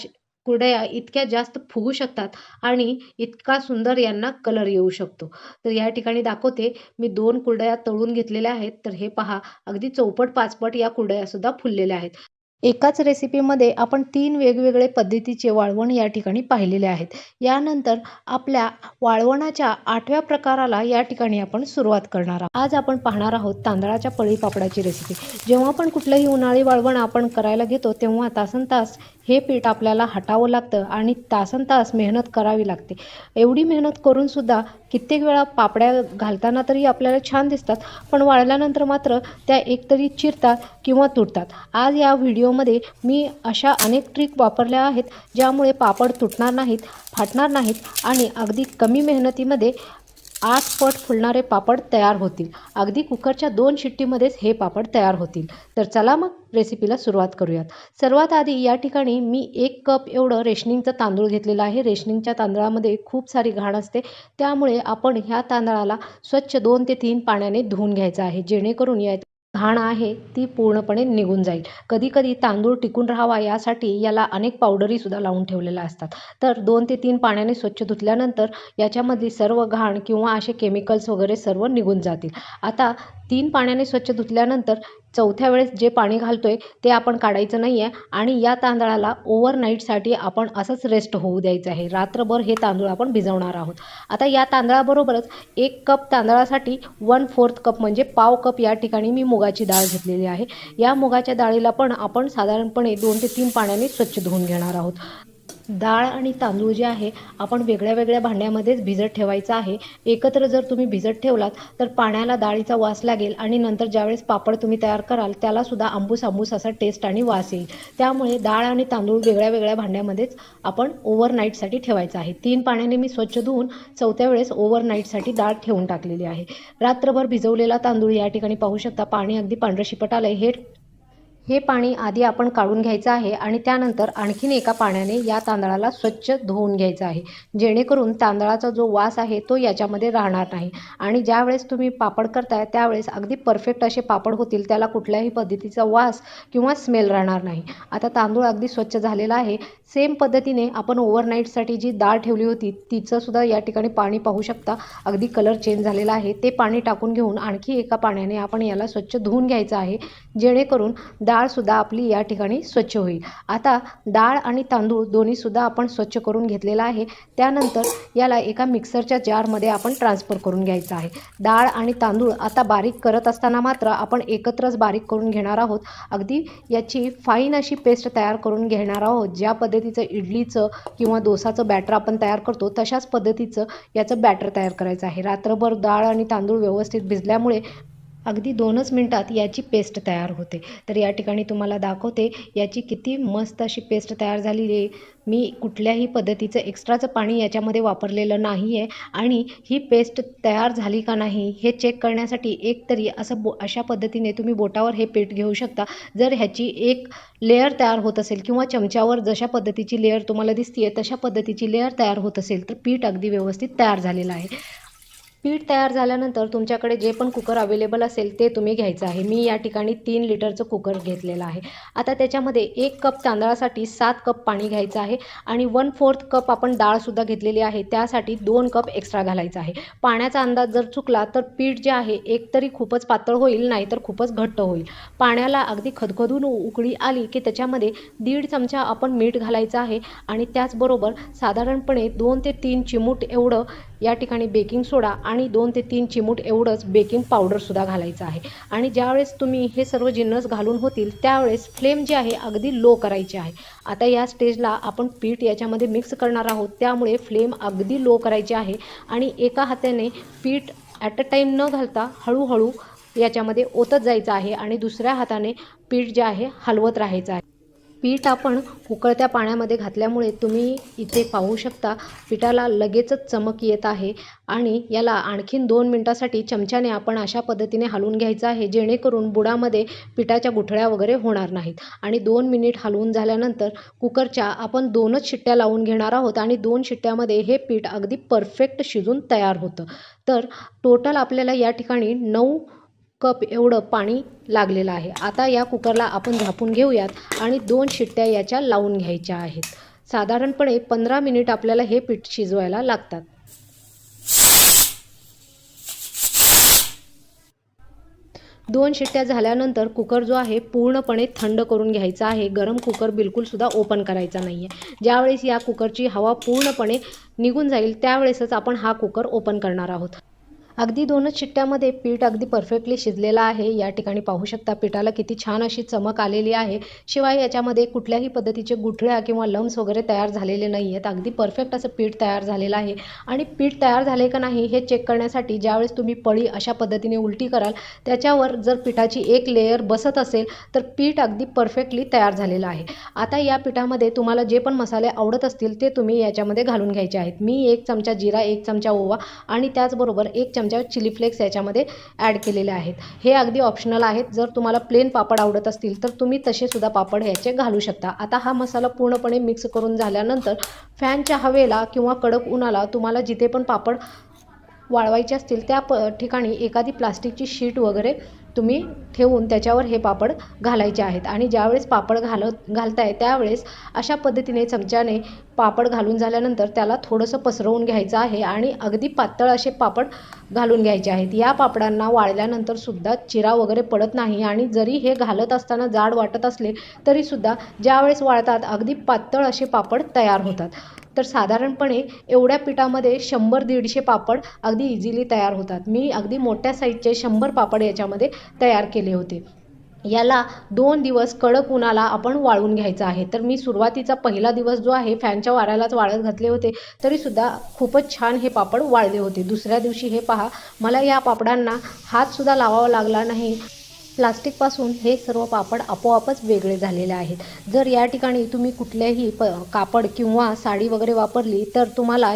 कुरडया इतक्या जास्त फुगू शकतात आणि इतका सुंदर यांना कलर येऊ शकतो. तर या ठिकाणी दाखवते मी 2 कुरडया तळून घेतलेल्या आहेत. तर हे पहा, अगदी चौपट पाचपट या कुरडया सुद्धा फुललेल्या आहेत. एकाच रेसिपीमध्ये आपण 3 वेगवेगळे पद्धतीचे वाळवण या ठिकाणी पाहिलेले आहेत. यानंतर आपल्या वाळवणाच्या 8व्या प्रकाराला या ठिकाणी आपण सुरुवात करणार आहोत. आज आपण पाहणार आहोत तांदळाच्या पळी पापडाची रेसिपी. जेव्हा पण कुठलंही उन्हाळी वाळवण आपण करायला घेतो तेव्हा तासनतास हे पीठ आपल्याला हटावं लागतं आणि तासनतास मेहनत करावी लागते. एवढी मेहनत करून सुद्धा कित्येक वेळा पापड्या घालताना तरी आपल्याला छान दिसतात, पण वाळल्यानंतर मात्र त्या एकतरी चिरतात किंवा तुटतात. आज या व्हिडिओमध्ये मी अशा अनेक ट्रिक वापरल्या आहेत ज्यामुळे पापड तुटणार नाहीत, फाटणार नाहीत आणि अगदी कमी मेहनतीमध्ये 8 पट फुलणारे पापड तयार होतील. अगदी कुकरच्या 2 शिट्टीमध्येच हे पापड तयार होतील. तर चला मग रेसिपीला सुरुवात करूयात. सर्वात आधी या ठिकाणी मी 1 कप एवढं रेशनिंगचं तांदूळ घेतलेलं आहे. रेशनिंगच्या तांदळामध्ये खूप सारी घाण असते, त्यामुळे आपण ह्या तांदळाला स्वच्छ 2 ते 3 पाण्याने धुवून घ्यायचं आहे, जेणेकरून या घाण आहे ती पूर्णपणे निघून जाईल. कधीकधी तांदूळ टिकून राहावा यासाठी याला अनेक पावडरीसुद्धा लावून ठेवलेल्या असतात. तर 2 ते 3 पाण्याने स्वच्छ धुतल्यानंतर याच्यामधली सर्व घाण किंवा असे केमिकल्स वगैरे सर्व निघून जातील. आता 3 पाण्याने स्वच्छ धुतल्यानंतर चौथ्या वेळेस जे पाणी घालतोय ते आपण काढायचं नाही आहे आणि या तांदळाला ओव्हरनाईटसाठी आपण असंच रेस्ट होऊ द्यायचं आहे. रात्रभर हे तांदूळ आपण भिजवणार आहोत. आता या तांदळाबरोबरच 1 कप तांदळासाठी 1/4 कप म्हणजे पाव कप या ठिकाणी मी मुगाची डाळ घेतलेली आहे. या मुगाच्या डाळीला पण आपण साधारणपणे 2 ते 3 पाण्याने स्वच्छ धुवून घेणार आहोत. डाळ आणि तांदूळ जे आहे आपण वेगळ्या वेगळ्या भांड्यामध्येच भिजत ठेवायचं आहे. एकत्र जर तुम्ही भिजत ठेवलात तर पाण्याला डाळीचा वास लागेल आणि नंतर ज्यावेळेस पापड तुम्ही तयार कराल त्यालासुद्धा आंबूस आंबूस असा टेस्ट आणि वास येईल. त्यामुळे डाळ आणि तांदूळ वेगळ्या वेगळ्या भांड्यामध्येच आपण ओव्हरनाईटसाठी ठेवायचं आहे. 3 पाण्याने मी स्वच्छ धुवून चौथ्या वेळेस ओव्हरनाईटसाठी डाळ ठेवून टाकलेली आहे. रात्रभर भिजवलेला तांदूळ या ठिकाणी पाहू शकता, पाणी अगदी पांढरं शिपट आलंय. हे पाणी आधी आपण काढून घ्यायचं आहे आणि त्यानंतर आणखीन एका पाण्याने या तांदळाला स्वच्छ धुवून घ्यायचं आहे, जेणेकरून तांदळाचा जो वास आहे तो याच्यामध्ये राहणार नाही आणि ज्यावेळेस तुम्ही पापड करताय त्यावेळेस अगदी परफेक्ट असे पापड होतील, त्याला कुठल्याही पद्धतीचा वास किंवा स्मेल राहणार नाही। आता तांदूळ अगदी स्वच्छ झालेला आहे। सेम पद्धतीने आपण ओव्हरनाईटसाठी जी डाळ ठेवली होती तिचं सुद्धा या ठिकाणी पाणी पाहू शकता, अगदी कलर चेंज झालेला आहे। ते पाणी टाकून घेऊन आणखी एका पाण्याने आपण याला स्वच्छ धुवून घ्यायचं आहे, जेणेकरून डाळसुद्धा आपली या ठिकाणी स्वच्छ होईल। आता डाळ आणि तांदूळ दोन्हीसुद्धा आपण स्वच्छ करून घेतलेला आहे। त्यानंतर याला एका मिक्सरच्या जारमध्ये आपण ट्रान्सफर करून घ्यायचं आहे। डाळ आणि तांदूळ आता बारीक करत असताना मात्र आपण एकत्रच बारीक करून घेणार आहोत। अगदी याची फाईन अशी पेस्ट तयार करून घेणार आहोत। ज्या पद्धतीचं इडलीचं किंवा डोसाचं बॅटर आपण तयार करतो तशाच पद्धतीचं याचं बॅटर तयार करायचं आहे। रात्रभर डाळ आणि तांदूळ व्यवस्थित भिजल्यामुळे अगदी 2च मिनिटात याची पेस्ट तयार होते। तर या ठिकाणी तुम्हाला दाखवते याची किती मस्त अशी पेस्ट तयार झालेली आहे। मी कुठल्याही पद्धतीचं एक्स्ट्राचं पाणी याच्यामध्ये वापरलेलं नाही आहे आणि ही पेस्ट तयार झाली का नाही हे चेक करण्यासाठी एकतरी अशा पद्धतीने तुम्ही बोटावर हे पीठ घेऊ शकता। जर ह्याची एक लेयर तयार होत असेल किंवा चमच्यावर जशा पद्धतीची लेयर तुम्हाला दिसते तशा पद्धतीची लेयर तयार होत असेल तर पीठ अगदी व्यवस्थित तयार झालेलं आहे। पीठ तयार झाल्यानंतर तुमच्याकडे जे पण कुकर अवेलेबल असेल ते तुम्ही घ्यायचं आहे। मी या ठिकाणी 3 लिटरचं कुकर घेतलेलं आहे। आता त्याच्यामध्ये 1 कप तांदळासाठी 7 कप पाणी घ्यायचं आहे आणि 1/4 कप आपण डाळसुद्धा घेतलेली आहे, त्यासाठी 2 कप एक्स्ट्रा घालायचा आहे। पाण्याचा अंदाज जर चुकला तर पीठ जे आहे एकतरी खूपच पातळ होईल नाहीतर खूपच घट्ट होईल। पाण्याला अगदी खदखदून उकळी आली की त्याच्यामध्ये 1.5 चमचा आपण मीठ घालायचं आहे आणि त्याचबरोबर साधारणपणे 2 ते 3 चिमूट एवढं या ठिकाणी बेकिंग सोडा आणि 2 ते 3 चिमूट एवढंच बेकिंग पावडरसुद्धा घालायचं आहे। आणि ज्यावेळेस तुम्ही हे सर्व जिन्नस घालून होतील त्यावेळेस फ्लेम जी आहे अगदी लो करायची आहे। आता या स्टेजला आपण पीठ याच्यामध्ये मिक्स करणार आहोत, त्यामुळे फ्लेम अगदी लो करायची आहे आणि एका हाताने पीठ ॲट अ टाईम न घालता हळूहळू याच्यामध्ये ओतत जायचं आहे आणि दुसऱ्या हाताने पीठ जे आहे हलवत राहायचं आहे। पीठ आपण उकळत्या पाण्यामध्ये घातल्यामुळे तुम्ही इथे पाहू शकता पिठाला लगेचच चमक येत आहे आणि याला आणखीन 2 मिनिटासाठी चमच्याने आपण अशा पद्धतीने हलवून घ्यायचं आहे, जेणेकरून बुडामध्ये पिठाच्या गुठळ्या वगैरे होणार नाहीत। आणि 2 मिनिट हलवून झाल्यानंतर कुकरच्या आपण 2च शिट्ट्या लावून घेणार आहोत आणि 2 शिट्ट्यामध्ये हे पीठ अगदी परफेक्ट शिजून तयार होतं। तर टोटल आपल्याला या ठिकाणी 9 कप एवढं पाणी लागलेलं आहे। आता या कुकरला आपण झाकून घेऊयात आणि 2 शिट्ट्या याच्या लावून घ्यायच्या आहेत। साधारणपणे 15 मिनिट आपल्याला हे पीठ शिजवायला लागतात। 2 शिट्ट्या झाल्यानंतर कुकर जो आहे पूर्णपणे थंड करून घ्यायचा आहे। गरम कुकर बिलकुलसुद्धा ओपन करायचा नाही आहे। ज्यावेळेस या कुकरची हवा पूर्णपणे निघून जाईल त्यावेळेसच आपण हा कुकर ओपन करणार आहोत। अगदी 2च शिट्ट्यामध्ये पीठ अगदी परफेक्टली शिजलेलं आहे। या ठिकाणी पाहू शकता पिठाला किती छान अशी चमक आलेली आहे। शिवाय याच्यामध्ये कुठल्याही पद्धतीचे गुठळ्या किंवा लम्स वगैरे तयार झालेले नाही आहेत। अगदी परफेक्ट असं पीठ तयार झालेलं आहे आणि पीठ तयार झाले का नाही हे चेक करण्यासाठी ज्यावेळेस तुम्ही पळी अशा पद्धतीने उलटी कराल त्याच्यावर जर पिठाची एक लेयर बसत असेल तर पीठ अगदी परफेक्टली तयार झालेलं आहे। आता या पिठामध्ये तुम्हाला जे पण मसाले आवडत असतील ते तुम्ही याच्यामध्ये घालून घ्यायचे आहेत। मी 1 चमचा जिरा, 1 चमचा ओवा आणि त्याचबरोबर 1 चमचा चिली फ्लेक्स याच्यामध्ये ॲड केलेले आहेत। हे अगदी ऑप्शनल आहेत। जर तुम्हाला प्लेन पापड आवडत असतील तर तुम्ही तसे सुद्धा पापड याचे घालू शकता। आता हा मसाला पूर्णपणे मिक्स करून झाल्यानंतर फॅनच्या हवेला किंवा कडक उन्हाला तुम्हाला जिथे पण पापड वाळवायचे असतील त्या ठिकाणी एखादी प्लास्टिकची शीट वगैरे तुम्ही ठेवून त्याच्यावर हे पापड घालायचे आहेत आणि ज्यावेळेस पापड घालताय त्यावेळेस अशा पद्धतीने चमच्याने पापड घालून झाल्यानंतर त्याला थोडंसं पसरवून घ्यायचं आहे आणि अगदी पातळ असे पापड घालून घ्यायचे आहेत। या पापडांना वाळल्यानंतर सुद्धा चिरा वगैरे पडत नाही आणि जरी हे घालत असताना जाड वाटत असले तरीसुद्धा ज्यावेळेस वाळतात अगदी पातळ असे पापड तयार होतात। तर साधारणपणे एवढ्या पिठामध्ये 100-150 पापड अगदी इझिली तयार होतात। मी अगदी मोठ्या साईजचे 100 पापड याच्यामध्ये तयार केले होते। याला 2 दिवस कडक उन्हाला आपण वाळवून घ्यायचं आहे। तर मी सुरुवातीचा पहिला दिवस जो आहे फॅनच्या वाऱ्यालाच वाळत घातले होते तरीसुद्धा खूपच छान हे पापड वाळले होते। दुसऱ्या दिवशी हे पहा मला या पापडांना हातसुद्धा लावावा लागला नाही। प्लास्टिकपासून हे सर्व पापड आपोआपच वेगळे झालेले आहेत। जर या ठिकाणी तुम्ही कुठल्याही कापड किंवा साडी वगैरे वापरली तर तुम्हाला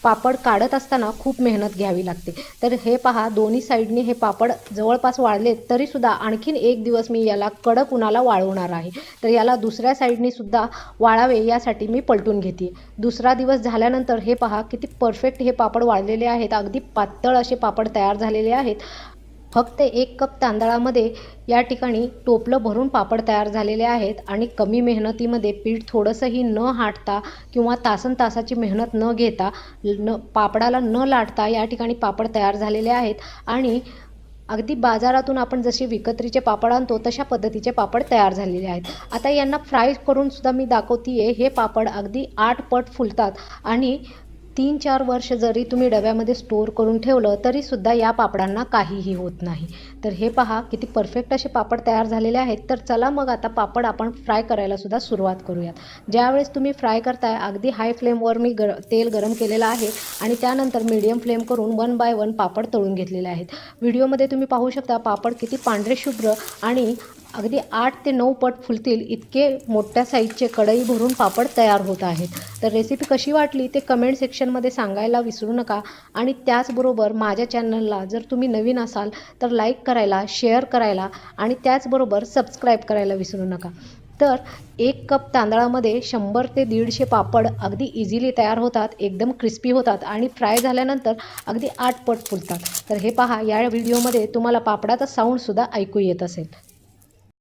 पापड काढत असताना खूप मेहनत घ्यावी लागते. तर हे पहा, दोन्ही साईडनी हे पापड जवळपास वाळलेत, तरीसुद्धा आणखीन एक दिवस मी याला कडक उन्हाला वाळवणार आहे. तर याला दुसऱ्या साईडनी सुद्धा वाळावे यासाठी मी पलटून घेते. दुसरा दिवस झाल्यानंतर हे पहा किती परफेक्ट हे पापड वाळलेले आहेत. अगदी पातळ असे पापड तयार झालेले आहेत. फक्त 1 कप तांदळामध्ये या ठिकाणी टोपलं भरून पापड तयार झालेले आहेत आणि कमी मेहनतीमध्ये पीठ थोडंसंही न हाटता किंवा तासनतासाची मेहनत न घेता, पापडाला न लाटता या ठिकाणी पापड तयार झालेले आहेत. आणि अगदी बाजारातून आपण जसे विकत्रीचे पापड आणतो तशा पद्धतीचे पापड तयार झालेले आहेत. आता यांना फ्राय करून सुद्धा मी दाखवते. हे पापड अगदी 8 पट फुलतात आणि 3-4 वर्ष जरी तुम्ही डब्यामध्ये स्टोअर करून ठेवलं तरीसुद्धा या पापडांना काहीही होत नाही. तर हे पहा किती परफेक्ट असे पापड तयार झालेले आहेत. तर चला मग आता पापड आपण फ्राय करायला सुद्धा सुरुवात करूयात. ज्यावेळेस तुम्ही फ्राय करताय अगदी हाय फ्लेमवर मी तेल गरम केलेलं आहे आणि त्यानंतर मीडियम फ्लेम करून 1 बाय 1 पापड तळून घेतलेले आहेत. व्हिडिओमध्ये तुम्ही पाहू शकता पापड किती पांढरे शुभ्र आणि अगदी 8 ते 9 पट फुलतील इतके मोठ्या साईजचे कढई भरून पापड तयार होत आहेत. तर रेसिपी कशी वाटली ते कमेंट सेक्शनमध्ये सांगायला विसरू नका. आणि त्याचबरोबर माझ्या चॅनलला जर तुम्ही नवीन असाल तर लाईक करायला, शेअर करायला आणि त्याचबरोबर सबस्क्राईब करायला विसरू नका. तर 1 कप तांदळामध्ये 100 ते 150 पापड अगदी इझिली तयार होतात, एकदम क्रिस्पी होतात आणि फ्राय झाल्यानंतर अगदी 8 पट फुलतात. तर हे पहा, या व्हिडिओमध्ये तुम्हाला पापडाचा साऊंडसुद्धा ऐकू येत असेल.